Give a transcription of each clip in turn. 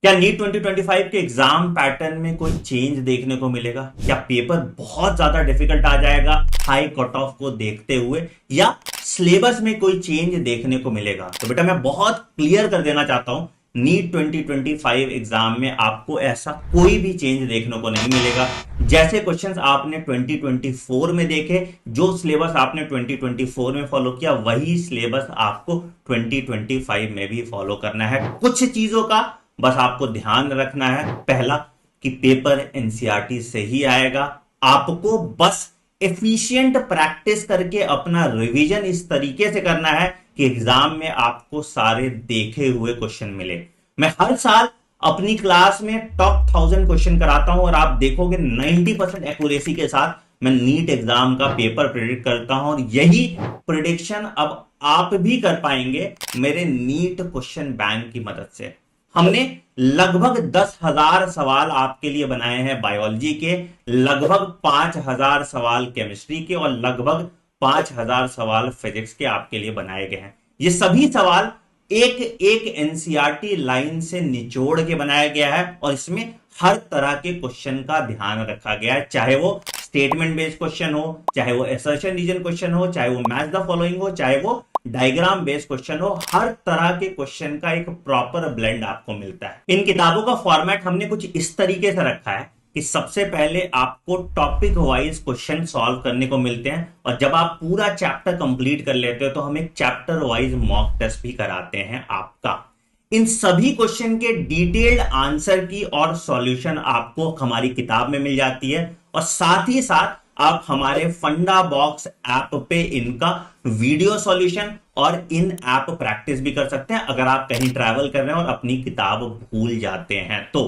क्या नीट 2025 के exam pattern में कोई चेंज देखने को मिलेगा? क्या पेपर बहुत ज्यादा डिफिकल्ट आ जाएगा हाई कट ऑफ को देखते हुए, या सिलेबस में कोई चेंज देखने को मिलेगा? तो बेटा मैं बहुत क्लियर कर देना चाहता हूं, नीट 2025 एग्जाम में आपको ऐसा कोई भी चेंज देखने को नहीं मिलेगा। जैसे क्वेश्चंस आपने 2024 में देखे, जो सिलेबस आपने 2024 में फॉलो किया, वही सिलेबस आपको 2025 में भी फॉलो करना है। कुछ चीजों का बस आपको ध्यान रखना है। पहला कि पेपर एनसीईआरटी से ही आएगा। आपको बस एफिशिएंट प्रैक्टिस करके अपना रिवीजन इस तरीके से करना है कि एग्जाम में आपको सारे देखे हुए क्वेश्चन मिले। मैं हर साल अपनी क्लास में टॉप 1000 क्वेश्चन कराता हूं और आप देखोगे 90% एक्यूरेसी के साथ मैं नीट एग्जाम का पेपर प्रिडिक्ट करता हूं, और यही प्रिडिक्शन अब आप भी कर पाएंगे मेरे नीट क्वेश्चन बैंक की मदद से। हमने लगभग 10,000 सवाल आपके लिए बनाए हैं बायोलॉजी के, लगभग 5,000 सवाल केमिस्ट्री के, और लगभग 5,000 सवाल फिजिक्स के आपके लिए बनाए गए हैं। ये सभी सवाल एक एक एनसीईआरटी लाइन से निचोड़ के बनाया गया है, और इसमें हर तरह के क्वेश्चन का ध्यान रखा गया है, चाहे वो स्टेटमेंट बेस्ड क्वेश्चन हो, चाहे वो असर्शन रीजन क्वेश्चन हो, चाहे वो मैच द फॉलोइंग हो, चाहे वो डायग्राम बेस्ड क्वेश्चन हो। हर तरह के क्वेश्चन का एक प्रॉपर ब्लेंड आपको मिलता है। इन किताबों का फॉर्मेट हमने कुछ इस तरीके से रखा है कि सबसे पहले आपको टॉपिक वाइज क्वेश्चन सॉल्व करने को मिलते हैं, और जब आप पूरा चैप्टर कंप्लीट कर लेते हो तो हम एक चैप्टर वाइज मॉक टेस्ट भी कराते हैं आपका। इन सभी क्वेश्चन के डिटेल्ड आंसर की और सॉल्यूशन आपको हमारी किताब में मिल जाती है, और साथ ही साथ आप हमारे फंडा बॉक्स ऐप पे इनका वीडियो सॉल्यूशन और इन ऐप प्रैक्टिस भी कर सकते हैं अगर आप कहीं ट्रैवल कर रहे हैं और अपनी किताब भूल जाते हैं तो।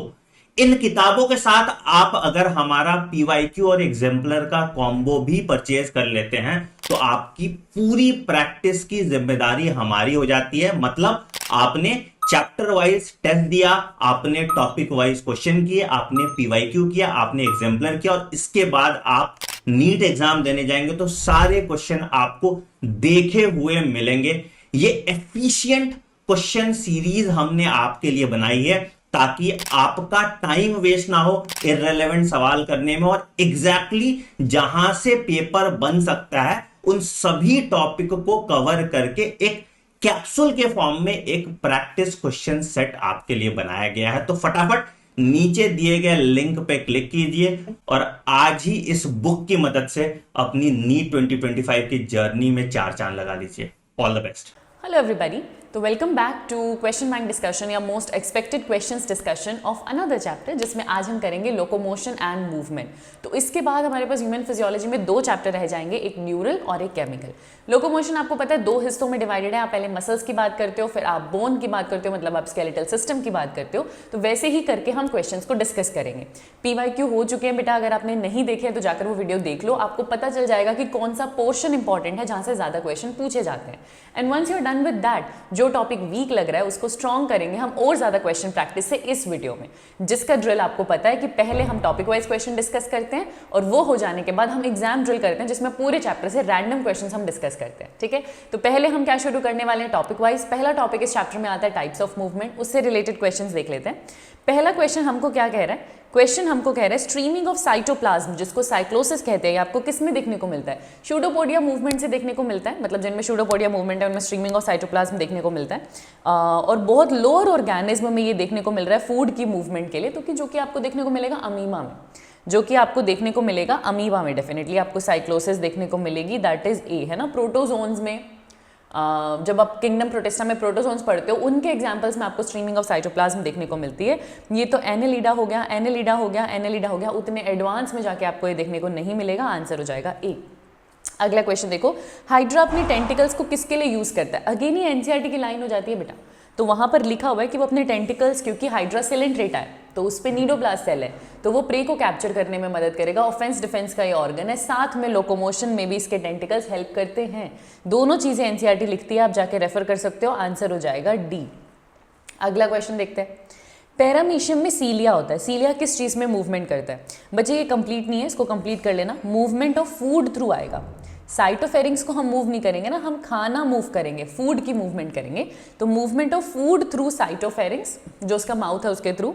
इन किताबों के साथ आप अगर हमारा पीवाईक्यू और एग्जाम्पलर का कॉम्बो भी परचेज कर लेते हैं तो आपकी पूरी प्रैक्टिस की जिम्मेदारी हमारी हो जाती है। मतलब आपने चैप्टर वाइज टेस्ट दिया, आपने टॉपिक वाइज क्वेश्चन किए, आपने पीवाईक्यू किया, आपने एग्जाम्पलर किया, और इसके बाद आप नीट एग्जाम देने जाएंगे तो सारे क्वेश्चन आपको देखे हुए मिलेंगे। ये एफिशिएंट क्वेश्चन सीरीज हमने आपके लिए बनाई है ताकि आपका टाइम वेस्ट ना हो इररिलेवेंट सवाल करने में, और एग्जैक्टली जहां से पेपर बन सकता है उन सभी टॉपिक को कवर करके एक कैप्सूल के फॉर्म में एक प्रैक्टिस क्वेश्चन सेट आपके लिए बनाया गया है। तो फटाफट नीचे दिए गए लिंक पे क्लिक कीजिए और आज ही इस बुक की मदद से अपनी नीट 2025 की जर्नी में चार चांद लगा लीजिए। All the best. Hello everybody, तो welcome back to question bank discussion या most expected questions discussion of another chapter, जिसमें आज हम करेंगे लोकोमोशन एंड मूवमेंट। तो इसके बाद हमारे पास ह्यूमन फिजियोलॉजी में दो चैप्टर रह जाएंगे, एक न्यूरल और एक केमिकल। लोकोमोशन आपको पता है दो हिस्सों में डिवाइडेड है। आप पहले मसल्स की बात करते हो, फिर आप बोन की बात करते हो, मतलब आप स्केलेटल सिस्टम की बात करते हो। तो वैसे ही करके हम क्वेश्चंस को डिस्कस करेंगे। पीवाईक्यू हो चुके हैं बेटा, अगर आपने नहीं देखे हैं तो जाकर वो वीडियो देख लो, आपको पता चल जाएगा कि कौन सा पोर्शन इंपॉर्टेंट है जहां से ज्यादा क्वेश्चन पूछे जाते हैं। And once you are done with that, जो टॉपिक वीक लग रहा है उसको स्ट्रॉन्ग करेंगे हम और ज्यादा क्वेश्चन प्रैक्टिस से इस वीडियो में, जिसका ड्रिल आपको पता है कि पहले हम टॉपिक वाइज क्वेश्चन डिस्कस करते हैं और वो हो जाने के बाद हम एग्जाम ड्रिल करते हैं जिसमें पूरे चैप्टर से रैंडम क्वेश्चंस हम डिस्कस करते हैं। ठीक है, तो पहले हम क्या शुरू करने वाले हैं टॉपिक वाइज। पहला टॉपिक इस चैप्टर में आता है टाइप्स ऑफ मूवमेंट, उससे रिलेटेड क्वेश्चंस देख लेते हैं। पहला क्वेश्चन हमको क्या कह रहा है? क्वेश्चन हमको कह रहा है स्ट्रीमिंग ऑफ साइटोप्लाज्म, जिसको साइक्लोसिस कहते हैं, आपको किस में देखने को मिलता है? सूडोपोडिया मूवमेंट से देखने को मिलता है, मतलब जिनमें सूडोपोडिया मूवमेंट है उनमें स्ट्रीमिंग ऑफ साइटोप्लाज्म देखने को मिलता है। और बहुत लोअर ऑर्गेनिज्म में ये देखने को मिल रहा है फूड की मूवमेंट के लिए, तो कि जो कि आपको देखने को मिलेगा अमीबा में, जो कि आपको देखने को मिलेगा अमीबा में डेफिनेटली आपको साइक्लोसिस देखने को मिलेगी। दैट इज ए, है ना। प्रोटोजोन्स में जब आप किंगडम प्रोटिस्टा में प्रोटोजोन्स पढ़ते हो उनके एग्जांपल्स में आपको स्ट्रीमिंग ऑफ साइटोप्लाज्म देखने को मिलती है। ये तो एनेलिडा हो गया, एनेलिडा हो गया, एनेलिडा हो गया। उतने एडवांस में जाके आपको ये देखने को नहीं मिलेगा। आंसर हो जाएगा ए। अगला क्वेश्चन देखो, हाइड्रा अपनी टेंटिकल्स को किसके लिए यूज करता है? अगेन ये एनसीईआरटी की लाइन हो जाती है बेटा, तो वहां पर लिखा हुआ है कि वो अपने टेंटिकल्स, क्योंकि हाइड्रा सिलेंट्रेटा है तो उस पर नीडोब्लास्ट सेल है, तो वो प्रे को कैप्चर करने में मदद करेगा। ऑफेंस डिफेंस का ये ऑर्गन है, साथ में लोकोमोशन में भी इसके टेंटिकल्स हेल्प करते हैं। दोनों चीजें एनसीईआरटी लिखती है, आप जाके रेफर कर सकते हो। आंसर हो जाएगा डी। अगला क्वेश्चन देखते हैं। पैरामीशियम में सीलिया होता है, सीलिया किस चीज में मूवमेंट करता है? बच्चे ये कंप्लीट नहीं है, इसको कंप्लीट कर लेना। मूवमेंट ऑफ फूड थ्रू आएगा। साइटोफेरिंग्स को हम मूव नहीं करेंगे ना, हम खाना मूव करेंगे, फूड की मूवमेंट करेंगे। तो मूवमेंट ऑफ फूड थ्रू साइटोफेरिंग्स, जो उसका माउथ है उसके थ्रू।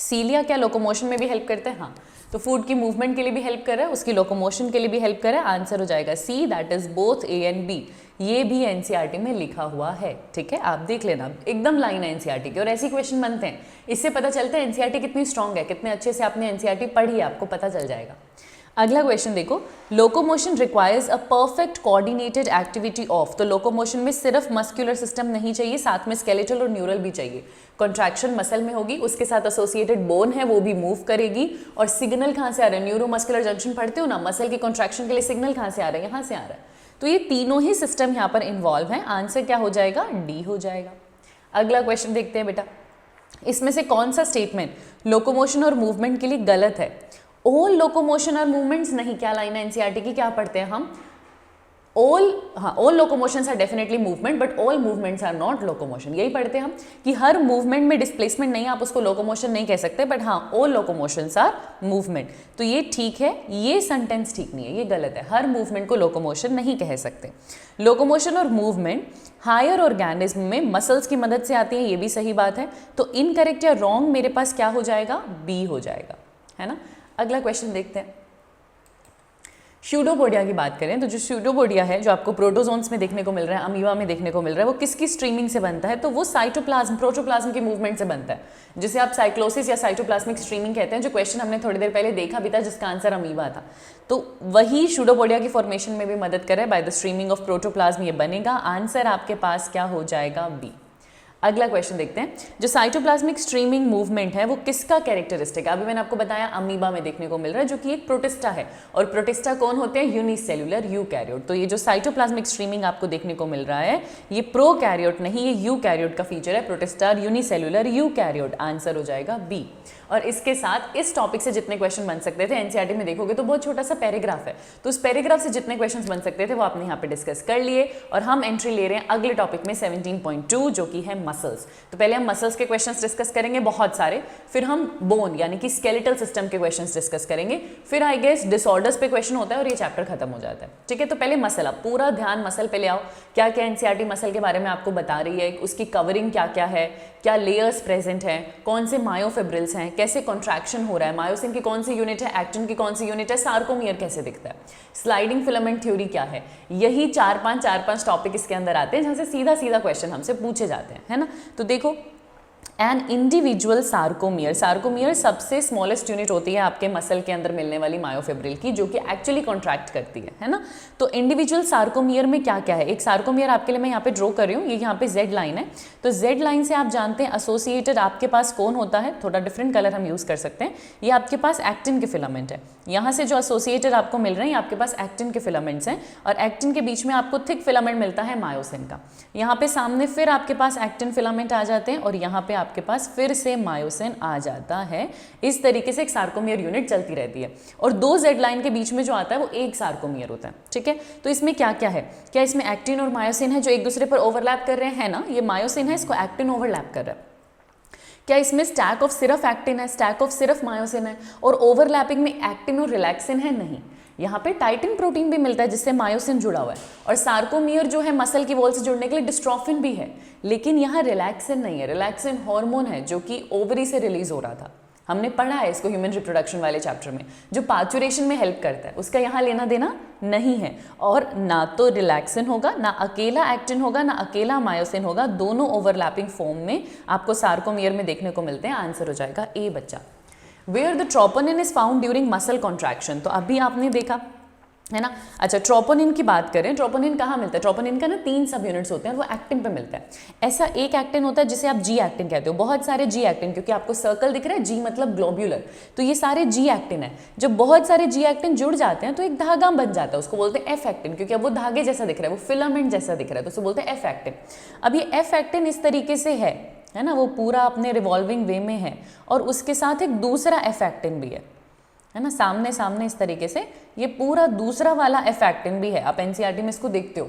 सीलिया क्या लोकोमोशन में भी हेल्प करते हैं? हाँ, तो फूड की मूवमेंट के लिए भी हेल्प कर रहा है, उसकी लोकोमोशन के लिए भी हेल्प कर रहा है। आंसर हो जाएगा C, that is both A and B. ये भी एनसीईआरटी में लिखा हुआ है, ठीक है, आप देख लेना, एकदम लाइन है एनसीईआरटी की। और ऐसे क्वेश्चन बनते हैं, इससे पता चलता है एनसीईआरटी कितनी स्ट्रांग है, कितने अच्छे से आपने एनसीईआरटी पढ़ी है, आपको पता चल जाएगा। अगला क्वेश्चन देखो, locomotion requires a perfect coordinated activity of. तो लोकोमोशन में सिर्फ मस्कुलर सिस्टम नहीं चाहिए, साथ में स्केलेटल और न्यूरल भी चाहिए। कॉन्ट्रैक्शन मसल में होगी, उसके साथ एसोसिएटेड बोन है वो भी मूव करेगी। और सिग्नल कहाँ से आ रहा है? न्यूरोमस्कुलर जंक्शन पढ़ते हो ना, मसल की कॉन्ट्रैक्शन के लिए सिग्नल कहाँ से आ रहा है? यहाँ से आ रहा है। तो ये तीनों ही सिस्टम यहाँ पर इन्वॉल्व हैं। आंसर क्या हो जाएगा? डी हो जाएगा। अगला क्वेश्चन देखते हैं बेटा, इसमें से कौन सा स्टेटमेंट लोकोमोशन और मूवमेंट के लिए गलत है? ऑल लोकोमोशन और मूवमेंट्स नहीं, क्या लाइन है एनसीईआरटी की, क्या पढ़ते हैं हम? ऑल, हाँ, all locomotions are definitely movement but all movements are not locomotion. यही पढ़ते हैं हम कि हर मूवमेंट में डिस्प्लेसमेंट नहीं है, आप उसको लोकोमोशन नहीं कह सकते, बट हाँ ऑल लोकोमोशंस आर मूवमेंट। तो ये ठीक है, ये सेंटेंस ठीक नहीं है, ये गलत है। हर मूवमेंट को लोकोमोशन नहीं कह सकते। लोकोमोशन और मूवमेंट हायर ऑर्गेनिज्म में मसल्स की मदद से आती है, ये भी सही बात है। तो इनकरेक्ट या रॉन्ग मेरे पास क्या हो जाएगा? बी हो जाएगा, है ना। अगला क्वेश्चन देखते हैं, स्यूडोपोडिया की बात करें तो जो स्यूडोपोडिया है, जो आपको प्रोटोजोन्स में देखने को मिल रहा है, अमीबा में देखने को मिल रहा है, वो किसकी स्ट्रीमिंग से बनता है? तो वो साइटोप्लाज्म, प्रोटोप्लाज्म की मूवमेंट से बनता है, जिसे आप साइक्लोसिस या साइटोप्लाज्मिक स्ट्रीमिंग कहते हैं, जो क्वेश्चन हमने थोड़ी देर पहले देखा भी था, जिसका आंसर अमीबा था। तो वही स्यूडोपोडिया की फॉर्मेशन में भी मदद करे, by the streaming of protoplasm ये बनेगा। आंसर आपके पास क्या हो जाएगा? बी। अगला क्वेश्चन देखते हैं, जो साइटोप्लाज्मिक स्ट्रीमिंग मूवमेंट है वो किसका कैरेक्टरिस्टिक है? अभी मैंने आपको बताया अमीबा में देखने को मिल रहा है, जो कि एक प्रोटिस्टा है। और प्रोटिस्टा कौन होते हैं? Unicellular eukaryote. तो ये जो साइटोप्लाज्मिक स्ट्रीमिंग आपको देखने को मिल रहा है, ये प्रोकैरियोट नहीं, ये यूकैरियोट का फीचर है, प्रोटिस्टा यूनिसेल्युलर यूकैरियोट। आंसर हो जाएगा बी। और इसके साथ इस टॉपिक से जितने क्वेश्चन बन सकते थे, एनसीईआरटी में देखोगे तो बहुत छोटा सा पैराग्राफ है, तो उस पैराग्राफ से जितने क्वेश्चंस बन सकते थे वो आपने यहाँ पे डिस्कस कर लिए। और हम एंट्री ले रहे हैं अगले टॉपिक में 17.2, जो कि है मसल्स। तो पहले हम मसल्स के क्वेश्चंस डिस्कस करेंगे बहुत सारे, फिर हम बोन यानी कि स्केलेटल सिस्टम के क्वेश्चंस डिस्कस करेंगे, फिर आई गेस डिसऑर्डर्स पे क्वेश्चन होता है और ये चैप्टर खत्म हो जाता है, ठीक है। तो पहले मसल, आप पूरा ध्यान मसल पे ले आओ। क्या क्या एनसीईआरटी मसल के बारे में आपको बता रही है, उसकी कवरिंग क्या क्या है, क्या लेयर्स प्रेजेंट हैं, कौन से मायोफिब्रिल्स हैं, कैसे कॉन्ट्रैक्शन हो रहा है, मायोसिन की कौन सी यूनिट है, एक्टिन की कौन सी यूनिट है, सार्कोमियर कैसे दिखता है, स्लाइडिंग फिलामेंट थ्योरी क्या है। यही चार पांच टॉपिक इसके अंदर आते हैं, जहाँ से सीधा सीधा क्वेश्चन हमसे पूछे जाते हैं, है ना। तो देखो, एन इंडिविजुअल सार्कोमियर, सार्कोमियर सबसे स्मॉलेस्ट यूनिट होती है आपके मसल के अंदर मिलने वाली मायोफिब्रिल की, जो कि एक्चुअली कॉन्ट्रैक्ट करती है ना। तो इंडिविजुअल सार्कोमियर में क्या क्या है, एक सार्कोमियर आपके लिए मैं यहाँ पे ड्रॉ कर रही हूँ, ये यहाँ पे जेड लाइन है। तो जेड लाइन से आप जानते हैं एसोसिएटेड आपके पास कौन होता है, थोड़ा डिफरेंट कलर हम यूज़ कर सकते हैं। ये आपके पास एक्टिन के फिलामेंट है, यहाँ से जो एसोसिएटेड आपको मिल रहे हैं आपके पास एक्टिन के फिलामेंट्स हैं, और एक्टिन के बीच में आपको थिक फिलामेंट मिलता है मायोसिन का। यहाँ पे सामने फिर आपके पास एक्टिन फिलामेंट आ जाते हैं, और यहाँ पे आपके पास फिर से मायोसिन आ जाता है। इस तरीके से एक सार्कोमियर यूनिट चलती रहती है, और दो जेड लाइन के बीच में जो आता है वो एक सार्कोमियर होता है, ठीक है। तो इसमें क्या क्या है, क्या इसमें एक्टिन और मायोसिन है जो एक दूसरे पर ओवरलैप कर रहे हैं ना, ये मायोसिन है, इसको एक्टिन ओवरलैप कर रहा है। क्या इसमें स्टैक ऑफ सिर्फ एक्टिन है, स्टैक ऑफ सिर्फ मायोसिन है, और ओवरलैपिंग में एक्टिन और रिलैक्सिन है? नहीं, यहाँ पे टाइटिन प्रोटीन भी मिलता है जिससे मायोसिन जुड़ा हुआ है, और सार्कोमियर जो है मसल की वॉल से जुड़ने के लिए डिस्ट्रोफिन भी है, लेकिन यहाँ रिलैक्सिन नहीं है। रिलैक्सिन हार्मोन है जो कि ओवरी से रिलीज हो रहा था, हमने पढ़ा है इसको ह्यूमन रिप्रोडक्शन वाले चैप्टर में, जो पार्चुरेशन में हेल्प करता है, उसका यहाँ लेना देना नहीं है। और ना तो रिलैक्सिन होगा, ना अकेला एक्टिन होगा, ना अकेला मायोसिन होगा, दोनों ओवरलैपिंग फॉर्म में आपको सार्कोमियर में देखने को मिलते हैं। आंसर हो जाएगा ए बच्चा। Where the troponin is found during muscle contraction, तो अभी आपने देखा है ना। अच्छा, ट्रोपोनिन की बात करें, ट्रोपोनिन कहाँ मिलता है? ट्रोपोनिन का ना 3 सब यूनिट्स होते हैं, वो एक्टिन पे मिलता है। ऐसा एक एक्टिन होता है जिसे आप जी एक्टिन कहते हो, बहुत सारे जी एक्टिन, क्योंकि आपको सर्कल दिख रहा है, जी मतलब ग्लोब्यूलर, तो ये सारे जी एक्टिन है। जब बहुत सारे जी एक्टिन जुड़ जाते हैं तो एक धागा बन जाता है, उसको बोलते हैं एफ एक्टिन, क्योंकि अब वो धागे जैसा दिख रहा है, वो फिलामेंट जैसा दिख रहा है, तो उसको बोलते हैं एफ एक्टिन। अब ये एफ एक्टिन इस तरीके से है ना, वो पूरा अपने रिवॉल्विंग वे में है, और उसके साथ एक दूसरा एफ एक्टिन भी है ना, सामने सामने इस तरीके से ये पूरा दूसरा वाला एफ एक्टिन भी है। आप एनसीईआरटी में इसको देखते हो,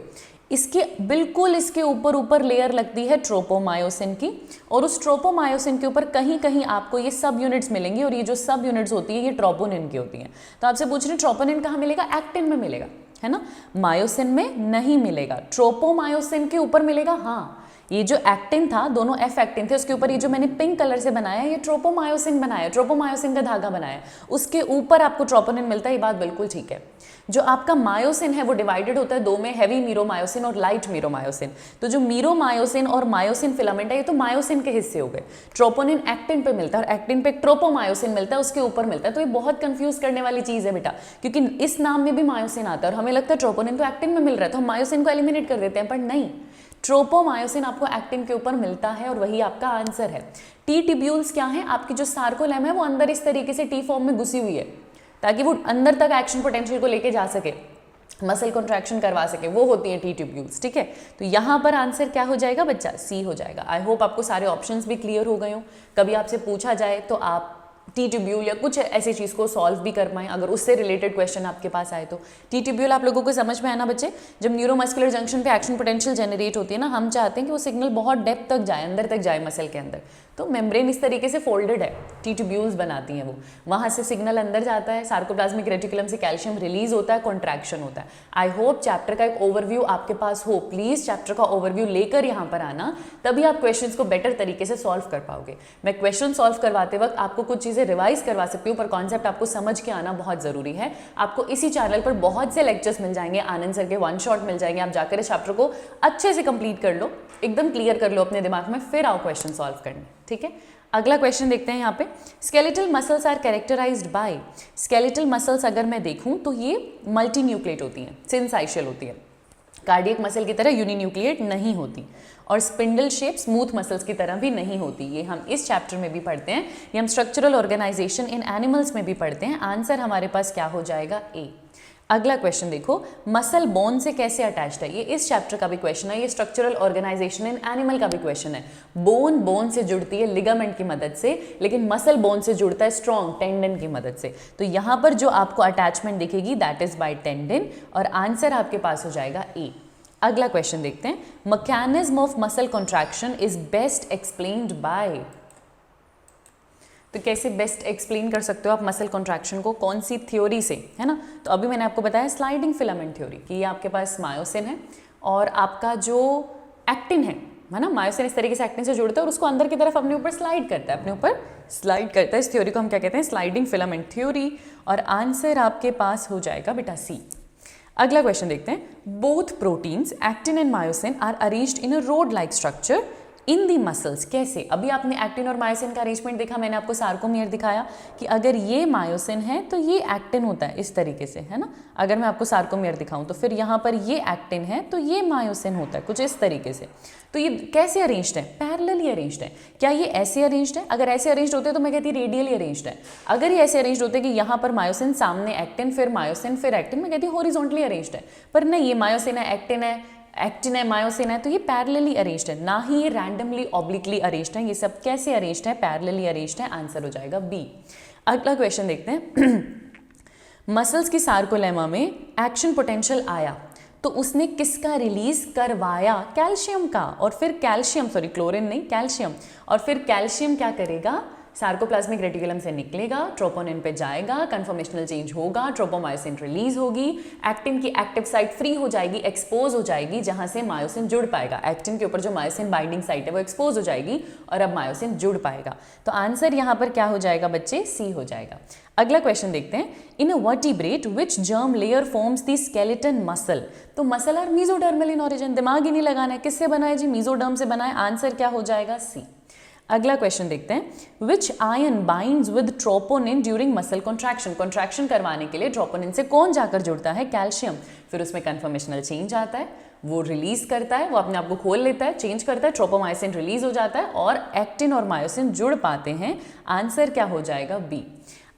इसके बिल्कुल इसके ऊपर लेयर लगती है ट्रोपोमायोसिन की, और उस ट्रोपोमायोसिन के ऊपर कहीं कहीं आपको ये सब यूनिट्स मिलेंगी, और ये जो सब यूनिट्स होती है ये ट्रोपोनिन की होती हैं। तो आपसे पूछ रहे हैं ट्रोपोनिन कहाँ मिलेगा? एक्टिन में मिलेगा, है ना, मायोसिन में नहीं मिलेगा। ट्रोपोमायोसिन के ऊपर मिलेगा, हाँ, ये जो एक्टिन था, दोनों एफ एक्टिन थे, उसके ऊपर ये जो मैंने पिंक कलर से बनाया, ये ट्रोपोमायोसिन बनाया, ट्रोपोमायोसिन का धागा बनाया, उसके ऊपर आपको ट्रोपोनिन मिलता है, ये बात बिल्कुल ठीक है। जो आपका मायोसिन है वो डिवाइडेड होता है दो में, हैवी मीरोमायोसिन और लाइट मीरोमायोसिन। तो जो मीरोमायोसिन और मायोसिन फिलामेंट है, ये तो मायोसिन के हिस्से हो गए। ट्रोपोनिन एक्टिन पे मिलता है और एक्टिन पे ट्रोपोमायोसिन मिलता है, उसके ऊपर मिलता है। तो ये बहुत कंफ्यूज करने वाली चीज है बेटा, क्योंकि इस नाम में भी मायोसिन आता है और हमें लगता है ट्रोपोनिन तो एक्टिन में मिल रहा है, तो हम मायोसिन को एलिमिनेट कर देते हैं, पर नहीं, ट्रोपोमायोसिन आपको एक्टिन के ऊपर मिलता है और वही आपका आंसर है। टी ट्यूब्यूल्स क्या है, आपकी जो सार्कोलेमा है वो अंदर इस तरीके से टी फॉर्म में घुसी हुई है, ताकि वो अंदर तक एक्शन पोटेंशियल को लेके जा सके, मसल कॉन्ट्रैक्शन करवा सके, वो होती है टी ट्यूब्यूल्स। ठीक है, तो यहाँ पर आंसर क्या हो जाएगा बच्चा, सी हो जाएगा। आई होप आपको सारे ऑप्शंस भी क्लियर हो गए हो। कभी आपसे पूछा जाए तो आप टी ट्यूब्यूल या कुछ ऐसी चीज़ को सॉल्व भी कर पाएँ, अगर उससे रिलेटेड क्वेश्चन आपके पास आए तो। टी ट्यूब्यूल आप लोगों को समझ में आया ना बच्चे, जब न्यूरोमस्कुलर जंक्शन पे एक्शन पोटेंशियल जनरेट होती है ना, हम चाहते हैं कि वो सिग्नल बहुत डेप्थ तक जाए, अंदर तक जाए मसल के अंदर, तो मेम्ब्रेन इस तरीके से फोल्डेड है, टी ट्यूब्यूल्स बनाती हैं वो, वहाँ से सिग्नल अंदर जाता है, सार्कोप्लाज्मिक रेटिकुलम से कैल्शियम रिलीज होता है, कॉन्ट्रैक्शन होता है। आई होप चैप्टर का एक ओवरव्यू आपके पास हो, प्लीज चैप्टर का ओवरव्यू लेकर यहाँ पर आना, तभी आप क्वेश्चंस को बेटर तरीके से सॉल्व कर पाओगे। मैं क्वेश्चन सॉल्व करवाते वक्त आपको कुछ चीज़ें रिवाइज करवा सकती हूँ, पर कॉन्सेप्ट आपको समझ के आना बहुत जरूरी है। आपको इसी चैनल पर बहुत से लेक्चर्स मिल जाएंगे, आनंद सर के वन शॉट मिल जाएंगे, आप जाकर इस चैप्टर को अच्छे से कंप्लीट कर लो, एकदम क्लियर कर लो अपने दिमाग में, फिर आओ क्वेश्चन सॉल्व करने। ठीक है, अगला क्वेश्चन देखते हैं यहाँ पे। Skeletal muscles are characterised by, skeletal muscles अगर मैं देखूं तो ये मल्टी न्यूक्लिएट होती हैं, सिंसाइशियल होती है, कार्डियक मसल की तरह यूनिन्यूक्लिएट नहीं होती, और स्पिंडल शेप स्मूथ मसल्स की तरह भी नहीं होती। ये हम इस चैप्टर में भी पढ़ते हैं, ये हम स्ट्रक्चरल ऑर्गेनाइजेशन इन एनिमल्स में भी पढ़ते हैं। आंसर हमारे पास क्या हो जाएगा, ए। अगला क्वेश्चन देखो, मसल बोन से कैसे अटैच्ड है, ये इस चैप्टर का भी क्वेश्चन है, ये स्ट्रक्चरल ऑर्गेनाइजेशन इन एनिमल का भी क्वेश्चन है। बोन बोन से जुड़ती है लिगामेंट की मदद से, लेकिन मसल बोन से जुड़ता है स्ट्रॉन्ग टेंडन की मदद से। तो यहाँ पर जो आपको अटैचमेंट दिखेगी दैट इज बाय टेंडन, और आंसर आपके पास हो जाएगा ए। अगला क्वेश्चन देखते हैं, mechanism of muscle contraction is best explained bye, तो कैसे बेस्ट एक्सप्लेन कर सकते हो आप मसल कॉन्ट्रैक्शन को, कौन सी थ्योरी से, है ना। तो अभी मैंने आपको बताया स्लाइडिंग फिलामेंट थ्योरी, कि ये आपके पास मायोसिन है और आपका जो एक्टिन है ना, मायोसिन इस तरीके से एक्टिन से जुड़ता है और उसको अंदर की तरफ अपने ऊपर स्लाइड करता है, अपने ऊपर स्लाइड करता है। इस थ्योरी को हम क्या कहते हैं, स्लाइडिंग फिलामेंट थ्योरी, और आंसर आपके पास हो जाएगा बेटा सी। अगला क्वेश्चन देखते हैं, both proteins actin and myosin are arranged in a rod like structure in the muscles, कैसे। अभी आपने एक्टिन और मायोसिन का अरेंजमेंट देखा, मैंने आपको सार्कोमियर दिखाया कि अगर ये मायोसिन है तो ये एक्टिन होता है इस तरीके से, है ना। अगर मैं आपको सार्कोमियर दिखाऊं तो फिर यहाँ पर ये एक्टिन है तो ये मायोसिन होता है कुछ इस तरीके से। तो ये कैसे अरेंज्ड है, पैरेलली अरेंज्ड है। क्या ये ऐसे अरेंज्ड है, अगर ऐसे अरेंज्ड होते तो मैं कहती रेडियली अरेंज्ड है। अगर ये ऐसे अरेंज्ड होते कि यहाँ पर मायोसिन, सामने एक्टिन, फिर मायोसिन, फिर एक्टिन, मैं कहती हॉरिजॉन्टली अरेंज्ड है। पर नहीं, ये मायोसिन है, एक्टिन है, एक्टिन है, मायोसिन है, तो ये पैरेलली अरेंज्ड है, ना ही ये रैंडमली ऑब्लिकली अरेंज्ड है। ये सब कैसे अरेंज्ड है, पैरेलली अरेंज्ड है, आंसर हो जाएगा बी। अगला क्वेश्चन देखते हैं, मसल्स की सार्कोलेमा में एक्शन पोटेंशियल आया तो उसने किसका रिलीज करवाया, कैल्शियम का, और फिर कैल्शियम, सॉरी क्लोरीन नहीं, कैल्शियम, और फिर कैल्शियम क्या करेगा, सार्कोप्लाज्मिक रेटिकुलम से निकलेगा, ट्रोपोनिन पे जाएगा, कन्फर्मेशनल चेंज होगा, ट्रोपोमायोसिन रिलीज होगी, एक्टिन की एक्टिव साइट फ्री हो जाएगी, एक्सपोज हो जाएगी, जहां से मायोसिन जुड़ पाएगा। एक्टिन के ऊपर जो मायोसिन बाइंडिंग साइट है वो एक्सपोज हो जाएगी और अब मायोसिन जुड़ पाएगा। तो आंसर यहाँ पर क्या हो जाएगा बच्चे, सी हो जाएगा। अगला क्वेश्चन देखते हैं, in a vertebrate which germ layer forms the skeleton muscle, तो muscle are mesodermal in origin, दिमाग ही नहीं लगाना है, किससे बना है जी, मीजोडर्म से बना है, आंसर क्या हो जाएगा, सी। अगला क्वेश्चन देखते हैं, विच ion binds with troponin during muscle contraction, contraction करवाने के लिए ट्रोपोनिन से कौन जाकर जुड़ता है, कैल्शियम। फिर उसमें कन्फर्मेशनल चेंज आता है, वो रिलीज करता है, वो अपने आप को खोल लेता है, चेंज करता है, ट्रोपोमायोसिन रिलीज हो जाता है और एक्टिन और मायोसिन जुड़ पाते हैं। आंसर क्या हो जाएगा, बी।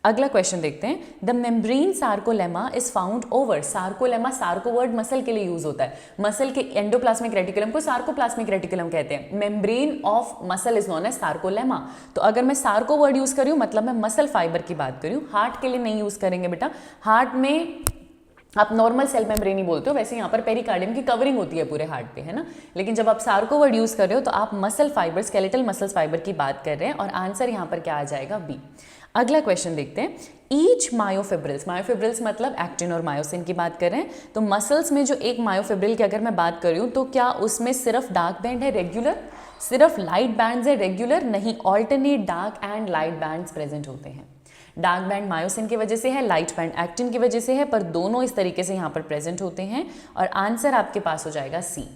अगला क्वेश्चन देखते हैं, the membrane sarcolemma is found over, sarcolemma sarco word muscle के लिए यूज होता है, मसल के एंडोप्लाज्मिक रेटिकुलम को सार्कोप्लाज्मिक रेटिकुलम कहते हैं, membrane of muscle is known as sarcolemma. तो अगर मैं सार्को वर्ड यूज कर रही हूं मतलब मैं मसल फाइबर की बात कर रही हूं, हार्ट के लिए नहीं यूज करेंगे बेटा, हार्ट में आप नॉर्मल सेल मेम्ब्रेन ही बोलते हो, वैसे यहाँ पर पेरिकार्डियम की कवरिंग होती है पूरे हार्ट पे, है ना। लेकिन जब आप सार्को वर्ड यूज कर रहे हो तो आप muscle fibre, skeletal muscle fibre की बात कर रहे हैं, और आंसर यहाँ पर क्या आ जाएगा, बी। अगला क्वेश्चन देखते हैं, ईच मायोफिब्रिल्स, मायोफिब्रिल्स मतलब एक्टिन और मायोसिन की बात कर रहे हैं, तो मसल्स में जो एक मायोफिब्रिल की अगर मैं बात कर रही हूँ तो क्या उसमें सिर्फ डार्क बैंड है रेगुलर, सिर्फ लाइट बैंड्स है रेगुलर? नहीं, alternate dark and light bands present होते हैं। डार्क बैंड मायोसिन की वजह से है, लाइट बैंड एक्टिन की वजह से है, पर दोनों इस तरीके से यहाँ पर प्रेजेंट होते हैं और आंसर आपके पास हो जाएगा सी।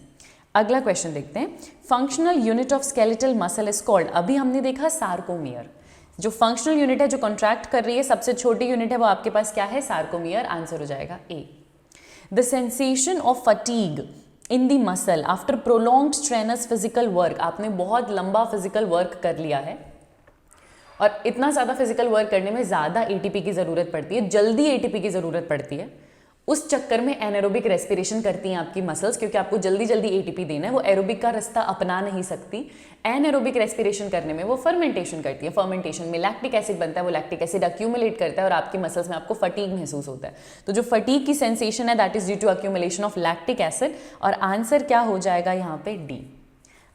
अगला क्वेश्चन देखते हैं, functional unit of skeletal muscle is called, अभी हमने देखा सार्कोमियर, जो फंक्शनल यूनिट है जो कॉन्ट्रैक्ट कर रही है सबसे छोटी यूनिट है वो आपके पास क्या है? सार्कोमियर। आंसर हो जाएगा A. The sensation of fatigue in the muscle after prolonged strenuous physical work, आपने बहुत लंबा फिजिकल वर्क कर लिया है और इतना ज़्यादा फिजिकल वर्क करने में ज़्यादा एटीपी की ज़रूरत पड़ती है, जल्दी एटीपी की ज़रूरत पड़ती है, उस चक्कर में एनारोबिक रेस्पिरेशन करती हैं आपकी मसल्स, क्योंकि आपको जल्दी जल्दी एटीपी देना है, वो एरोबिक का रास्ता अपना नहीं सकती। एनारोबिक रेस्पिरेशन करने में वो फर्मेंटेशन करती है, फर्मेंटेशन में लैक्टिक एसिड बनता है, वो लैक्टिक एसिड अक्यूमुलेट करता है और आपकी मसल्स में आपको फटीग महसूस होता है। तो जो फटीग की सेंसेशन है that is due to accumulation of lactic acid, और आंसर क्या हो जाएगा यहाँ पे? डी।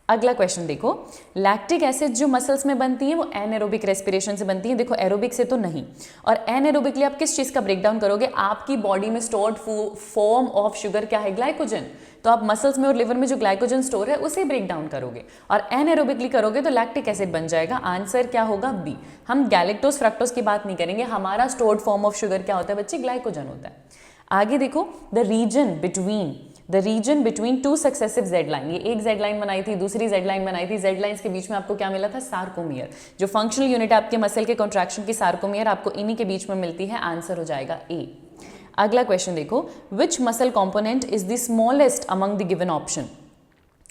अगला क्वेश्चन देखो, लैक्टिक एसिड जो मसल्स में बनती है वो एनारोबिक रेस्पिरेशन से बनती है, देखो एरोबिक से तो नहीं। और एनारोबिकली आप किस चीज़ का ब्रेकडाउन करोगे? आपकी बॉडी में स्टोर्ड फॉर्म ऑफ शुगर क्या है? ग्लाइकोजन। तो आप मसल्स में और लिवर में जो ग्लाइकोजन स्टोर है उसे ब्रेक डाउन करोगे, और एनारोबिकली करोगे तो लैक्टिक एसिड बन जाएगा। आंसर क्या होगा? बी। हम गैलेक्टोज फ्रक्टोज की बात नहीं करेंगे, हमारा स्टोर्ड फॉर्म ऑफ शुगर क्या होता है बच्चे? ग्लाइकोजन होता है। आगे देखो, the region between two successive Z line, ये एक जेड लाइन बनाई थी, दूसरी जेड लाइन बनाई थी, जेड लाइन्स के बीच में आपको क्या मिला था? सार्कोमियर। जो फंक्शनल यूनिट है आपके मसल के कॉन्ट्रैक्शन की सार्कोमियर आपको इन्हीं के बीच में मिलती है। आंसर हो जाएगा ए। अगला क्वेश्चन देखो, which muscle component is the smallest among the given option?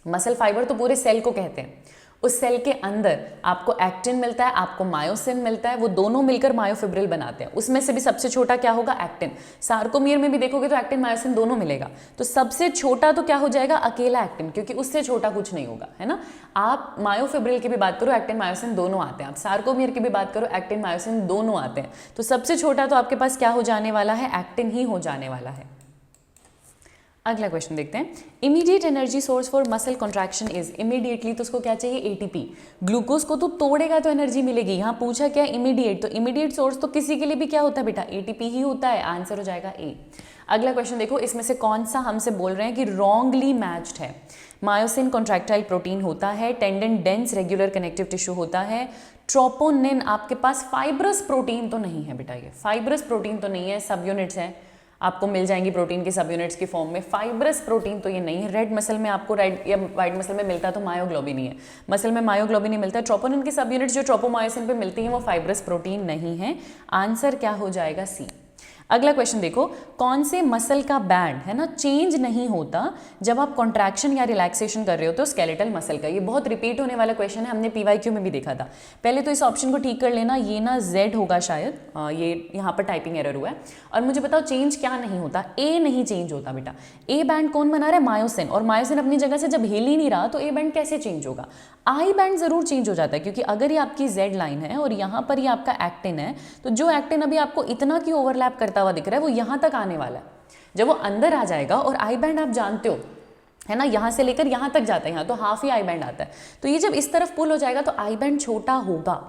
Muscle fibre तो पूरे सेल को कहते हैं, उस सेल के अंदर आपको एक्टिन मिलता है, आपको मायोसिन मिलता है, वो दोनों मिलकर मायोफिब्रिल बनाते हैं। उसमें से भी सबसे छोटा क्या होगा? एक्टिन। सार्कोमियर में भी देखोगे तो एक्टिन मायोसिन दोनों मिलेगा, तो सबसे छोटा तो क्या हो जाएगा? अकेला एक्टिन, क्योंकि उससे छोटा कुछ नहीं होगा, है ना। आप मायोफिब्रिल की भी बात करो, एक्टिन मायोसिन दोनों आते हैं, आप सार्कोमियर की भी बात करो, एक्टिन मायोसिन दोनों आते हैं, तो सबसे छोटा तो आपके पास क्या हो जाने वाला है? एक्टिन ही हो जाने वाला है। अगला क्वेश्चन देखते हैं, immediate energy source for muscle contraction is, immediately तो उसको क्या चाहिए? एटीपी। ग्लूकोज को तो तोड़ेगा तो एनर्जी मिलेगी, यहाँ पूछा क्या? इमीडिएट, तो इमीडिएट सोर्स तो किसी के लिए भी क्या होता है बेटा? एटीपी ही होता है। आंसर हो जाएगा ए। अगला क्वेश्चन देखो, इसमें से कौन सा हमसे बोल रहे हैं कि रॉन्गली मैच्ड है? मायोसिन कॉन्ट्रैक्टाइल प्रोटीन होता है, tendon dense regular connective tissue होता है, ट्रोपोनिन आपके पास फाइब्रस प्रोटीन तो नहीं है बेटा, ये फाइब्रस प्रोटीन तो नहीं है, सब यूनिट्स हैं, आपको मिल जाएंगी प्रोटीन के सब यूनिट्स की फॉर्म में, फाइब्रस प्रोटीन तो ये नहीं है। रेड मसल में आपको रेड या वाइट मसल में मिलता तो मायोग्लोबिन ही है, मसल में मायोग्लोबिन ही मिलता है। ट्रोपोनिन के सब यूनिट्स जो ट्रोपोमायोसिन पे मिलती हैं वो फाइब्रस प्रोटीन नहीं है। आंसर क्या हो जाएगा? सी। अगला क्वेश्चन देखो, कौन से मसल का बैंड है ना चेंज नहीं होता जब आप कॉन्ट्रैक्शन या रिलैक्सेशन कर रहे हो? तो स्केलेटल मसल का। ये बहुत रिपीट होने वाला क्वेश्चन है, हमने पीवाईक्यू में भी देखा था। पहले तो इस ऑप्शन को ठीक कर लेना, ये ना जेड होगा शायद, ये यहाँ पर टाइपिंग एरर हुआ है। और मुझे बताओ चेंज क्या नहीं होता? ए नहीं चेंज होता बेटा। ए बैंड कौन बना रहा है? मायोसिन, और मायोसिन अपनी जगह से जब हिल ही नहीं रहा तो ए बैंड कैसे चेंज होगा? आई बैंड जरूर चेंज हो जाता है, क्योंकि अगर ये आपकी जेड लाइन है और यहाँ पर ये आपका एक्टिन है, तो जो एक्टिन अभी आपको इतना क्यों ओवरलैप करता हुआ दिख रहा है वो यहाँ तक आने वाला है। जब वो अंदर आ जाएगा, और आई बैंड आप जानते हो है ना, यहाँ से लेकर यहाँ तक जाता है, यहाँ तो हाफ ही आई बैंड आता है, तो ये जब इस तरफ पुल हो जाएगा तो आई बैंड छोटा होगा।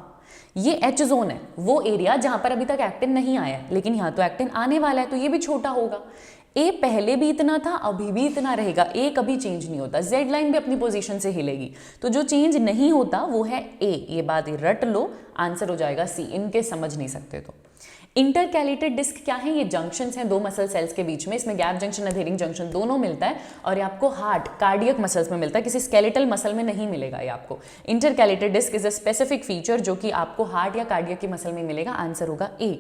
ये एच जोन है, वो एरिया जहाँ पर अभी तक एक्टिन नहीं आया है, लेकिन यहाँ तो एक्टिन आने वाला है, तो ये भी छोटा होगा। ए पहले भी इतना था, अभी भी इतना रहेगा, ए कभी चेंज नहीं होता। जेड लाइन भी अपनी पोजीशन से हिलेगी, तो जो चेंज नहीं होता वो है ए। ये बात रट लो, आंसर हो जाएगा सी। इनके समझ नहीं सकते तो। इंटरकैलेटेड डिस्क क्या है? ये जंक्शंस हैं दो मसल सेल्स के बीच में, इसमें गैप जंक्शन अधेरिंग जंक्शन दोनों मिलता है, और ये आपको हार्ट कार्डियक मसल्स में मिलता है, किसी स्केलेटल मसल में नहीं मिलेगा ये आपको। Intercalated disc is a specific feature जो कि आपको हार्ट या कार्डियक की मसल में मिलेगा। आंसर होगा ए।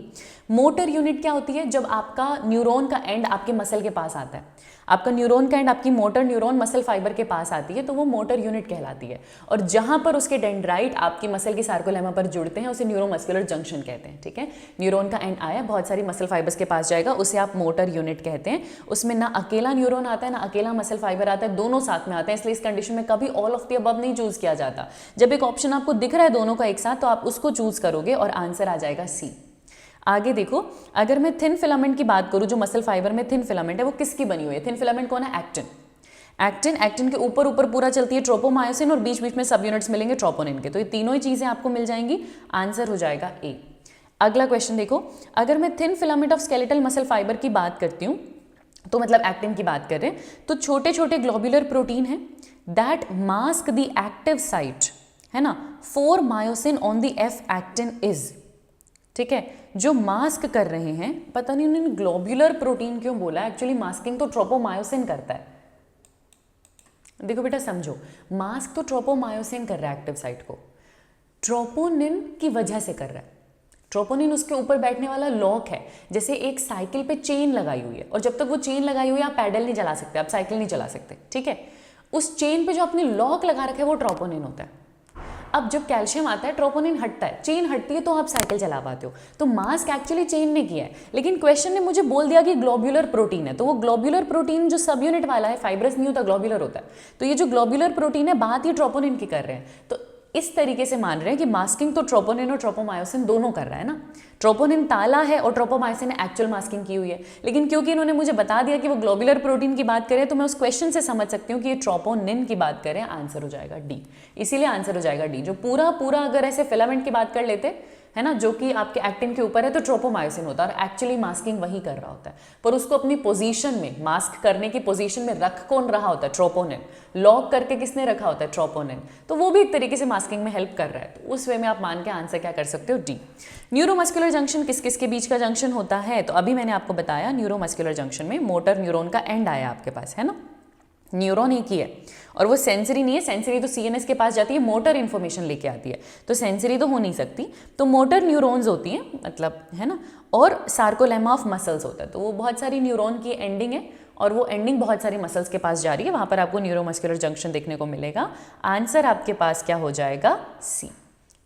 मोटर यूनिट क्या होती है? जब आपका न्यूरॉन का एंड आपके मसल के पास आता है, आपका न्यूरॉन का एंड आपकी मोटर न्यूरॉन मसल फाइबर के पास आती है, तो वो मोटर यूनिट कहलाती है। और जहां पर उसके डेंड्राइट आपकी मसल की सार्कोलेमा पर जुड़ते हैं उसे न्यूरोमस्कुलर जंक्शन कहते हैं। ठीक है, न्यूरॉन का एंड आया, बहुत सारी मसल फाइबर्स के पास जाएगा, उसे आप मोटर यूनिट कहते हैं। उसमें ना अकेला न्यूरॉन आता है ना अकेला मसल फाइबर आता है, दोनों साथ में आते हैं, इसलिए इस कंडीशन में कभी ऑल ऑफ द अबव नहीं चूज किया जाता। जब एक ऑप्शन आपको दिख रहा है दोनों का एक साथ, तो आप उसको चूज करोगे और आंसर आ जाएगा सी। आगे देखो, अगर मैं थिन फिलामेंट की बात करूं, जो मसल फाइबर में थिन फिलामेंट है वो किसकी बनी हुई है? थिन फिलामेंट कौन है? एक्टिन। एक्टिन के ऊपर ऊपर पूरा चलती है ट्रोपोमायोसिन, और बीच बीच में सब यूनिट्स मिलेंगे ट्रोपोनिन के, तो ये तीनों ही चीजें आपको मिल जाएंगी। आंसर हो जाएगा ए। अगला क्वेश्चन देखो, अगर मैं thin filament of skeletal muscle fibre की बात करती हूँ, तो मतलब एक्टिन की बात करें, तो छोटे छोटे ग्लोब्यूलर प्रोटीन है that mask the active site, है ना, for myosin on the F actin is, ठीक है, जो मास्क कर रहे हैं, पता नहीं उन्होंने ग्लोब्यूलर प्रोटीन क्यों बोला, एक्चुअली मास्किंग तो ट्रोपोमायोसिन करता है। देखो बेटा समझो, मास्क तो ट्रोपोमायोसिन कर रहा है एक्टिव साइट को, ट्रोपोनिन की वजह से कर रहा है। ट्रोपोनिन उसके ऊपर बैठने वाला लॉक है, जैसे एक साइकिल पे चेन लगाई हुई है, और जब तक वो चेन लगाई हुई है आप पैडल नहीं चला सकते, आप साइकिल नहीं चला सकते, ठीक है। उस चेन पे जो आपने लॉक लगा रखा है वो ट्रोपोनिन होता है। अब जब कैल्शियम आता है, ट्रोपोनिन हटता है, चेन हटती है, तो आप साइकिल चला पाते हो। तो मास्क एक्चुअली चेन ने किया है, लेकिन क्वेश्चन ने मुझे बोल दिया कि ग्लोब्यूलर प्रोटीन है, तो वो ग्लोब्यूलर प्रोटीन जो सब यूनिट वाला है, फाइब्रस नहीं होता, ग्लोब्यूलर होता है। तो ये जो ग्लोब्यूलर प्रोटीन है, बात ये ट्रोपोनिन की कर रहे हैं, तो इस तरीके से मान रहे हैं कि मास्किंग तो ट्रोपोनिन और ट्रोपोमायोसिन दोनों कर रहा है ना। ट्रोपोनिन ताला है और ट्रोपोमायोसिन ने एक्चुअल मास्किंग की हुई है, लेकिन क्योंकि इन्होंने मुझे बता दिया कि वो ग्लोब्यूलर प्रोटीन की बात करें, तो मैं उस क्वेश्चन से समझ सकती हूँ कि ये ट्रोपोनिन की बात करें, आंसर हो जाएगा डी। इसीलिए आंसर हो जाएगा डी। जो पूरा पूरा अगर ऐसे फिलामेंट की बात कर लेते, है ना, जो कि आपके एक्टिन के ऊपर है, तो ट्रोपोमायोसिन होता है, और एक्चुअली मास्किंग वही कर रहा होता है, पर उसको अपनी पोजीशन में, मास्क करने की पोजीशन में रख कौन रहा होता है, ट्रोपोनिन। लॉक करके किसने रखा होता है, ट्रोपोनिन। तो वो भी एक तरीके से मास्किंग में हेल्प कर रहा है, तो उस वे में आप मान के आंसर क्या कर सकते हो, डी। न्यूरोमस्कुलर जंक्शन किस किस के बीच का जंक्शन होता है, तो अभी मैंने आपको बताया, न्यूरोमस्कुलर जंक्शन में मोटर न्यूरॉन का एंड आया आपके पास, है ना, न्यूरॉन एक ही है, और वो सेंसरी नहीं है, सेंसरी तो सीएनएस के पास जाती है, मोटर इन्फॉर्मेशन लेके आती है, तो सेंसरी तो हो नहीं सकती, तो मोटर न्यूरॉन्स होती हैं, मतलब, है ना, और सार्कोलेमा ऑफ मसल्स होता है, तो वो बहुत सारी न्यूरॉन की एंडिंग है, और वो एंडिंग बहुत सारी मसल्स के पास जा रही है, वहाँ पर आपको न्यूरोमस्कुलर जंक्शन देखने को मिलेगा। आंसर आपके पास क्या हो जाएगा, सी।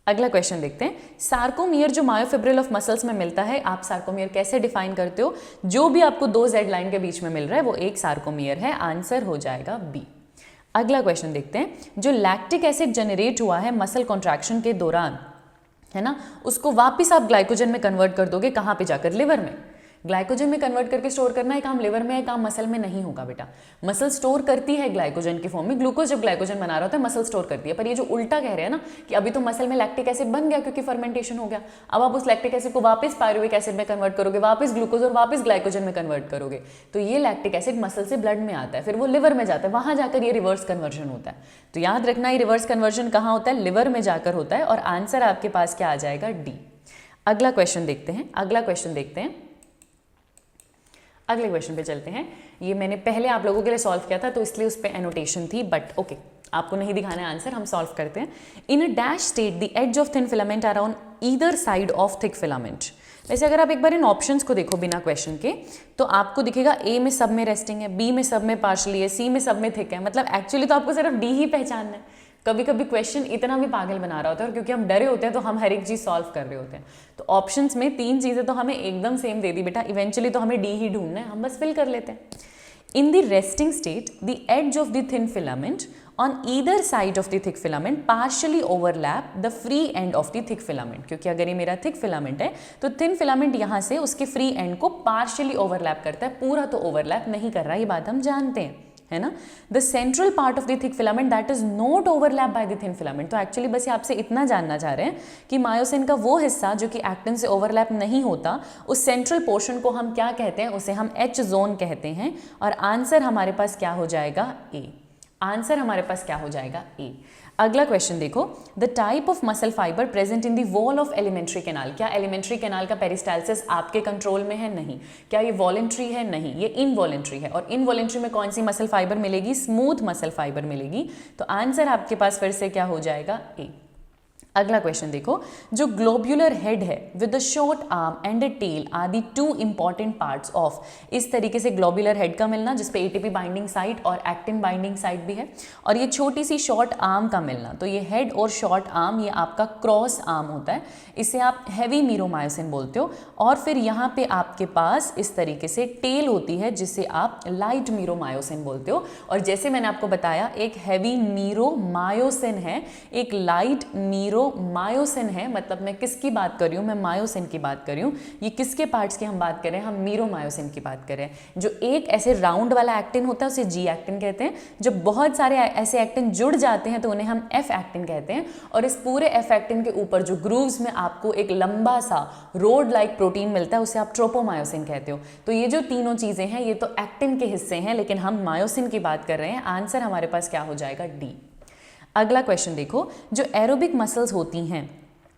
अगला क्वेश्चन देखते हैं, सार्कोमियर जो मायोफिब्रिल ऑफ मसल्स में मिलता है, आप सार्कोमियर कैसे डिफाइन करते हो, जो भी आपको दो जेड लाइन के बीच में मिल रहा है वो एक सार्कोमियर है, आंसर हो जाएगा बी। अगला क्वेश्चन देखते हैं, जो लैक्टिक एसिड जनरेट हुआ है मसल कॉन्ट्रैक्शन के दौरान, है ना, उसको वापस आप ग्लाइकोजन में कन्वर्ट कर दोगे, कहाँ पे जाकर, लिवर में। ग्लाइकोजन में कन्वर्ट करके स्टोर करना है, काम लिवर में है, काम मसल में नहीं होगा बेटा। मसल स्टोर करती है ग्लाइकोजन की फॉर्म में, ग्लूकोज जब ग्लाइकोजन बना रहा होता है मसल स्टोर करती है, पर ये जो उल्टा कह रहे हैं ना कि अभी तो मसल में लैक्टिक एसिड बन गया क्योंकि फर्मेंटेशन हो गया, अब आप उस लैक्टिक एसिड को वापस पायरुविक एसिड में कन्वर्ट करोगे, वापस ग्लूकोज और वापस ग्लाइकोजन में कन्वर्ट करोगे, तो ये लैक्टिक एसिड मसल से ब्लड में आता है, फिर वो लिवर में जाता है, वहां जाकर ये रिवर्स कन्वर्जन होता है। तो याद रखना, ये रिवर्स कन्वर्जन कहाँ होता है, लिवर में जाकर होता है, और आंसर आपके पास क्या आ जाएगा, डी। अगला क्वेश्चन देखते हैं, अगला क्वेश्चन देखते हैं, अगले क्वेश्चन पे चलते हैं। ये मैंने पहले आप लोगों के लिए सॉल्व किया था, तो इसलिए उस पर एनोटेशन थी, बट ओके, आपको नहीं दिखाना है आंसर, हम सॉल्व करते हैं। In a dash state the edge of thin filament are on either side of thick filament. वैसे अगर आप एक बार इन ऑप्शंस को देखो बिना क्वेश्चन के, तो आपको दिखेगा ए में सब में रेस्टिंग है, बी में सब में पार्शली है, सी में सब में थिक है, मतलब एक्चुअली तो आपको सिर्फ डी ही पहचानना है। कभी कभी क्वेश्चन इतना भी पागल बना रहा होता है, और क्योंकि हम डरे होते हैं तो हम हर एक चीज़ सॉल्व कर रहे होते हैं, तो ऑप्शंस में तीन चीज़ें तो हमें एकदम सेम दे दी बेटा, इवेंचुअली तो हमें डी ही ढूंढना है, हम बस फिल कर लेते हैं। In the resting state the edge of the thin filament on either side of the thick filament partially overlap the free end of the thick filament, क्योंकि अगर ये मेरा थिक फिलामेंट है तो थिन फिलामेंट यहाँ से उसके फ्री एंड को पार्शियली ओवरलैप करता है, पूरा तो ओवरलैप नहीं कर रहा, ये बात हम जानते हैं, है ना। The central part of the thick filament that is not overlap by the thin filament, तो एक्चुअली बस ये आपसे इतना जानना चाह रहे हैं कि मायोसिन का वो हिस्सा जो कि एक्टिन से ओवरलैप नहीं होता, उस सेंट्रल पोर्शन को हम क्या कहते हैं, उसे हम एच जोन कहते हैं, और आंसर हमारे पास क्या हो जाएगा, ए। आंसर हमारे पास क्या हो जाएगा, ए। अगला क्वेश्चन देखो, the type of muscle fibre present in the wall of alimentary canal, क्या एलिमेंट्री कैनाल का पेरिस्टालसिस आपके कंट्रोल में है, नहीं। क्या ये वॉलेंट्री है, नहीं, ये इनवॉलेंट्री है, और इनवॉलेंट्री में कौन सी मसल फाइबर मिलेगी, स्मूथ मसल फाइबर मिलेगी, तो आंसर आपके पास फिर से क्या हो जाएगा, ए। अगला क्वेश्चन देखो, जो ग्लोब्यूलर हेड है with the short arm and a tail are the two important parts of, इस तरीके से ग्लोब्यूलर हेड का मिलना जिसपे एटीपी बाइंडिंग साइट और एक्टिन बाइंडिंग साइट भी है, और ये छोटी सी शॉर्ट आर्म का मिलना, तो ये हेड और शॉर्ट आर्म ये आपका क्रॉस आर्म होता है, इसे आप हैवी मीरोमायोसिन बोलते हो, और फिर यहाँ पे आपके पास इस तरीके से टेल होती है जिसे आप लाइट मीरोमायोसिन बोलते हो, और जैसे मैंने आपको बताया एक हैवी मीरोमायोसिन है, एक लाइट मीरो मीरोमायोसिन है, मतलब मैं किसकी बात कर रही हूँ, मैं मायोसिन की बात कर रही हूँ। ये किसके पार्ट्स की हम बात कर रहे हैं, हम मीरोमायोसिन की बात कर रहे हैं। जो एक ऐसे राउंड वाला एक्टिन होता है उसे जी एक्टिन कहते हैं। जब बहुत सारे ऐसे एक्टिन जुड़ जाते हैं तो उन्हें हम एफ एक्टिन कहते हैं। और इस पूरे एफ एक्टिन के ऊपर जो ग्रूव्स में आपको एक लंबा सा रोड लाइक प्रोटीन मिलता है उसे आप ट्रोपोमायोसिन कहते हो। तो ये जो तीनों चीजें हैं ये तो एक्टिन के हिस्से हैं, लेकिन हम मायोसिन की बात कर रहे हैं। आंसर हमारे पास क्या हो जाएगा, डी। अगला क्वेश्चन देखो, जो एरोबिक मसल्स होती हैं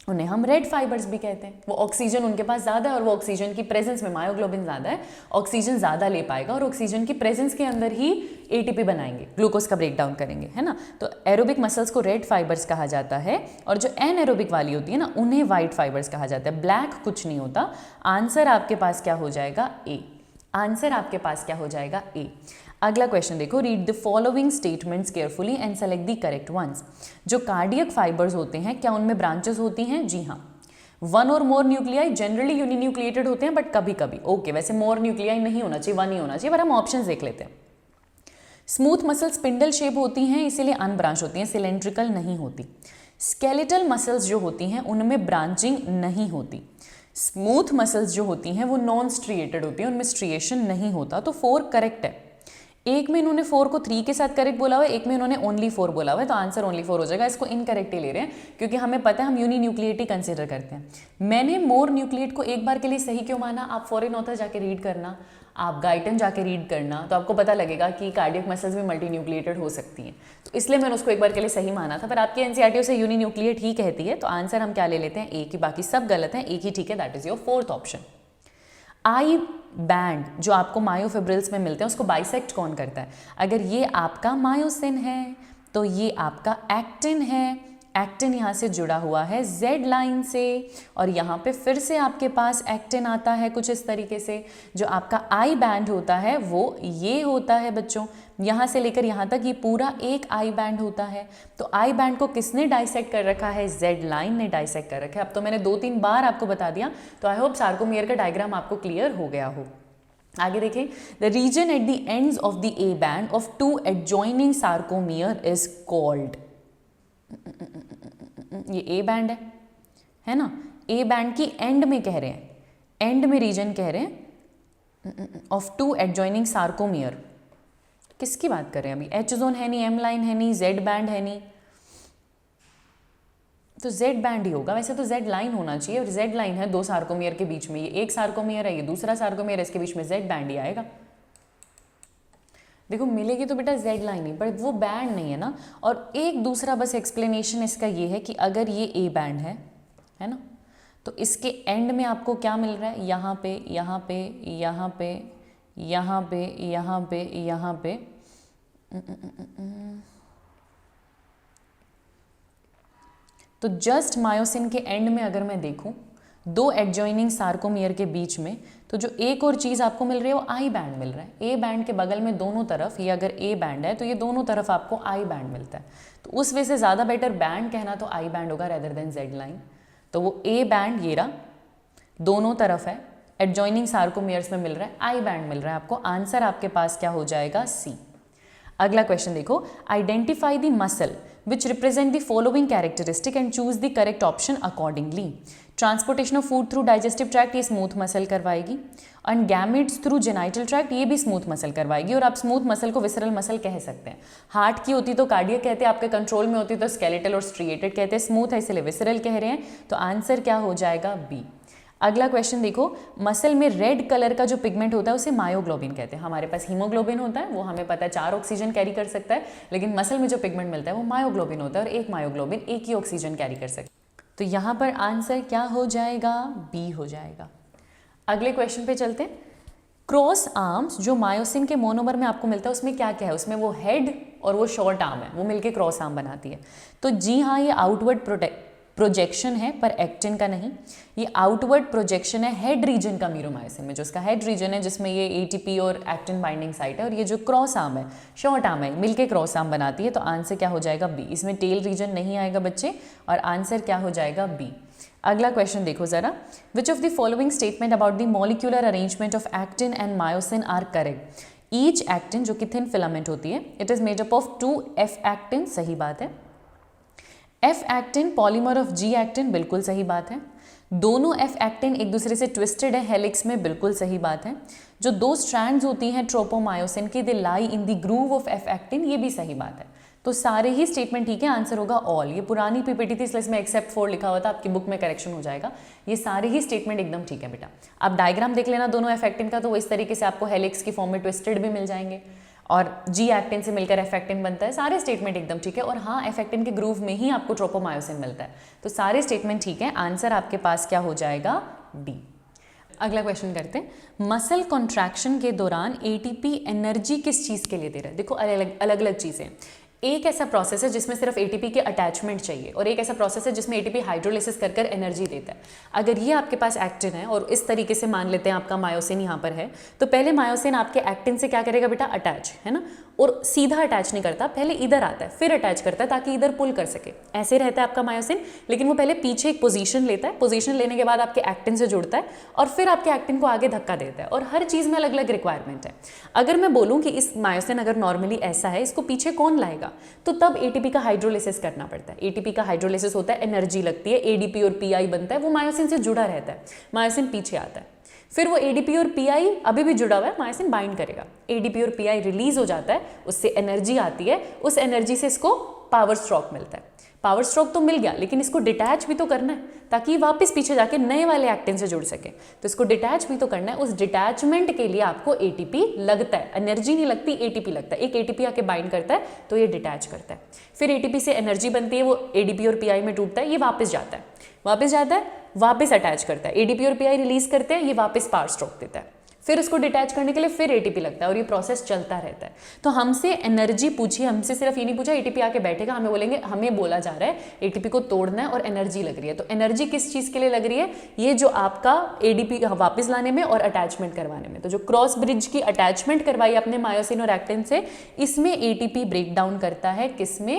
उन्हें हम रेड फाइबर्स भी कहते हैं। वो ऑक्सीजन उनके पास ज़्यादा है और वो ऑक्सीजन की प्रेजेंस में, मायोग्लोबिन ज़्यादा है, ऑक्सीजन ज़्यादा ले पाएगा और ऑक्सीजन की प्रेजेंस के अंदर ही एटीपी बनाएंगे, ग्लूकोज का ब्रेक डाउन करेंगे, है ना। तो एरोबिक मसल्स को रेड फाइबर्स कहा जाता है और जो एनएरोबिक वाली होती है ना उन्हें वाइट फाइबर्स कहा जाता है। ब्लैक कुछ नहीं होता। आंसर आपके पास क्या हो जाएगा, ए। आंसर आपके पास क्या हो जाएगा, ए। अगला क्वेश्चन देखो, read the following statements carefully and select the correct ones. जो कार्डियक फाइबर्स होते हैं क्या उनमें ब्रांचेस होती हैं, जी हाँ। वन और मोर न्यूक्लियाई जनरली यूनिन्यूक्लिएटेड होते हैं बट कभी कभी, ओके, वैसे मोर न्यूक्लियाई नहीं होना चाहिए, वन ही होना चाहिए, पर हम ऑप्शंस देख लेते हैं। स्मूथ मसल स्पिंडल शेप होती हैं इसीलिए अनब्रांच होती हैं, सिलेंड्रिकल नहीं होती। स्केलेटल मसल्स जो होती हैं उनमें ब्रांचिंग नहीं होती। स्मूथ मसल्स जो होती हैं वो नॉन स्ट्रिएटेड होती हैं, उनमें स्ट्रिएशन नहीं होता। तो 4 करेक्ट है। एक में इन्होंने 4 को 3 के साथ करेक्ट बोला हुआ है, एक में इन्होंने ओनली 4 बोला हुआ है, तो आंसर ओनली 4 हो जाएगा। इसको इनकरेक्ट ही ले रहे हैं क्योंकि हमें पता है हम यूनिन्यूक्लिएट ही कंसिडर करते हैं। मैंने मोर न्यूक्लिएट को एक बार के लिए सही क्यों माना, आप फॉरेन ऑथर जाके रीड करना, आप गाइटन जाके रीड करना, तो आपको पता लगेगा कि कार्डियक मसल्स भी मल्टी न्यूक्लिएटेड हो सकती हैं। तो इसलिए मैंने उसको एक बार के लिए सही माना था, पर आपकी एनसीईआरटी उसे यूनिन्यूक्लिएट ही कहती है। तो आंसर हम क्या ले लेते हैं, ए की, बाकी सब गलत हैं, एक ही ठीक है, that is your 4th option. I band जो आपको मायोफिब्रिल्स में मिलते हैं उसको बाइसेक्ट कौन करता है, अगर ये आपका मायोसिन है तो ये आपका एक्टिन है। एक्टिन यहाँ से जुड़ा हुआ है जेड लाइन से और यहाँ पे फिर से आपके पास एक्टिन आता है कुछ इस तरीके से। जो आपका आई बैंड होता है वो ये होता है बच्चों, यहाँ से लेकर यहाँ तक ये पूरा एक आई बैंड होता है। तो आई बैंड को किसने डाइसेक्ट कर रखा है, जेड लाइन ने डाइसेक्ट कर रखा है। अब तो मैंने 2-3 बार आपको बता दिया, तो आई होप सार्कोमियर का डायग्राम आपको क्लियर हो गया हो। आगे देखें, the region at the ends of the A band of 2 adjoining sarcomere is called. ये ए बैंड है ना, ए बैंड की एंड में कह रहे हैं, एंड में रीजन कह रहे हैं ऑफ 2 एडजॉइनिंग सार्कोमियर। किसकी बात कर रहे हैं अभी, एच जोन है नहीं, एम लाइन है नहीं, जेड बैंड है नहीं, तो जेड बैंड ही होगा। वैसे तो जेड लाइन होना चाहिए और जेड लाइन है 2 सार्कोमियर के बीच में, ये एक सार्कोमियर है, ये दूसरा सार्कोमियर है, इसके बीच में जेड बैंड ही आएगा। देखो मिलेगी तो बेटा जेड लाइन ही, पर वो बैंड नहीं है ना। और एक दूसरा बस एक्सप्लेनेशन इसका ये है कि अगर ये ए बैंड है ना, तो इसके एंड में आपको क्या मिल रहा है, यहाँ पे, यहाँ पे, यहाँ पे, यहाँ पे, यहाँ पे, यहाँ पे, तो जस्ट मायोसिन के एंड में अगर मैं देखूं 2 एडजॉइनिंग सार्कोमियर के बीच में, तो जो एक और चीज़ आपको मिल रही है वो आई बैंड मिल रहा है। ए बैंड के बगल में दोनों तरफ, ये अगर ए बैंड है तो ये दोनों तरफ आपको आई बैंड मिलता है। तो उस वजह से ज़्यादा बेटर बैंड कहना तो आई बैंड होगा रेदर देन जेड लाइन। तो वो ए बैंड ये रहा, दोनों तरफ है, एडजॉइनिंग सार्कोमियर्स में मिल रहा है, आई बैंड मिल रहा है आपको। आंसर आपके पास क्या हो जाएगा, सी। अगला क्वेश्चन देखो, identify the muscle which represent the following characteristic and choose the correct option accordingly. Transportation of food through digestive tract ये स्मूथ मसल करवाएगी, and gametes through genital tract ये भी स्मूथ मसल करवाएगी। और आप स्मूथ मसल को visceral muscle कह सकते हैं। हार्ट की होती तो कार्डियक कहते हैं, आपके कंट्रोल में होती तो स्केलेटल और स्ट्रिएटेड कहते हैं, स्मूथ है इसलिए विसरल कह रहे हैं। तो आंसर क्या हो जाएगा, बी। अगला क्वेश्चन देखो, मसल में रेड कलर का जो पिगमेंट होता है उसे मायोग्लोबिन कहते हैं। हमारे पास हीमोग्लोबिन होता है, वो हमें पता है 4 ऑक्सीजन कैरी कर सकता है, लेकिन मसल में जो पिगमेंट मिलता है वो मायोग्लोबिन होता है और एक मायोग्लोबिन एक ही ऑक्सीजन कैरी कर सकता है। तो यहाँ पर आंसर क्या हो जाएगा, बी हो जाएगा। अगले क्वेश्चन पे चलते हैं। क्रॉस आर्म्स जो मायोसिन के मोनोमर में आपको मिलता है उसमें क्या क्या है, उसमें वो हेड और वो शॉर्ट आर्म है, वो मिलके क्रॉस आर्म बनाती है। तो जी हाँ, ये आउटवर्ड प्रोजेक्शन है पर एक्टिन का नहीं, ये आउटवर्ड प्रोजेक्शन है हेड रीजन का मीरोमायोसिन में, जो इसका हेड रीजन है जिसमें ये एटीपी और एक्टिन बाइंडिंग साइट है, और ये जो क्रॉस आर्म है, शॉर्ट आर्म है, मिलके क्रॉस आर्म बनाती है। तो आंसर क्या हो जाएगा, बी। इसमें टेल रीजन नहीं आएगा बच्चे, और आंसर क्या हो जाएगा, बी। अगला क्वेश्चन देखो जरा, which of the following statement about the molecular arrangement of actin and myosin are correct. Each actin जो कि थिन फिलामेंट होती है, it is made up of 2 F actin, सही बात है। F actin polymer of G actin, बिल्कुल सही बात है। दोनों एफ एक्टिन एक दूसरे से ट्विस्टेड है हेलिक्स में, बिल्कुल सही बात है। जो दो स्ट्रैंड्स होती हैं ट्रोपोमायोसिन की, they lie in the groove of F actin, ये भी सही बात है। तो सारे ही स्टेटमेंट ठीक है, आंसर होगा ऑल। ये पुरानी पीपीटी थी इसलिए इसमें एक्सेप्ट 4 लिखा हुआ था, आपकी बुक में करेक्शन हो जाएगा। ये सारे ही स्टेटमेंट एकदम ठीक है बेटा। आप डायग्राम देख लेना दोनों एफ एक्टिन का, तो वो इस तरीके से आपको हेलिक्स की फॉर्म में ट्विस्टेड भी मिल जाएंगे और जी एक्टिन से मिलकर एफ एक्टिन बनता है। सारे स्टेटमेंट एकदम ठीक है। और हाँ, एफ एक्टिन के ग्रूव में ही आपको ट्रोपोमायोसिन मिलता है। तो सारे स्टेटमेंट ठीक है। आंसर आपके पास क्या हो जाएगा? डी। अगला क्वेश्चन करते हैं। मसल कॉन्ट्रैक्शन के दौरान एटीपी एनर्जी किस चीज़ के लिए दे रहा है? देखो अलग अलग चीज़ें। एक ऐसा प्रोसेस है जिसमें सिर्फ एटीपी के अटैचमेंट चाहिए और एक ऐसा प्रोसेस है जिसमें एटीपी हाइड्रोलिसिस कर एनर्जी देता है। अगर ये आपके पास एक्टिन है और इस तरीके से मान लेते हैं आपका मायोसिन यहाँ पर है, तो पहले मायोसिन आपके एक्टिन से क्या करेगा बेटा? अटैच, है ना। और सीधा अटैच नहीं करता, पहले इधर आता है फिर अटैच करता है ताकि इधर पुल कर सके। ऐसे रहता है आपका मायोसिन, लेकिन वो पहले पीछे एक पोजीशन लेता है, पोजीशन लेने के बाद आपके एक्टिन से जुड़ता है और फिर आपके एक्टिन को आगे धक्का देता है। और हर चीज़ में अलग अलग रिक्वायरमेंट है। अगर मैं बोलूँ कि इस मायोसिन अगर नॉर्मली ऐसा है, इसको पीछे कौन लाएगा, तो तब एटीपी का हाइड्रोलिसिस करना पड़ता है। एटीपी का हाइड्रोलिसिस होता है, एनर्जी लगती है, एडीपी और पीआई बनता है, वो मायोसिन से जुड़ा रहता है। मायोसिन पीछे आता है, फिर वो एडीपी और पीआई अभी भी जुड़ा हुआ है, मायोसिन बाइंड करेगा। एडीपी और पीआई रिलीज हो जाता है, उससे एनर्जी आती है, उस एनर्जी से इसको पावर स्ट्रोक मिलता है। पावर स्ट्रोक तो मिल गया, लेकिन इसको डिटैच भी तो करना है ताकि वापस पीछे जाके नए वाले एक्टिन से जुड़ सके। तो इसको डिटैच भी तो करना है। उस डिटैचमेंट के लिए आपको एटीपी लगता है, एनर्जी नहीं लगती, एटीपी लगता है। एक एटीपी आके बाइंड करता है तो ये डिटैच करता है, फिर एटीपी से एनर्जी बनती है, वो एडीपी और पीआई में टूटता है, ये वापस जाता है, वापस अटैच करता है, एडीपी और पीआई रिलीज करते हैं, ये वापस पावर स्ट्रोक देता है, फिर उसको डिटैच करने के लिए फिर एटीपी लगता है और ये प्रोसेस चलता रहता है। तो हमसे एनर्जी पूछी, हमसे सिर्फ ये नहीं पूछा एटीपी आके बैठेगा, हमें बोलेंगे, हमें बोला जा रहा है एटीपी को तोड़ना है और एनर्जी लग रही है। तो एनर्जी किस चीज़ के लिए लग रही है? ये जो आपका एडीपी वापस लाने में और अटैचमेंट करवाने में। तो जो क्रॉस ब्रिज की अटैचमेंट करवाई अपने मायोसिन और एक्टिन से, इसमें एटीपी ब्रेक डाउन करता है, किसमें?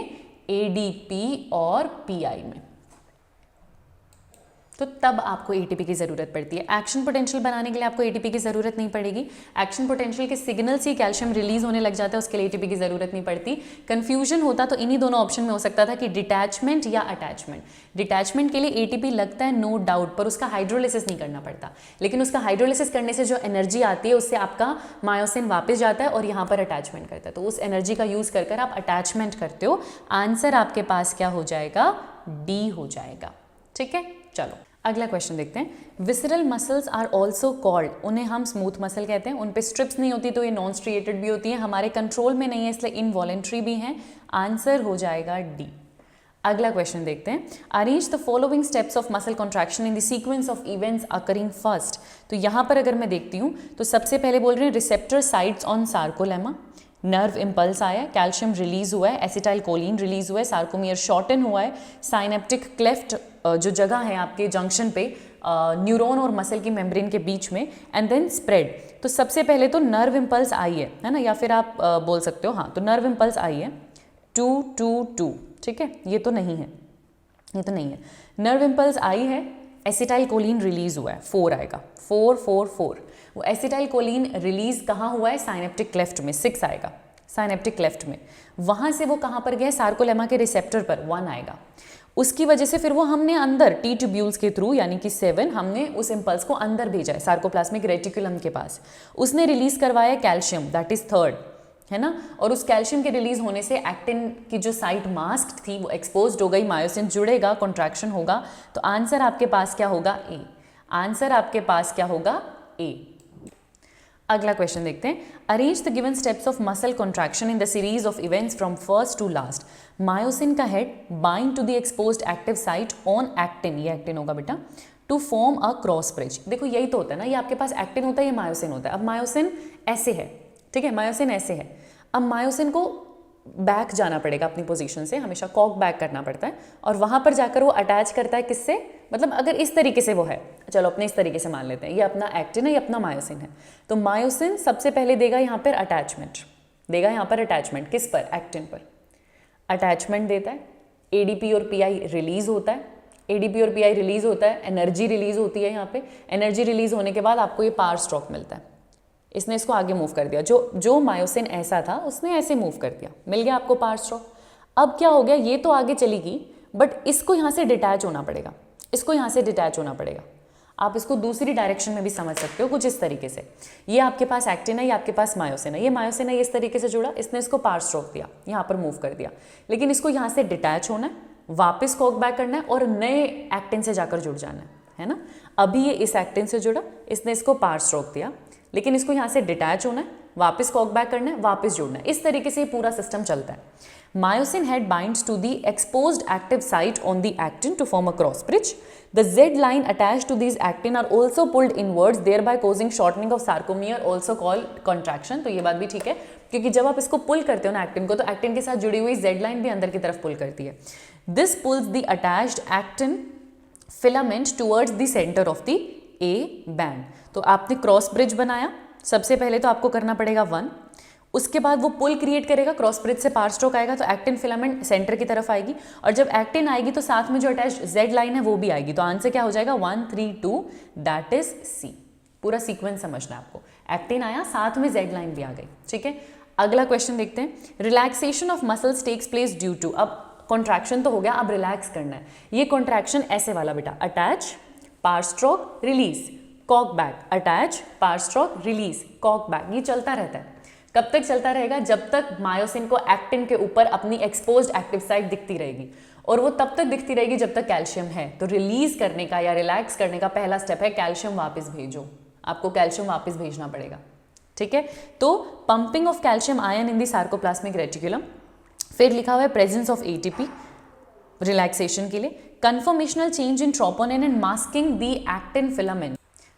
एडीपी और पीआई में। तो तब आपको एटीपी की ज़रूरत पड़ती है। एक्शन पोटेंशियल बनाने के लिए आपको एटीपी की ज़रूरत नहीं पड़ेगी। एक्शन पोटेंशियल के सिग्नल से कैल्शियम रिलीज होने लग जाता है, उसके लिए एटीपी की ज़रूरत नहीं पड़ती। कन्फ्यूजन होता तो इन्हीं दोनों ऑप्शन में हो सकता था कि डिटैचमेंट या अटैचमेंट। डिटैचमेंट के लिए एटीपी लगता है नो डाउट, पर उसका हाइड्रोलिसिस नहीं करना पड़ता। लेकिन उसका हाइड्रोलिसिस करने से जो एनर्जी आती है उससे आपका मायोसिन वापस जाता है और यहाँ पर अटैचमेंट करता है। तो उस एनर्जी का यूज़ कर आप अटैचमेंट करते हो। आंसर आपके पास क्या हो जाएगा? डी हो जाएगा। ठीक है, चलो अगला क्वेश्चन देखते हैं। Visceral muscles are also called, उन्हें हम स्मूथ मसल कहते हैं। उन पे स्ट्रिप्स नहीं होती तो ये नॉन स्ट्रिएटेड भी होती है, हमारे कंट्रोल में नहीं है इसलिए इनवॉलेंट्री भी हैं। आंसर हो जाएगा डी। अगला क्वेश्चन देखते हैं। Arrange the following steps of muscle contraction in the sequence of events occurring first. तो यहाँ पर अगर मैं देखती हूँ तो सबसे पहले बोल रहे हैं receptor sites on sarcolemma, nerve impulse आया है, कैल्शियम रिलीज हुआ है, एसिटाइल कोलिन रिलीज हुआ है, सार्कोमियर शॉर्टन हुआ है, साइनेप्टिक क्लेफ्ट जो जगह है आपके जंक्शन पे न्यूरॉन और मसल की मेम्ब्रेन के बीच में, एंड देन स्प्रेड। तो सबसे पहले तो नर्व इम्पल्स आई है ना, या फिर आप बोल सकते हो हाँ, तो नर्व इम्पल्स आई है 2-2-2, ठीक है, ये तो नहीं है, ये तो नहीं है। नर्व इम्पल्स आई है, एसिटाइल कोलिन रिलीज हुआ है, 4 आएगा, 4-4-4। वो एसिटाइल कोलिन रिलीज कहाँ हुआ है? साइनेप्टिक क्लेफ्ट में, 6 आएगा, साइनेप्टिक क्लेफ्ट में। वहाँ से वो कहाँ पर गया? सार्कोलेमा के रिसेप्टर पर, 1 आएगा। उसकी वजह से फिर वो हमने अंदर टी ट्यूब्यूल्स के थ्रू यानी कि 7 हमने उस इम्पल्स को अंदर भेजा है सार्कोप्लाज्मिक रेटिकुलम के पास। उसने रिलीज करवाया कैल्शियम, दैट इज 3rd, है ना। और उस कैल्शियम के रिलीज होने से एक्टिन की जो साइट मास्क थी वो एक्सपोज्ड हो गई, मायोसिन जुड़ेगा, कॉन्ट्रैक्शन होगा। तो आंसर आपके पास क्या होगा? ए। आंसर आपके पास क्या होगा? ए। अगला क्वेश्चन देखते हैं। Arrange the given steps of muscle contraction in the series of events from first to last. Myosin का head bind to the exposed active site on actin, ये एक्टिन होगा बेटा, to form a cross bridge. देखो यही तो होता है ना, ये आपके पास एक्टिन होता है, ये मायोसिन होता है। अब मायोसिन ऐसे है, ठीक है, मायोसिन ऐसे है। अब मायोसिन को बैक जाना पड़ेगा अपनी पोजीशन से, हमेशा कॉक बैक करना पड़ता है और वहाँ पर जाकर वो अटैच करता है किससे? मतलब अगर इस तरीके से वो है, चलो अपने इस तरीके से मान लेते हैं, ये अपना एक्टिन है, ये अपना मायोसिन है। तो मायोसिन सबसे पहले देगा यहाँ पर अटैचमेंट, देगा यहाँ पर अटैचमेंट, किस पर? एक्टिन पर अटैचमेंट देता है। एडीपी और पीआई रिलीज होता है, एडीपी और पीआई रिलीज होता है, एनर्जी रिलीज होती है यहाँ पे। एनर्जी रिलीज होने के बाद आपको ये पावर स्ट्रोक मिलता है। इसने इसको आगे मूव कर दिया, जो मायोसिन ऐसा था उसने ऐसे मूव कर दिया, मिल गया आपको पावर स्ट्रोक। अब क्या हो गया? ये तो आगे चली गई, बट इसको यहाँ से डिटैच होना पड़ेगा, इसको यहाँ से डिटैच होना पड़ेगा। आप इसको दूसरी डायरेक्शन में भी समझ सकते हो कुछ इस तरीके से। ये आपके पास एक्टिन है, ये आपके पास मायोसिन है, ये मायोसिन है, ये इस तरीके से जुड़ा, इसने इसको पार स्ट्रोक दिया, यहाँ पर मूव कर दिया, लेकिन इसको यहाँ से डिटैच होना है, वापस कॉक बैक करना है और नए एक्टिन से जाकर जुड़ जाना है ना। अभी ये इस एक्टिन से जुड़ा, इसने इसको पार स्ट्रोक दिया, लेकिन इसको यहाँ से डिटैच होना है, वापस कॉक बैक करना है, वापस जुड़ना है। इस तरीके से ये पूरा सिस्टम चलता है। Myosin head binds to the exposed active site on the actin to form a cross bridge. The Z line attached to these actin are also pulled inwards, thereby causing shortening of sarcomere, also called contraction. तो ये बात भी ठीक है, क्योंकि जब आप इसको पुल करते हो ना एक्टिन को, तो एक्टिन के साथ जुड़ी हुई Z line भी अंदर की तरफ पुल करती है। This pulls the attached actin filament towards the center of the A band. तो आपने क्रॉस ब्रिज बनाया, सबसे पहले तो आपको करना पड़ेगा 1, उसके बाद वो पुल क्रिएट करेगा, क्रॉस ब्रिज से पार स्ट्रोक आएगा तो एक्टिन फिलामेंट सेंटर की तरफ आएगी, और जब एक्टिन आएगी तो साथ में जो अटैच जेड लाइन है वो भी आएगी। तो आंसर क्या हो जाएगा 1 3 2, दैट इज सी। पूरा सीक्वेंस समझना है आपको, एक्टिन आया साथ में जेड लाइन भी आ गई, ठीक है। अगला क्वेश्चन देखते हैं। Relaxation of muscles takes place due to, अब कॉन्ट्रैक्शन तो हो गया, अब रिलैक्स करना है। ये कॉन्ट्रैक्शन ऐसे वाला बेटा, attach power stroke release cock back, attach power stroke release cock back, ये चलता रहता है। कब तक चलता रहेगा? जब तक मायोसिन को एक्टिन के ऊपर अपनी एक्सपोज्ड एक्टिव साइट दिखती रहेगी, और वो तब तक दिखती रहेगी जब तक कैल्शियम है। तो रिलीज करने का या रिलैक्स करने का पहला स्टेप है कैल्शियम वापस भेजो, आपको कैल्शियम वापस भेजना पड़ेगा, ठीक है। तो pumping of calcium ion in the sarcoplasmic reticulum, फिर लिखा हुआ है प्रेजेंस ऑफ एटीपी रिलैक्सेशन के लिए, conformational change in troponin and masking the actin filament.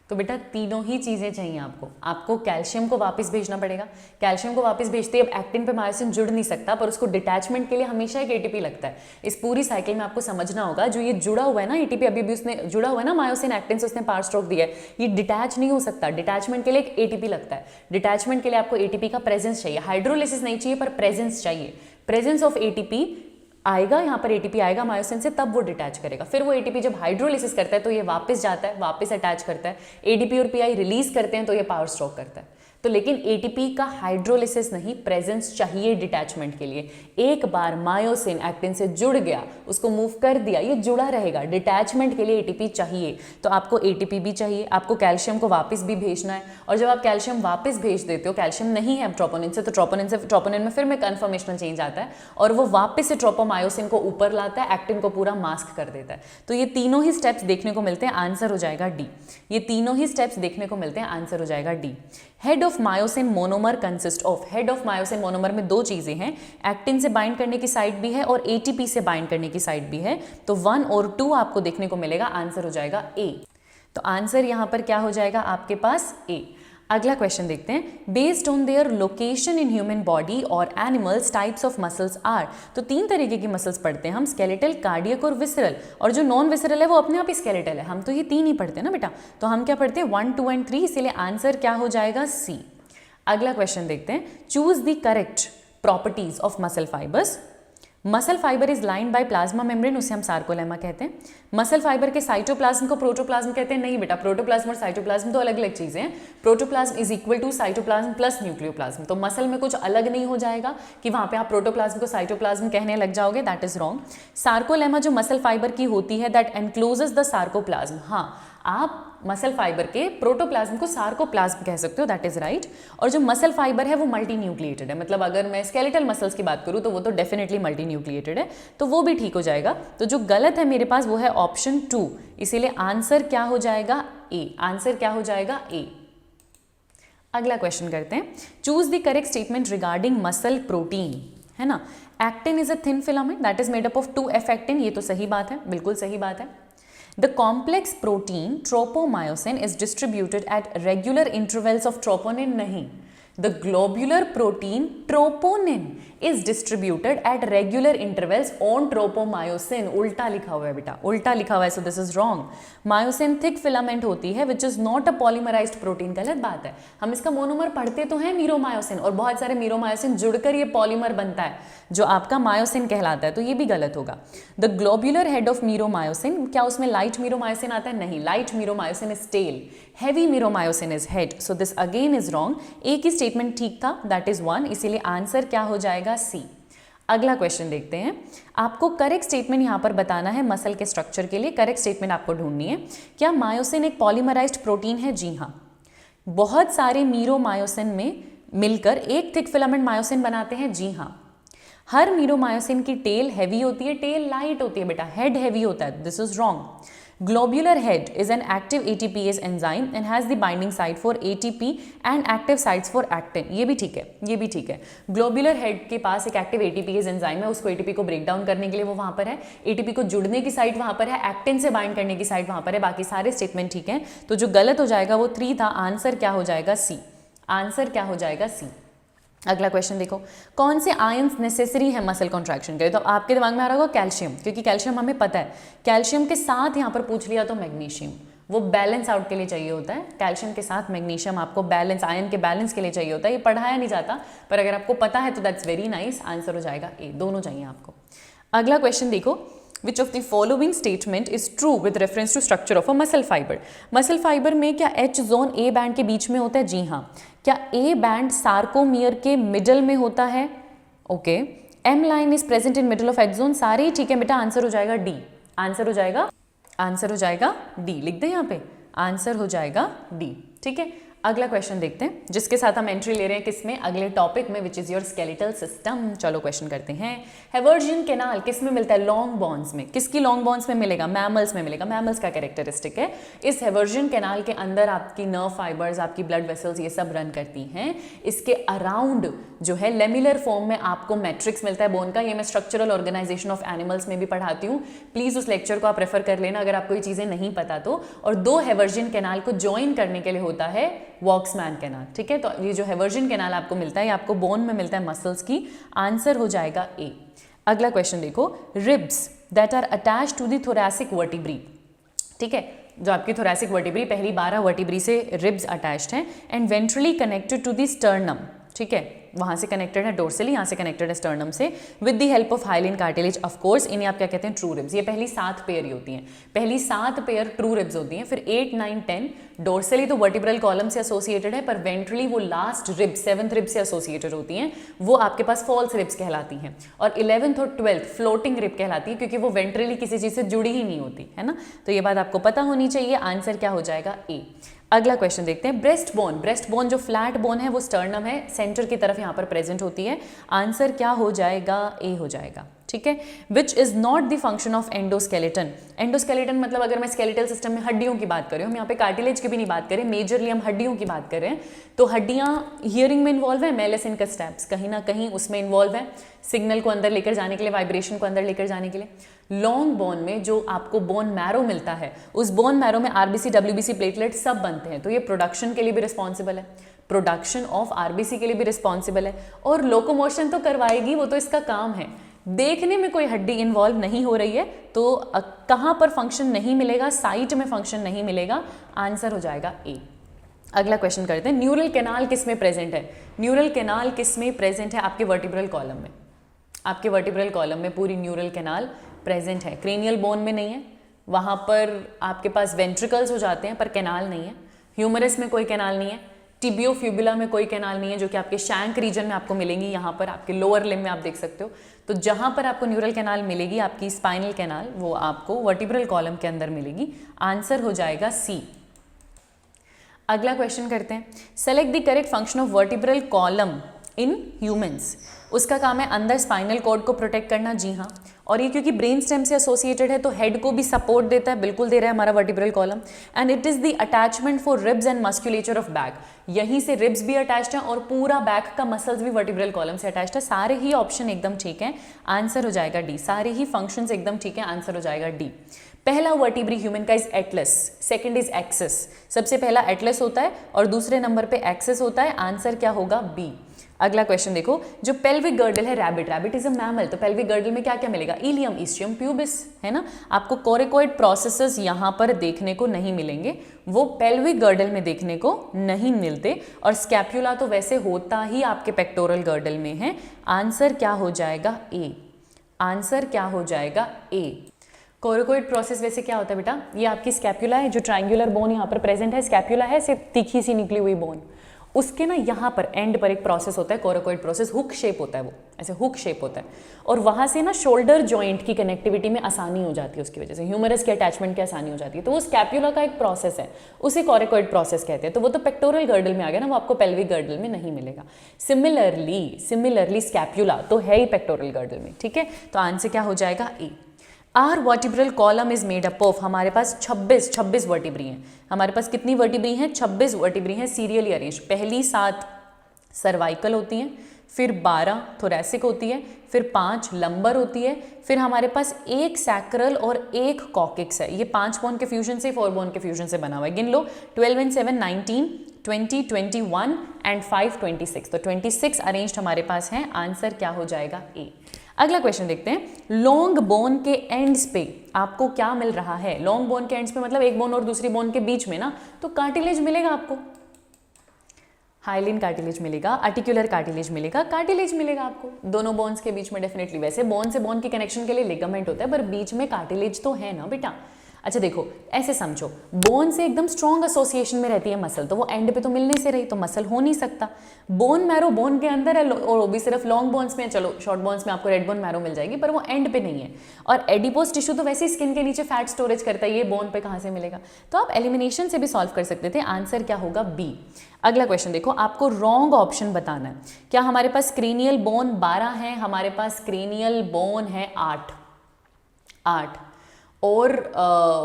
तो बेटा तीनों ही चीज़ें चाहिए आपको कैल्शियम को वापस भेजना पड़ेगा। कैल्शियम को वापस भेजते अब एक्टिन पे मायोसिन जुड़ नहीं सकता, पर उसको डिटैचमेंट के लिए हमेशा एक एटीपी लगता है। इस पूरी साइकिल में आपको समझना होगा, जो ये जुड़ा हुआ है ना एटीपी, अभी उसने जुड़ा हुआ है ना मायोसिन एक्टिन से, उसने पार स्ट्रोक दिया है, ये डिटैच नहीं हो सकता। डिटैचमेंट के लिए एक एटीपी लगता है, डिटैचमेंट के लिए आपको एटीपी का प्रेजेंस चाहिए। हाइड्रोलिसिस नहीं चाहिए, पर प्रेजेंस चाहिए। प्रेजेंस ऑफ एटीपी आएगा, यहाँ पर एटीपी आएगा मायोसिन से, तब वो डिटैच करेगा। फिर वो एटीपी जब हाइड्रोलिसिस करता है तो ये वापस जाता है, वापस अटैच करता है। एडीपी और पीआई रिलीज करते हैं तो ये पावर स्ट्रोक करता है। तो लेकिन एटीपी का हाइड्रोलिसिस नहीं, प्रेजेंस चाहिए डिटैचमेंट के लिए। एक बार मायोसिन एक्टिन से जुड़ गया, उसको मूव कर दिया, ये जुड़ा रहेगा। डिटैचमेंट के लिए एटीपी चाहिए, तो आपको एटीपी भी चाहिए, आपको कैल्शियम को वापस भी भेजना है। और जब आप कैल्शियम वापस भेज देते हो, कैल्शियम नहीं है अब ट्रोपोनिन से, तो ट्रोपोनिन में फिर में कन्फर्मेशनल चेंज आता है और वो वापस से ट्रोपोमायोसिन को ऊपर लाता है, एक्टिन को पूरा मास्क कर देता है। तो ये तीनों ही स्टेप्स देखने को मिलते हैं, आंसर हो जाएगा डी। ये तीनों ही स्टेप्स देखने को मिलते हैं, आंसर हो जाएगा D. Head of myosin monomer consist of, head of myosin monomer में दो चीजें हैं, एक्टिन से बाइंड करने की साइड भी है और एटीपी से बाइंड करने की साइड भी है। तो 1 और 2 आपको देखने को मिलेगा, आंसर हो जाएगा ए। तो आंसर यहां पर क्या हो जाएगा आपके पास ए। अगला क्वेश्चन देखते हैं। Based on their location in human body और animals types of muscles are. तो 3 तरीके की मसल्स पढ़ते हैं हम, स्केलेटल, कार्डियक और विसरल। और जो नॉन विसरल है वो अपने आप ही स्केलेटल है। हम तो ये 3 ही पढ़ते हैं ना बेटा, तो हम क्या पढ़ते हैं 1, 2 एंड 3, इसीलिए आंसर क्या हो जाएगा सी। अगला क्वेश्चन देखते हैं। Choose the correct properties of muscle fibres. Muscle fibre is lined by plasma membrane, उसे हम सार्कोलेमा कहते हैं। मसल फाइबर के साइटोप्लाज्म को प्रोटोप्लाज्म कहते हैं। नहीं बेटा, प्रोटोप्लाज्म और साइटोप्लाज्म तो अलग अलग चीजें हैं। Protoplasm is equal to cytoplasm plus nucleoplasm. तो मसल में कुछ अलग नहीं हो जाएगा कि वहां पे आप प्रोटोप्लाज्म को साइटोप्लाज्म कहने लग जाओगे, दैट इज रॉन्ग। सार्कोलेमा जो मसल फाइबर की होती है, दैट एनक्लोजेस द सार्कोप्लाज्म। हाँ, आप मसल फाइबर के प्रोटोप्लाज्म को सार्कोप्लाज्म कह सकते हो, दैट इज राइट। और जो मसल फाइबर है वो मल्टी न्यूक्लिएटेड है, मतलब अगर मैं स्केलेटल मसल्स की बात करूं तो वो तो डेफिनेटली मल्टी न्यूक्लिएटेड है, तो वो भी ठीक हो जाएगा। तो जो गलत है मेरे पास वो है ऑप्शन 2, इसीलिए आंसर क्या हो जाएगा ए। आंसर क्या हो जाएगा ए। अगला क्वेश्चन करते हैं। Choose the correct statement regarding muscle protein, है ना। Actin is a thin filament that is made up of 2 F actin, ये तो सही बात है, बिल्कुल सही बात है। The complex protein tropomyosin is distributed at regular intervals of troponin नहीं। The globular protein troponin is distributed at regular intervals on tropomyosin। उल्टा लिखा हुआ है बेटा, उल्टा लिखा हुआ है, so this is wrong। Myosin thick filament होती है which is not a polymerized protein, गलत बात है। हम इसका मोनोमर पढ़ते तो हैं मीरोमायोसिन, और बहुत सारे मीरोमायोसिन जुड़कर ये पॉलीमर बनता है जो आपका मायोसिन कहलाता है, तो ये भी गलत होगा। The globular head of meromyosin, क्या उसमें लाइट मीरोमायोसिन आता है? नहीं, light meromyosin is tail, heavy meromyosin is head, so this again is wrong. A की स्टेटमेंट ठीक था, दैट इज 1, इसीलिए आंसर क्या हो जाएगा सी। अगला क्वेश्चन देखते हैं। आपको करेक्ट स्टेटमेंट यहाँ पर बताना है मसल के स्ट्रक्चर के लिए। करेक्ट स्टेटमेंट आपको ढूंढनी है। क्या मायोसिन एक पॉलीमराइज्ड प्रोटीन है? जी हाँ। बहुत सारे मीरोमायोसिन में मिलकर एक थिक फिलामेंट मायोसिन बनाते हैं। जी हाँ। हर मीरोमायोसिन की टेल हैवी होती है, टेल लाइट होती है बेटा, हेड हैवी होता है। This is wrong. Globular head is an active ATPase enzyme and has the binding site for ATP and active sites for actin. ये भी ठीक है, ये भी ठीक है। Globular head के पास एक एक्टिव ATPase एंजाइम है, उसको ATP को ब्रेक डाउन करने के लिए वो वहाँ पर है, ATP को जुड़ने की साइट वहाँ पर है, एक्टिन से बाइंड करने की साइट वहाँ पर है। बाकी सारे स्टेटमेंट ठीक हैं। तो जो गलत हो जाएगा वो 3 था। आंसर क्या हो जाएगा? सी। आंसर क्या हो जाएगा? सी। अगला क्वेश्चन देखो, कौन से आयंस नेसेसरी है मसल कॉन्ट्रैक्शन के लिए? तो आपके दिमाग में आ रहा होगा कैल्शियम, क्योंकि कैल्शियम हमें पता है। कैल्शियम के साथ यहाँ पर पूछ लिया तो मैग्नीशियम, वो बैलेंस आउट के लिए चाहिए होता है। कैल्शियम के साथ मैग्नीशियम आपको बैलेंस, आयन के बैलेंस के लिए चाहिए होता है। ये पढ़ाया नहीं जाता, पर अगर आपको पता है तो दैट्स वेरी नाइस। आंसर हो जाएगा ए, दोनों चाहिए आपको। अगला क्वेश्चन देखो, Which of the following statement is true with reference to structure of a muscle fiber? Muscle fibre में क्या H जोन A बैंड के बीच में होता है? जी हाँ। क्या A बैंड सार्कोमियर के मिडल में होता है? Okay. M line is present in middle of H zone. सारे ही ठीक है बेटा। आंसर हो जाएगा डी। आंसर हो जाएगा, आंसर हो जाएगा डी। लिख दे यहाँ पे, आंसर हो जाएगा डी। ठीक है। अगला क्वेश्चन देखते हैं, जिसके साथ हम एंट्री ले रहे हैं किसमें? अगले टॉपिक में, which is your skeletal system. चलो क्वेश्चन करते हैं। हेवर्जियन कैनाल किस में मिलता है? लॉन्ग बोन्स में। किसकी लॉन्ग बोन्स में मिलेगा? मैमल्स में मिलेगा। मैमल्स का कैरेक्टरिस्टिक है। इस हेवर्जियन कैनाल के अंदर आपकी नर्व फाइबर्स, आपकी ब्लड वेसल्स, ये सब रन करती हैं। इसके अराउंड जो है लेमिलर फॉर्म में आपको मैट्रिक्स मिलता है बोन का। ये मैं स्ट्रक्चरल ऑर्गेनाइजेशन ऑफ एनिमल्स में भी पढ़ाती हूँ, प्लीज उस लेक्चर को आप रेफर कर लेना अगर आपको ये चीजें नहीं पता तो। और 2 हेवर्जियन कैनाल को ज्वाइन करने के लिए होता है वॉक्समैन कैनाल। ठीक है। तो ये जो हेवर्जियन कैनाल आपको मिलता है, ये आपको बोन में मिलता है, मसल्स की। आंसर हो जाएगा ए। अगला क्वेश्चन देखो, ribs that are attach to the thoracic vertebrae. ठीक है, जो आपकी थोरैसिक वर्टिब्री, पहली 12 वर्टिब्री से रिब्स अटैच्ड हैं and ventrally connected to the sternum. ठीक है, वहां से कनेक्टेड है डोर्सली, यहाँ से कनेक्टेड है स्टर्नम से, with the help of hyaline cartilage. Of course इन्हें आप क्या कहते हैं? True ribs. ये पहली 7 पेयर ही होती हैं, पहली 7 पेयर ट्रू रिब्स होती हैं। फिर 8, 9, 10 डोर्सली तो वर्टिब्रल कॉलम से एसोसिएटेड है, पर वेंट्रली वो लास्ट रिब 7th रिब से एसोसिएटेड होती हैं, वो आपके पास फॉल्स रिब्स कहलाती हैं। और 11th और 12th फ्लोटिंग रिब कहलाती है, क्योंकि वो वेंट्रली किसी चीज से जुड़ी ही नहीं होती है ना। तो ये बात आपको पता होनी चाहिए। आंसर क्या हो जाएगा? ए। अगला क्वेश्चन देखते हैं, ब्रेस्ट बोन। ब्रेस्ट बोन जो फ्लैट बोन है वो स्टर्नम है, सेंटर की तरफ यहाँ पर प्रेजेंट होती है। आंसर क्या हो जाएगा? ए हो जाएगा। ठीक है। Which is not the function of endoskeleton. Endoskeleton मतलब अगर मैं स्केलेटल सिस्टम में हड्डियों की बात कर रही हूँ, हम यहाँ पे कार्टिलेज की भी नहीं बात करें, मेजरली हम हड्डियों की बात कर रहे हैं। तो हड्डियाँ हियरिंग में इन्वॉल्व है, मेलिस इनकस स्टेप्स कहीं ना कहीं उसमें इन्वॉल्व है, सिग्नल को अंदर लेकर जाने के लिए, वाइब्रेशन को अंदर लेकर जाने के लिए। लॉन्ग बोन में जो आपको बोन मैरो मिलता है, उस बोन मैरो में आरबीसी, डब्ल्यूबीसी, प्लेटलेट सब बनते हैं। तो ये प्रोडक्शन के लिए भी रिस्पॉन्सिबल है, प्रोडक्शन ऑफ आरबीसी के लिए भी रिस्पॉन्सिबल है, और लोकोमोशन तो करवाएगी, वो तो इसका काम है। देखने में कोई हड्डी इन्वॉल्व नहीं हो रही है, तो कहाँ पर फंक्शन नहीं मिलेगा? साइट में फंक्शन नहीं मिलेगा। आंसर हो जाएगा ए। अगला क्वेश्चन करते हैं, न्यूरल कैनाल किस में प्रेजेंट है? न्यूरल कैनाल किस में प्रेजेंट है? आपके वर्टिब्रल कॉलम में। आपके वर्टिब्रल कॉलम में पूरी न्यूरल कैनाल प्रेजेंट है। क्रेनियल बोन में नहीं है, वहाँ पर आपके पास वेंट्रिकल्स हो जाते हैं, पर कैनाल नहीं है। ह्यूमरस में कोई कैनाल नहीं है, टिबियोफ्यूबुला में कोई कैनाल नहीं है, जो कि आपके शैंक रीजन में आपको मिलेंगी। यहाँ पर आपके लोअर लिम्ब में आप देख सकते हो। तो जहाँ पर आपको न्यूरल कैनाल मिलेगी, आपकी स्पाइनल कैनाल, वो आपको वर्टिब्रल कॉलम के अंदर मिलेगी। आंसर हो जाएगा सी। अगला क्वेश्चन करते हैं, select the correct function of vertebral column in humans. उसका काम है अंदर स्पाइनल कॉर्ड को प्रोटेक्ट करना। जी हाँ, और ये क्योंकि ब्रेन स्टेम से एसोसिएटेड है तो हेड को भी सपोर्ट देता है, बिल्कुल दे रहा है हमारा vertebral column. And it is the attachment for ribs and musculature of back. यहीं से रिब्स भी अटैच्ड हैं और पूरा बैक का मसल्स भी वर्टिब्रल कॉलम से अटैच्ड है। सारे ही ऑप्शन एकदम ठीक है। आंसर हो जाएगा डी। सारे ही फंक्शंस एकदम ठीक है। आंसर हो जाएगा डी। पहला वर्टिब्री ह्यूमन का is Atlas, second is axis. सबसे पहला एटलस होता है और दूसरे नंबर पे एक्सिस होता है। आंसर क्या होगा? बी। अगला क्वेश्चन देखो, जो पेल्विक गर्डल है rabbit, rabbit is a mammal, तो पेल्विक गर्डल में क्या क्या मिलेगा? इलियम, इस्चियम, प्यूबिस, है ना। आपको कोरिकोइड प्रोसेसेस यहाँ पर देखने को नहीं मिलेंगे, वो पेल्विक गर्डल में देखने को नहीं मिलते। और स्कैप्यूला तो वैसे होता ही आपके पेक्टोरल गर्डल में है। आंसर क्या हो जाएगा? ए। आंसर क्या हो जाएगा? ए। कोरिकोइड प्रोसेस वैसे क्या होता है बेटा? ये आपकी स्कैप्यूला है, जो ट्रायंगुलर बोन यहाँ पर प्रेजेंट है, स्कैप्यूला है सिर्फ तीखी सी निकली हुई बोन, उसके ना यहाँ पर एंड पर एक प्रोसेस होता है, कोराकोइड प्रोसेस, हुक शेप होता है, वो ऐसे हुक शेप होता है, और वहाँ से ना शोल्डर जॉइंट की कनेक्टिविटी में आसानी हो जाती है, उसकी वजह से ह्यूमरस के अटैचमेंट की आसानी हो जाती है। तो वो स्कैप्यूला का एक प्रोसेस है, उसे कोराकोइड प्रोसेस कहते हैं। तो वो तो पेक्टोरल गर्डल में आ गया ना, वो आपको पेल्विक गर्डल में नहीं मिलेगा। सिमिलरली स्कैप्यूला तो है ही पेक्टोरल गर्डल में, ठीक है। तो आंसर क्या हो जाएगा? A. Our vertebral column is made up of, हमारे पास 26 वर्टिब्री हैं। हमारे पास कितनी वर्टिब्री हैं? 26 वर्टिब्री हैं, सीरियली अरेंज। पहली 7 सर्वाइकल होती हैं, फिर 12 थोरैसिक होती है, फिर 5 लंबर होती है, फिर हमारे पास एक सैक्रल और एक कॉकिक्स है। ये 5 बोन के फ्यूजन से 4 बोन के फ्यूजन से बना हुआ है। गिन लो, 12 and 7 19, 20, 21 एंड 5 26। तो 26 अरेंज्ड हमारे पास हैं। आंसर क्या हो जाएगा? ए। अगला क्वेश्चन देखते हैं। लॉन्ग बोन के एंड्स पे आपको क्या मिल रहा है? लॉन्ग बोन के एंड्स पे मतलब एक बोन और दूसरी बोन के बीच में ना, तो कार्टिलेज मिलेगा आपको, हाइलिन कार्टिलेज मिलेगा, आर्टिकुलर कार्टिलेज मिलेगा, कार्टिलेज मिलेगा आपको दोनों बोन्स के बीच में डेफिनेटली। वैसे बोन से बोन के कनेक्शन के लिए लिगामेंट होता है, पर बीच में कार्टिलेज तो है ना बेटा। अच्छा देखो, ऐसे समझो, बोन से एकदम स्ट्रॉन्ग एसोसिएशन में रहती है मसल, तो वो एंड पे तो मिलने से रही, तो मसल हो नहीं सकता। बोन मैरो बोन के अंदर है, और वो भी सिर्फ लॉन्ग बोन्स में। चलो शॉर्ट बोन्स में आपको रेड बोन मैरो मिल जाएगी, पर वो एंड पे नहीं है। और एडिपोज टिश्यू तो वैसे ही स्किन के नीचे फैट स्टोरेज करता है, ये बोन पे कहाँ से मिलेगा? तो आप एलिमिनेशन से भी सॉल्व कर सकते थे। आंसर क्या होगा? बी। अगला क्वेश्चन देखो, आपको रॉन्ग ऑप्शन बताना है। क्या हमारे पास क्रेनियल बोन 12 है? हमारे पास क्रेनियल बोन है 8 और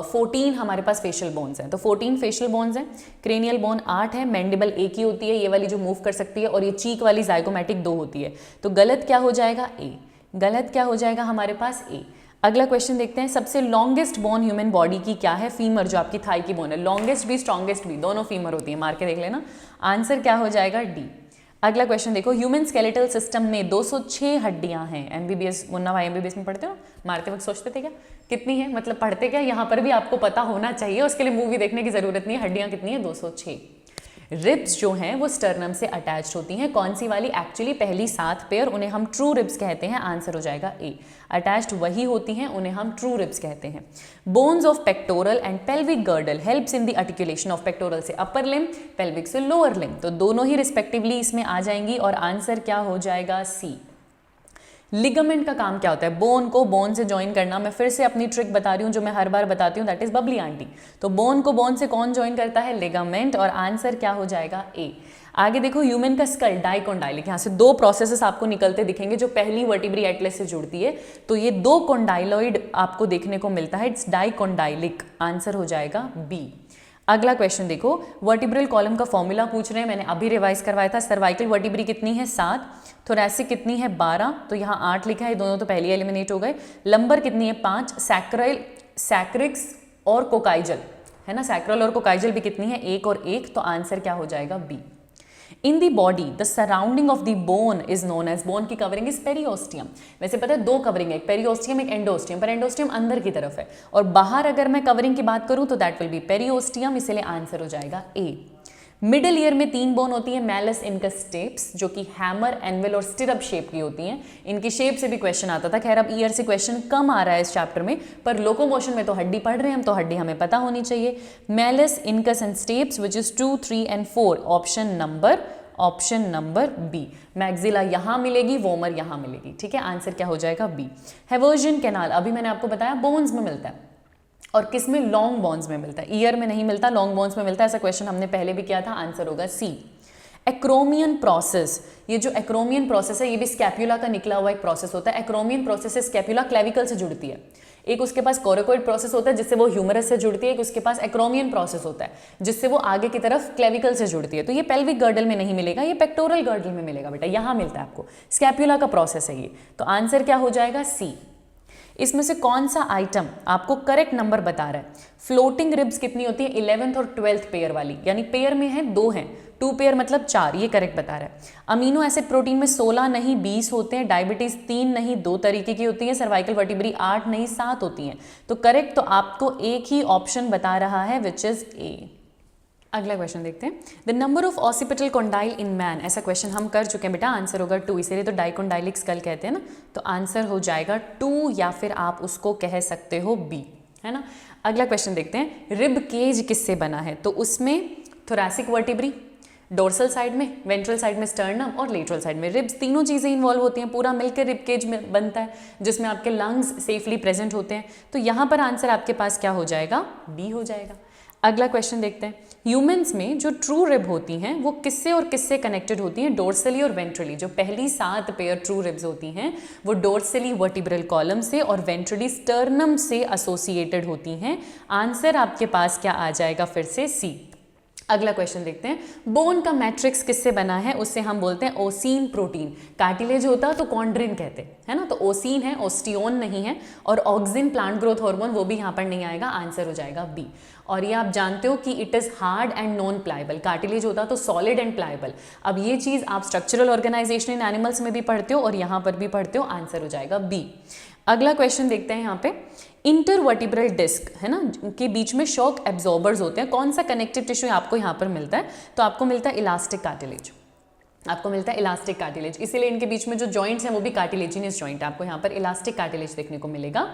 14 हमारे पास फेशियल बोन्स हैं। तो 14 फेशियल बोन्स हैं, क्रेनियल बोन 8 है, मैंडिबल एक ही होती है, ये वाली जो मूव कर सकती है, और ये चीक वाली जाइगोमैटिक 2 होती है। तो गलत क्या हो जाएगा? ए। गलत क्या हो जाएगा हमारे पास? ए। अगला क्वेश्चन देखते हैं। सबसे लॉन्गेस्ट बोन ह्यूमन बॉडी की क्या है? फीमर, जो आपकी थाई की बोन है। लॉन्गेस्ट भी स्ट्रॉन्गेस्ट भी, दोनों फीमर होती है, मार के देख लेना। आंसर क्या हो जाएगा? डी। अगला क्वेश्चन देखो, ह्यूमन स्केलेटल सिस्टम में 206 हड्डियां हैं। एमबीबीएस, मुन्ना भाई एमबीबीएस में पढ़ते हो, मारते वक्त सोचते थे क्या कितनी है, मतलब पढ़ते क्या? यहाँ पर भी आपको पता होना चाहिए, उसके लिए मूवी देखने की जरूरत नहीं है। हड्डियां कितनी है? 206। रिब्स जो हैं वो स्टर्नम से अटैच्ड होती हैं। कौन सी वाली? एक्चुअली पहली 7 पेयर, उन्हें हम ट्रू रिब्स कहते हैं। आंसर हो जाएगा ए। अटैच्ड वही होती हैं, उन्हें हम ट्रू रिब्स कहते हैं। Bones of pectoral and pelvic girdle helps in the articulation of pectoral से अपर लिम्ब, पेल्विक से लोअर लिम्ब, तो दोनों ही रिस्पेक्टिवली इसमें आ जाएंगी। और आंसर क्या हो जाएगा? सी। लिगामेंट का काम क्या होता है? बोन को बोन से ज्वाइन करना। मैं फिर से अपनी ट्रिक बता रही हूँ जो मैं हर बार बताती हूँ, दैट इज बबली आंटी। तो बोन को बोन से कौन ज्वाइन करता है? लिगामेंट। और आंसर क्या हो जाएगा? ए। आगे देखो, ह्यूमन का स्कल डाइकोंडाइलिक, यहाँ से 2 प्रोसेसेस आपको निकलते दिखेंगे। जो पहली वर्टिब्री एटलस से जुड़ती है, तो ये 2 कोंडाइलॉइड आपको देखने को मिलता है, इट्स डाइकोंडाइलिक। आंसर हो जाएगा बी। अगला क्वेश्चन देखो, वर्टिब्रल कॉलम का फॉर्मूला पूछ रहे हैं, मैंने अभी रिवाइज करवाया था। सर्वाइकल वर्टिब्री कितनी है? 7, थोरैसिक कितनी है? 12, तो यहाँ 8 लिखा है, दोनों तो पहले एलिमिनेट हो गए। लंबर कितनी है? 5, सैक्रिक्स और कोकाइजल है ना, सैक्रल और कोकाइजल भी कितनी है? 1 और 1, तो आंसर क्या हो जाएगा? B. In the body the surrounding of the bone is known as, bone की कवरिंग इज पेरियोस्टियम। वैसे पता है 2 कवरिंग है, एक पेरियोस्टियम एक एंडोस्टियम, पर एंडोस्टियम अंदर की तरफ है, और बाहर अगर मैं कवरिंग की बात करूं तो दैट विल बी पेरियोस्टियम, इसलिए आंसर हो जाएगा ए। मिडिल ईयर में 3 बोन होती है, मैलस इनकस स्टेप्स, जो कि हैमर, एनविल और स्टिरअप शेप की होती हैं। इनकी शेप से भी क्वेश्चन आता था। खैर अब ईयर से क्वेश्चन कम आ रहा है इस चैप्टर में, पर लोकोमोशन में तो हड्डी पढ़ रहे हैं हम, तो हड्डी हमें पता होनी चाहिए। Malleus incus and stapes which is 2, 3 and 4, option number B. Maxilla यहाँ मिलेगी, वोमर यहाँ मिलेगी, ठीक है। आंसर क्या हो जाएगा? बी। हेवर्जियन कैनाल अभी मैंने आपको बताया बोन्स में मिलता है, और किस में? लॉन्ग बोन्स में मिलता है। ईयर में नहीं मिलता, लॉन्ग बोन्स में मिलता है। ऐसा क्वेश्चन हमने पहले भी किया था। आंसर होगा सी। एक्रोमियन प्रोसेस, ये जो एक्रोमियन प्रोसेस है ये भी स्कैप्यूला का निकला हुआ एक प्रोसेस होता है। एक्रोमियन प्रोसेस से स्कैप्यूला क्लेविकल से जुड़ती है। एक उसके पास कोराकोइड प्रोसेस होता है जिससे वो ह्यूमरस से जुड़ती है, एक उसके पास एक्रोमियन प्रोसेस होता है जिससे वो आगे की तरफ क्लेविकल से जुड़ती है। तो ये पेल्विक गर्डल में नहीं मिलेगा, ये पेक्टोरल गर्डल में मिलेगा बेटा, यहाँ मिलता है आपको। स्कैप्यूला का प्रोसेस है ये, तो आंसर क्या हो जाएगा? सी। इसमें से कौन सा आइटम आपको करेक्ट नंबर बता रहा है? फ्लोटिंग रिब्स कितनी होती है? 11th और 12th पेयर वाली, यानी पेयर में है 2 हैं, 2 पेयर मतलब 4, ये करेक्ट बता रहा है। अमीनो एसिड प्रोटीन में 16 नहीं 20 होते हैं। डायबिटीज 3 नहीं 2 तरीके की होती है। सर्वाइकल वर्टिब्री 8 नहीं 7 होती हैं। तो करेक्ट तो आपको एक ही ऑप्शन बता रहा है, विच इज ए। अगला क्वेश्चन देखते हैं। The number of occipital condyle in man, ऐसा क्वेश्चन हम कर चुके हैं बेटा। आंसर होगा 2, इसीलिए तो डाइकोंडाइलिक स्कल कहते हैं ना। तो आंसर हो जाएगा 2, या फिर आप उसको कह सकते हो बी, है ना। अगला क्वेश्चन देखते हैं। रिब केज किससे बना है? तो उसमें थोरैसिक वर्टिब्री, डोर्सल साइड में, वेंट्रल साइड में स्टर्नम और लेटरल साइड में रिब्स, तीनों चीज़ें इन्वॉल्व होती हैं, पूरा मिलकर रिब केज में बनता है जिसमें आपके लंग्स सेफली प्रेजेंट होते हैं। तो यहाँ पर आंसर आपके पास क्या हो जाएगा, बी हो जाएगा। अगला क्वेश्चन देखते हैं, ह्यूमंस में जो ट्रू रिब होती हैं वो किससे और किससे कनेक्टेड होती हैं, डोर्सली और वेंट्रली। जो पहली 7 पेयर ट्रू रिब्स होती हैं वो डोर्सली वर्टिब्रल कॉलम से और वेंट्रली स्टर्नम से एसोसिएटेड होती हैं। आंसर आपके पास क्या आ जाएगा, फिर से सी। अगला क्वेश्चन देखते हैं, बोन का मैट्रिक्स किससे बना है, उससे हम बोलते हैं ओसीन प्रोटीन। कार्टिलेज होता तो कॉन्ड्रिन कहते हैं ना, तो ओसीन है, ओस्टियोन नहीं है। और ऑक्सिन प्लांट ग्रोथ हार्मोन वो भी यहाँ पर नहीं आएगा, आंसर हो जाएगा बी। और ये आप जानते हो कि it is hard and non pliable, cartilage होता तो सॉलिड एंड प्लाइबल। अब ये चीज आप स्ट्रक्चरल ऑर्गेनाइजेशन इन एनिमल्स में भी पढ़ते हो और यहाँ पर भी पढ़ते हो, आंसर हो जाएगा बी। अगला क्वेश्चन देखते हैं, यहाँ पे इंटरवर्टिब्रल डिस्क है ना, के बीच में शॉक एब्जॉर्बर्स होते हैं, कौन सा कनेक्टिव टिश्यू आपको यहाँ पर मिलता है, तो आपको मिलता है इलास्टिक कार्टिलेज, आपको मिलता है इलास्टिक कार्टिलेज। इसीलिए इनके बीच में जो जॉइंट्स हैं वो भी कार्टिलेजिनियस जॉइंट है, आपको यहाँ पर इलास्टिक कार्टिलेज देखने को मिलेगा,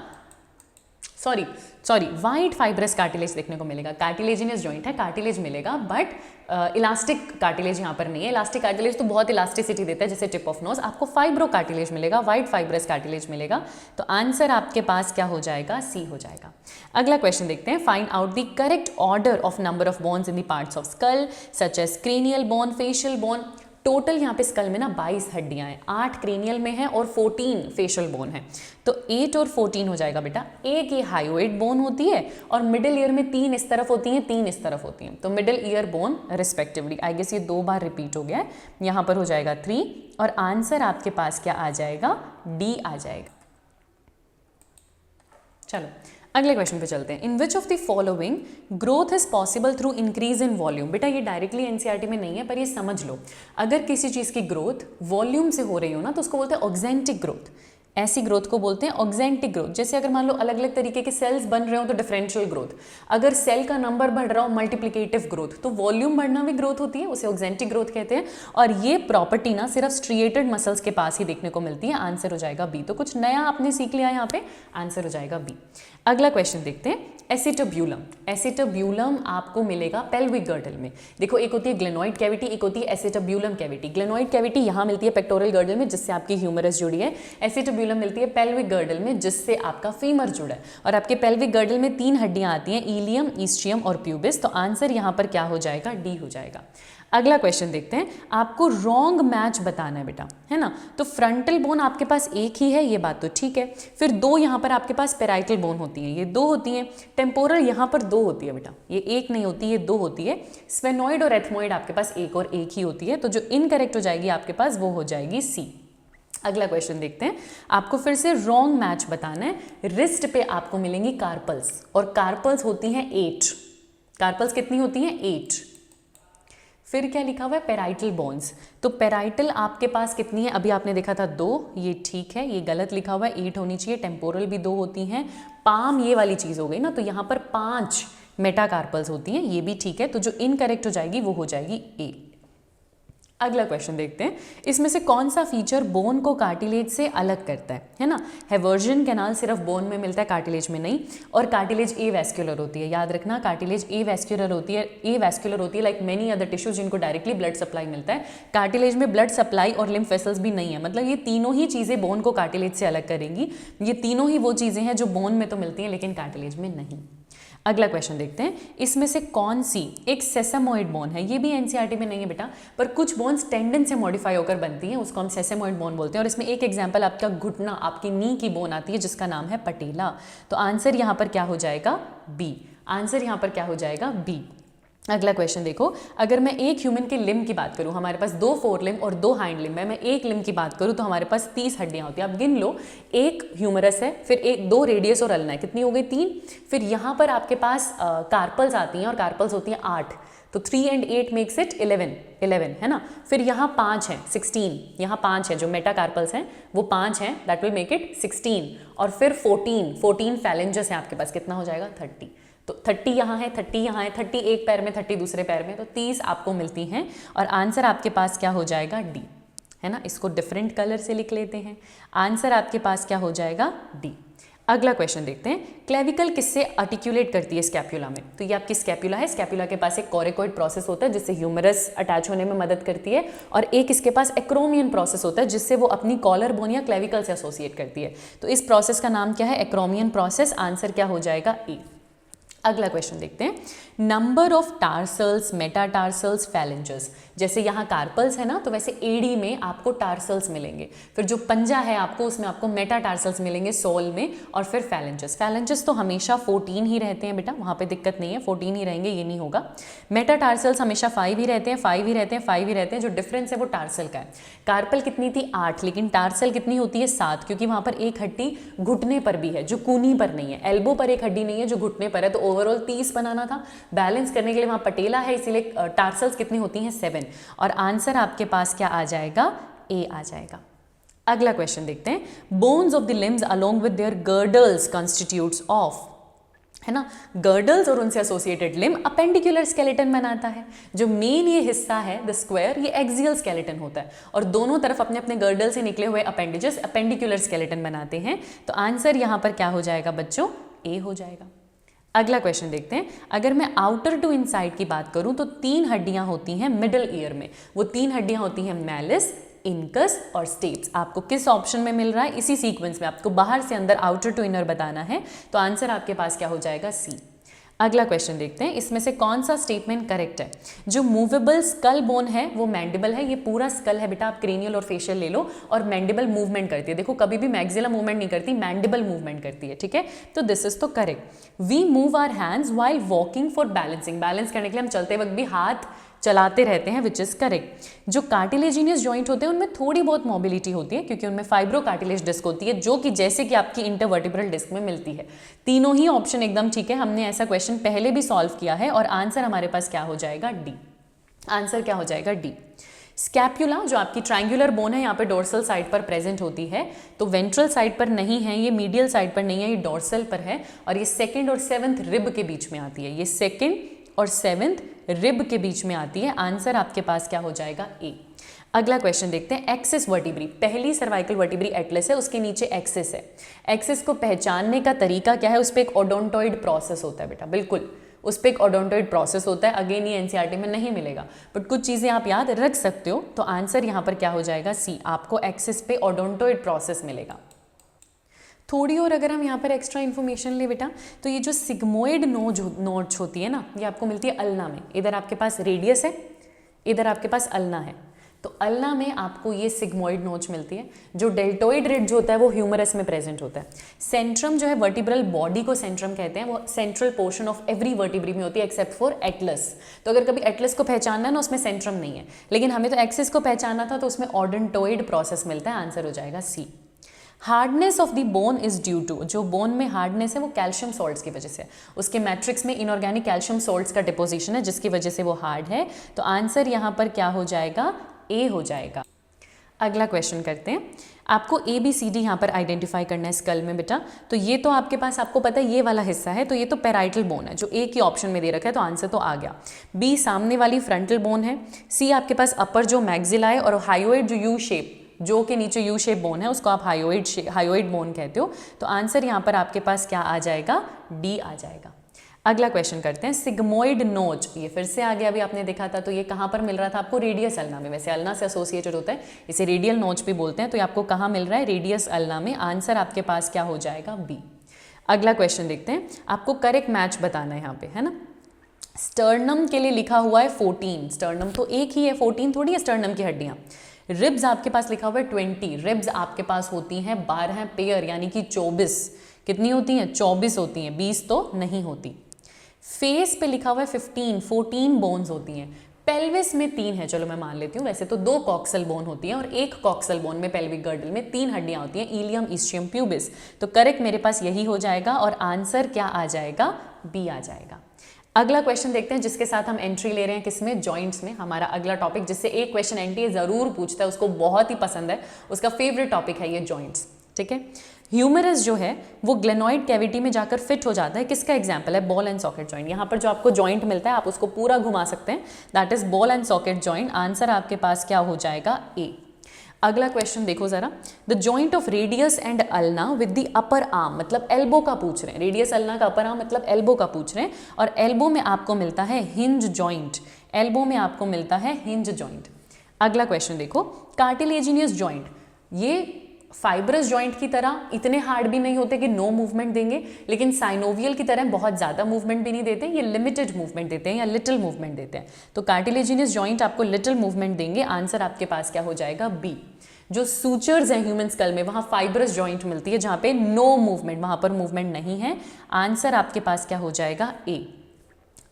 सॉरी वाइट फाइब्रस कार्टिलेज देखने को मिलेगा। कार्टिलेजिनियस जॉइंट है, कार्टिलेज मिलेगा, बट इलास्टिक कार्टिलेज यहाँ पर नहीं है। इलास्टिक कार्टिलेज तो बहुत इलास्टिसिटी देता है जैसे टिप ऑफ नोज, आपको फाइब्रो कार्टिलेज मिलेगा, वाइट फाइब्रस कार्टिलेज मिलेगा। तो आंसर आपके पास क्या हो जाएगा, सी हो जाएगा। अगला क्वेश्चन देखते हैं, find out the correct order of number of bones in the parts of skull such as cranial bone, facial bone. Total यहाँ पे स्कल में ना 22 हड्डियां हैं, 8 क्रेनियल में है और 14 फेशियल बोन है। तो 8 और 14 हो जाएगा बेटा। एक ये हायोइड बोन होती है और मिडिल ईयर में 3 इस तरफ होती हैं, 3 इस तरफ होती हैं, तो middle ear bone respectively. I guess ये 2 बार रिपीट हो गया है, यहाँ पर हो जाएगा 3 और आंसर आपके पास क्या आ जाएगा, डी आ जाएगा। चलो अगले क्वेश्चन पे चलते हैं। In which of the following growth is possible through increase in volume. बेटा ये डायरेक्टली एनसीईआरटी में नहीं है, पर ये समझ लो, अगर किसी चीज की ग्रोथ वॉल्यूम से हो रही हो ना तो उसको बोलते हैं ऑक्जेंटिक ग्रोथ। ऐसी ग्रोथ को बोलते हैं ऑक्जेंटिक ग्रोथ। जैसे अगर मान लो अलग अलग तरीके के सेल्स बन रहे हो तो डिफरेंशियल ग्रोथ, अगर सेल का नंबर बढ़ रहा हो मल्टीप्लिकेटिव ग्रोथ, तो वॉल्यूम बढ़ना भी ग्रोथ होती है, उसे ऑक्जेंटिक ग्रोथ कहते हैं। और ये प्रॉपर्टी ना सिर्फ स्ट्रिएटेड मसल्स के पास ही देखने को मिलती है, आंसर हो जाएगा बी। तो कुछ नया आपने सीख लिया यहाँ पे, आंसर हो जाएगा बी। अगला क्वेश्चन देखते हैं, एसिटोब्यूलम। एसिटोब्यूलम आपको मिलेगा पेल्विक गर्डल में। देखो एक होती है ग्लेनोइड कैविटी, एक होती है एसिटोब्यूलम कैविटी। ग्लेनोइड कैविटी यहाँ मिलती है पेक्टोरल गर्डल में जिससे आपकी ह्यूमरस जुड़ी है, एसिटोब्यूलम मिलती है पेल्विक गर्डल में जिससे आपका फीमर जुड़ा है। और आपके पेल्विक गर्डल में 3 हड्डियां आती हैं, इलियम, ईस्ट्रियम और प्यूबिस। तो आंसर यहाँ पर क्या हो जाएगा, डी हो जाएगा। अगला क्वेश्चन देखते हैं, आपको रॉन्ग मैच बताना है बेटा, है ना। तो फ्रंटल बोन आपके पास एक ही है, ये बात तो ठीक है। फिर 2 यहाँ पर आपके पास पेराइटल बोन होती हैं, ये 2 होती हैं। टेम्पोरल यहाँ पर 2 होती है बेटा, ये 1 नहीं होती, ये 2 होती है। स्फेनॉइड और एथमोइड आपके पास 1 और 1 ही होती है। तो जो इनकरेक्ट हो जाएगी आपके पास वो हो जाएगी सी। अगला क्वेश्चन देखते हैं, आपको फिर से रॉन्ग मैच बताना है। रिस्ट पे आपको मिलेंगी कार्पल्स और कार्पल्स होती हैं 8। कार्पल्स कितनी होती हैं, 8। फिर क्या लिखा हुआ है, पेराइटल बोन्स। तो पेराइटल आपके पास कितनी है, अभी आपने देखा था 2, ये ठीक है, ये गलत लिखा हुआ है, 8 होनी चाहिए। टेम्पोरल भी 2 होती हैं। पाम ये वाली चीज हो गई ना, तो यहाँ पर 5 मेटाकार्पल्स होती हैं, ये भी ठीक है। तो जो इनकरेक्ट हो जाएगी वो हो जाएगी ए। अगला क्वेश्चन देखते हैं, इसमें से कौन सा फीचर बोन को कार्टिलेज से अलग करता है ना। हेवर्जन कैनाल सिर्फ बोन में मिलता है, कार्टिलेज में नहीं। और कार्टिलेज ए वैस्कुलर होती है, याद रखना, कार्टिलेज ए वैस्कुलर होती है। ए वैस्कुलर होती है लाइक मेनी अदर टिश्यूज जिनको डायरेक्टली ब्लड सप्लाई मिलता है। कार्टिलेज में ब्लड सप्लाई और लिम्फ वेसल्स भी नहीं है, मतलब ये तीनों ही चीज़ें बोन को कार्टिलेज से अलग करेंगी। ये तीनों ही वो चीज़ें हैं जो बोन में तो मिलती हैं लेकिन कार्टिलेज में नहीं। अगला क्वेश्चन देखते हैं, इसमें से कौन सी एक सेसेमोइड बोन है। ये भी एनसीईआरटी में नहीं है बेटा, पर कुछ बोन्स टेंडन से मॉडिफाई होकर बनती हैं, उसको हम सेसेमोइड बोन बोलते हैं। और इसमें एक एग्जांपल आपका घुटना, आपकी नी की बोन आती है जिसका नाम है पटेला। तो आंसर यहाँ पर क्या हो जाएगा, बी। आंसर यहाँ पर क्या हो जाएगा, बी। अगला क्वेश्चन देखो, अगर मैं एक ह्यूमन के लिम्ब की बात करूं, हमारे पास 2 फोर लिम्ब और 2 हाइंड लिम्ब है, मैं एक लिम्ब की बात करूं तो हमारे पास 30 हड्डियां होती हैं। आप गिन लो, एक ह्यूमरस है, फिर 2 रेडियस और अल्ना है, कितनी हो गई, 3। फिर यहाँ पर आपके पास कार्पल्स आती हैं और कार्पल्स होती हैं 8, तो 3 and 8 मेक्स इट 11 है ना। फिर यहाँ 5 है, 16, यहाँ 5 है, जो मेटाकार्पल्स हैं वो 5 हैं, दैट विल मेक इट 16। और फिर 14 फैलेंजेस हैं आपके पास, कितना हो जाएगा, 30। तो 30 यहाँ है, 30 यहाँ है, 30 एक पैर में, 30 दूसरे पैर में, तो 30 आपको मिलती हैं। और आंसर आपके पास क्या हो जाएगा, डी, है ना। इसको डिफरेंट कलर से लिख लेते हैं, आंसर आपके पास क्या हो जाएगा, डी। अगला क्वेश्चन देखते हैं, क्लेविकल किससे आर्टिकुलेट करती है स्कैप्यूला में? तो ये आपकी स्कैप्यूला है। स्कैप्यूला के पास एक कोरिकोइड प्रोसेस होता है जिससे ह्यूमरस अटैच होने में मदद करती है, और एक इसके पास एक्रोमियन प्रोसेस होता है जिससे वो अपनी कॉलर बोन या क्लेविकल से एसोसिएट करती है। तो इस प्रोसेस का नाम क्या है? Acromion process. आंसर क्या हो जाएगा? ए। अगला क्वेश्चन देखते हैं, number of tarsals, metatarsals, phalanges. जैसे यहाँ कार्पल्स है ना, तो वैसे एडी में आपको टार्सल्स मिलेंगे, फिर जो पंजा है आपको उसमें आपको मेटाटार्सल्स मिलेंगे सोल में, और फिर फैलेंजेस। फैलेंजेस तो हमेशा 14 ही रहते हैं बेटा, वहाँ पे दिक्कत नहीं है, 14 ही रहेंगे, ये नहीं होगा। मेटाटार्सल्स हमेशा 5 ही रहते हैं, 5 ही रहते हैं, 5 ही रहते हैं। जो डिफरेंस है वो टार्सल का है। कार्पल कितनी थी? 8, लेकिन टार्सल कितनी होती है? 7, क्योंकि वहाँ पर एक हड्डी घुटने पर भी है जो कूनी पर नहीं है, एल्बो पर एक हड्डी नहीं है जो घुटने पर है। तो ओवरऑल 30 बनाना था, बैलेंस करने के लिए वहाँ पटेला है, इसीलिए टार्सल्स कितनी होती हैं? 7। और आंसर आपके पास क्या आ जाएगा? ए आ जाएगा। अगला क्वेश्चन देखते हैं, bones of the limbs along with their girdles constitutes of, है ना, गर्डल्स और उनसे एसोसिएटेड लिम अपेंडिकुलर स्केलेटन बनाता है। जो मेन ये हिस्सा है द स्क्वायर, ये एक्सियल स्केलेटन होता है, और दोनों तरफ अपने अपने गर्डल से निकले हुए अपेंडेजेस अपेंडिकुलर स्केलेटन बनाते हैं। तो आंसर यहाँ पर क्या हो जाएगा बच्चों? ए हो जाएगा। अगला क्वेश्चन देखते हैं, अगर मैं आउटर टू इनसाइड की बात करूं तो 3 हड्डियां होती हैं मिडिल ईयर में। वो 3 हड्डियां होती हैं मैलिस, इनकस और स्टेप्स। आपको किस ऑप्शन में मिल रहा है? इसी सीक्वेंस में आपको बाहर से अंदर, आउटर टू इनर बताना है। तो आंसर आपके पास क्या हो जाएगा? सी। अगला क्वेश्चन देखते हैं, इसमें से कौन सा स्टेटमेंट करेक्ट है? जो मूवेबल स्कल बोन है वो मैंडिबल है। ये पूरा स्कल है बेटा, आप क्रेनियल और फेशियल ले लो, और मैंडिबल मूवमेंट करती है। देखो कभी भी मैक्सिला मूवमेंट नहीं करती, मैंडिबल मूवमेंट करती है, ठीक है। तो दिस इज तो correct. We move our hands while walking for balancing. Balance करने के लिए हम चलते वक्त भी हाथ चलाते रहते हैं, विच इज करेक्ट। जो कार्टिलेजिनियस जॉइंट होते हैं उनमें थोड़ी बहुत मोबिलिटी होती है, क्योंकि उनमें फाइब्रो कार्टिलेज डिस्क होती है, जो कि जैसे कि आपकी इंटरवर्टिब्रल डिस्क में मिलती है। तीनों ही ऑप्शन एकदम ठीक है। हमने ऐसा क्वेश्चन पहले भी सॉल्व किया है, और आंसर हमारे पास क्या हो जाएगा? डी। आंसर क्या हो जाएगा? डी। स्कैप्यूला जो आपकी ट्रायंगुलर बोन है, यहाँ पे डोर्सल साइड पर प्रेजेंट होती है, तो वेंट्रल साइड पर नहीं है, ये मीडियल साइड पर नहीं है, ये डोर्सल पर है, और ये 2nd और 7th रिब के बीच में आती है। ये 2nd और 7th रिब के बीच में आती है। आंसर आपके पास क्या हो जाएगा? ए। अगला क्वेश्चन देखते हैं, एक्सिस वर्टिब्री। पहली सर्वाइकल वर्टिब्री एटलस है, उसके नीचे एक्सिस है। एक्सिस को पहचानने का तरीका क्या है? उस पर एक ओडोंटोइड प्रोसेस होता है बेटा, बिल्कुल उस पर एक ओडोंटोइड प्रोसेस होता है। अगेन ये एनसीईआरटी में नहीं मिलेगा, बट कुछ चीज़ें आप याद रख सकते हो। तो आंसर यहाँ पर क्या हो जाएगा? सी। आपको एक्सिस पे ओडोंटोइड प्रोसेस मिलेगा। थोड़ी और अगर हम यहाँ पर एक्स्ट्रा इन्फॉर्मेशन ले बेटा, तो ये जो सिग्मोइड नोच होती है ना, ये आपको मिलती है अल्ना में। इधर आपके पास रेडियस है, इधर आपके पास अल्ना है। तो अल्ना में आपको ये सिग्मोइड नोच मिलती है। जो डेल्टोइड रिड्ज होता है वो ह्यूमरस में प्रेजेंट होता है। सेंट्रम जो है, वर्टिब्रल बॉडी को सेंट्रम कहते हैं, वो central portion of every vertebrae में होती है एक्सेप्ट फॉर एटलस। तो अगर कभी एटलस को पहचानना है ना, उसमें सेंट्रम नहीं है, लेकिन हमें तो एक्सिस को पहचानना था, तो उसमें ओडोंटोइड प्रोसेस मिलता है। आंसर हो जाएगा C. Hardness of the bone is due to, जो बोन में हार्डनेस है वो कैल्शियम सॉल्ट्स की वजह से है। उसके मैट्रिक्स में इनऑर्गेनिक कैल्शियम सॉल्ट्स का डिपोजिशन है, जिसकी वजह से वो हार्ड है। तो आंसर यहाँ पर क्या हो जाएगा? ए हो जाएगा। अगला क्वेश्चन करते हैं, आपको ए बी सी डी यहाँ पर आइडेंटिफाई करना है स्कल में बेटा। तो ये तो आपके पास, आपको पता है ये वाला हिस्सा है, तो ये तो पैराइटल बोन है, जो ए की ऑप्शन में दे रखा है, तो आंसर तो आ गया। बी सामने वाली फ्रंटल बोन है। सी आपके पास अपर जो मैक्सिला है, और हायोइड जो यू शेप, जो के नीचे यू शेप बोन है, उसको आप हायोइड बोन कहते हो। तो आंसर यहाँ पर आपके पास क्या आ जाएगा? डी आ जाएगा। अगला क्वेश्चन करते हैं, सिग्मोइड नोच। ये फिर से आ गया, अभी आपने देखा था, तो ये कहाँ पर मिल रहा था आपको? रेडियस अल्ना में। वैसे अल्ना से एसोसिएटेड होता है, इसे रेडियल नोच भी बोलते हैं। तो ये आपको कहाँ मिल रहा है? रेडियस अल्ना में। आंसर आपके पास क्या हो जाएगा? बी। अगला क्वेश्चन देखते हैं, आपको करेक्ट मैच बताना है यहाँ पे, है ना। स्टर्नम के लिए लिखा हुआ है 14, स्टर्नम तो एक ही है, 14 थोड़ी है स्टर्नम की हड्डियाँ। रिब्स आपके पास लिखा हुआ है 20, रिब्स आपके पास होती हैं 12 पेयर, यानी कि 24। कितनी होती हैं? 24 होती हैं, 20 तो नहीं होती। फेस पे लिखा हुआ है 15, 14 बोन्स होती हैं। पेल्विस में 3 है, चलो मैं मान लेती हूँ। वैसे तो 2 कॉक्सल बोन होती हैं, और 1 कॉक्सल बोन में पेल्विक गर्डल में 3 हड्डियाँ होती हैं, इलियम, इस्चियम, प्यूबिस। तो करेक्ट मेरे पास यही हो जाएगा, और आंसर क्या आ जाएगा? बी आ जाएगा। अगला क्वेश्चन देखते हैं, जिसके साथ हम एंट्री ले रहे हैं किसमें? जॉइंट्स में। हमारा अगला टॉपिक, जिससे एक क्वेश्चन एनटीए जरूर पूछता है, उसको बहुत ही पसंद है, उसका फेवरेट टॉपिक है ये जॉइंट्स, ठीक है। ह्यूमरस जो है वो ग्लेनोइड कैविटी में जाकर फिट हो जाता है। किसका एग्जाम्पल है? Ball and socket joint. यहाँ पर जो आपको जॉइंट मिलता है, आप उसको पूरा घुमा सकते हैं, that is ball and socket joint. Answer आपके पास क्या हो जाएगा? ए। अगला क्वेश्चन देखो जरा, the joint of radius and ulna with the upper arm, मतलब एल्बो का पूछ रहे हैं, रेडियस अल्ना का अपर आर्म मतलब एल्बो का पूछ रहे हैं, और एल्बो में आपको मिलता है हिंज जॉइंट, एल्बो में आपको मिलता है हिंज जॉइंट। अगला क्वेश्चन देखो, कार्टिलेजिनियस जॉइंट, ये फाइब्रस जॉइंट की तरह इतने हार्ड भी नहीं होते कि नो मूवमेंट देंगे, लेकिन साइनोवियल की तरह बहुत ज़्यादा मूवमेंट भी नहीं देते, ये लिमिटेड मूवमेंट देते हैं या लिटिल मूवमेंट देते हैं। तो कार्टिलेजिनियस जॉइंट आपको लिटिल मूवमेंट देंगे, आंसर आपके पास क्या हो जाएगा, बी। जो सूचर्स हैं ह्यूमन स्कल में वहाँ फाइब्रस जॉइंट मिलती है जहाँ पे नो मूवमेंट, वहाँ पर मूवमेंट नहीं है, आंसर आपके पास क्या हो जाएगा, ए।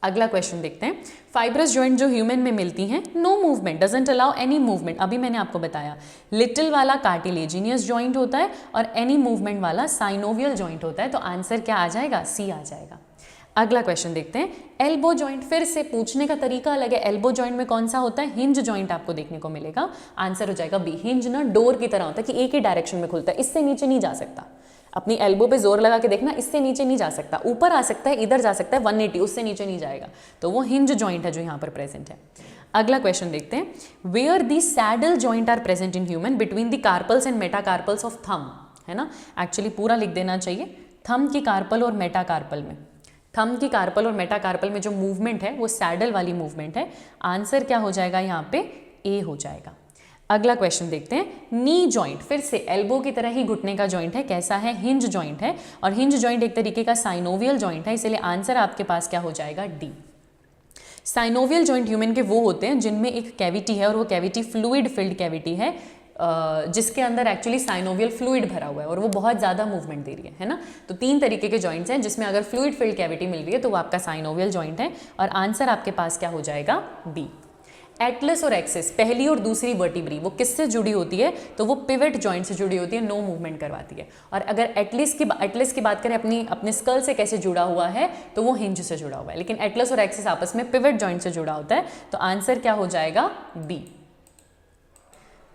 अगला क्वेश्चन देखते हैं, फाइब्रस जॉइंट जो ह्यूमन में मिलती हैं, no movement, doesn't allow any movement, अभी मैंने आपको बताया लिटिल वाला कार्टिलेजिनियस जॉइंट होता है और एनी मूवमेंट वाला साइनोवियल जॉइंट होता है, तो आंसर क्या आ जाएगा, सी आ जाएगा। अगला क्वेश्चन देखते हैं, एल्बो जॉइंट, फिर से पूछने का तरीका अलग है, एल्बो जॉइंट में कौन सा होता है, हिंज जॉइंट आपको देखने को मिलेगा, आंसर हो जाएगा बी। हिंज ना डोर की तरह होता है कि एक ही डायरेक्शन में खुलता है, इससे नीचे नहीं जा सकता, अपनी एल्बो पे जोर लगा के देखना, इससे नीचे नहीं जा सकता, ऊपर आ सकता है, इधर जा सकता है 180, उससे नीचे नहीं जाएगा, तो वो हिंज जॉइंट है जो यहाँ पर प्रेजेंट है। अगला क्वेश्चन देखते हैं, where the saddle joint are present in human between the carpals and metacarpals of thumb, है ना, एक्चुअली पूरा लिख देना चाहिए, थंब की कार्पल और मेटाकार्पल में, थंब की कार्पल और मेटाकार्पल में जो मूवमेंट है वो सैडल वाली मूवमेंट है, आंसर क्या हो जाएगा यहाँ पे, ए हो जाएगा। अगला क्वेश्चन देखते हैं, नी जॉइंट, फिर से एल्बो की तरह ही घुटने का जॉइंट है, कैसा है, हिंज जॉइंट है, और हिंज जॉइंट एक तरीके का साइनोवियल जॉइंट है, इसलिए आंसर आपके पास क्या हो जाएगा, डी। साइनोवियल जॉइंट ह्यूमन के वो होते हैं जिनमें एक कैविटी है और वो कैविटी फ्लूइड फिल्ड कैविटी है, जिसके अंदर एक्चुअली साइनोवियल फ्लूइड भरा हुआ है और वो बहुत ज़्यादा मूवमेंट दे रही है ना। तो 3 तरीके के जॉइंट्स हैं जिसमें अगर फ्लूइड फिल्ड कैविटी मिल रही है तो वो आपका साइनोवियल जॉइंट है, और आंसर आपके पास क्या हो जाएगा, बी। एटलस और एक्सिस, पहली और दूसरी वर्टिब्री, वो किससे जुड़ी होती है, तो वो पिवट जॉइंट से जुड़ी होती है, नो मूवमेंट करवाती है। और अगर एटलस की बात करें अपने स्कल से कैसे जुड़ा हुआ है, तो वो हिंज से जुड़ा हुआ है, लेकिन एटलस और एक्सिस आपस में पिवट जॉइंट से जुड़ा होता है, तो आंसर क्या हो जाएगा, बी।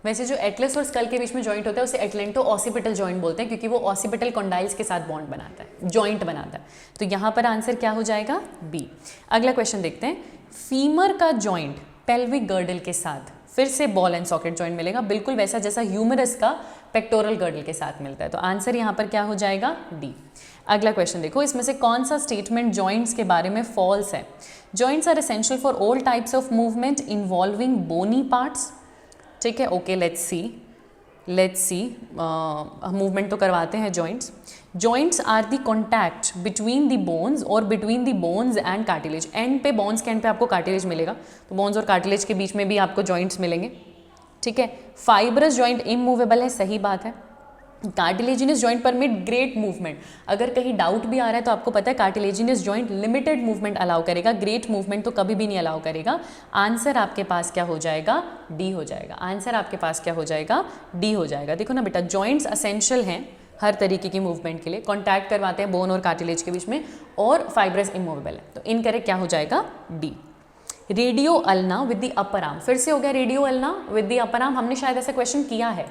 वैसे जो एटलस और स्कल के बीच में जॉइंट होता है उसे एटलेंटो ऑसिपिटल जॉइंट बोलते हैं, क्योंकि वो ऑसिपिटल कॉन्डाइल्स के साथ बॉन्ड बनाता है, जॉइंट बनाता है, तो यहाँ पर आंसर क्या हो जाएगा, बी। अगला क्वेश्चन देखते हैं, फीमर का जॉइंट पेल्विक गर्डल के साथ, फिर से बॉल एंड सॉकेट जॉइंट मिलेगा, बिल्कुल वैसा जैसा ह्यूमरस का पेक्टोरल गर्डल के साथ मिलता है, तो आंसर यहाँ पर क्या हो जाएगा, डी। अगला क्वेश्चन देखो, इसमें से कौन सा स्टेटमेंट जॉइंट्स के बारे में फॉल्स है, joints are essential for all types of movement involving bony parts, ठीक है, ओके, लेट्स सी मूवमेंट तो करवाते हैं joints. Joints are the contact between the bones और between the bones and cartilage, end पे बोन्स के end पे आपको कार्टिलेज मिलेगा, तो बोन्स और कार्टिलेज के बीच में भी आपको जॉइंट्स मिलेंगे, ठीक है। फाइब्रस जॉइंट इमूवेबल है, सही बात है। Cartilaginous joint permit great movement, अगर कहीं डाउट भी आ रहा है तो आपको पता है cartilaginous joint limited movement allow करेगा, ग्रेट मूवमेंट तो कभी भी नहीं अलाउ करेगा, आंसर आपके पास क्या हो जाएगा, डी हो जाएगा, आंसर आपके पास क्या हो जाएगा, डी हो जाएगा। देखो ना बेटा, जॉइंट्स असेंशियल हैं हर तरीके की मूवमेंट के लिए, कॉन्टैक्ट करवाते हैं बोन और कार्टिलेज के बीच में, और फाइब्रस इमूवेबल है, तो इनकरेक्ट क्या हो जाएगा, D. Radio ulna with the upper arm, फिर से हो गया radio ulna with the upper arm, हमने शायद ऐसा क्वेश्चन किया है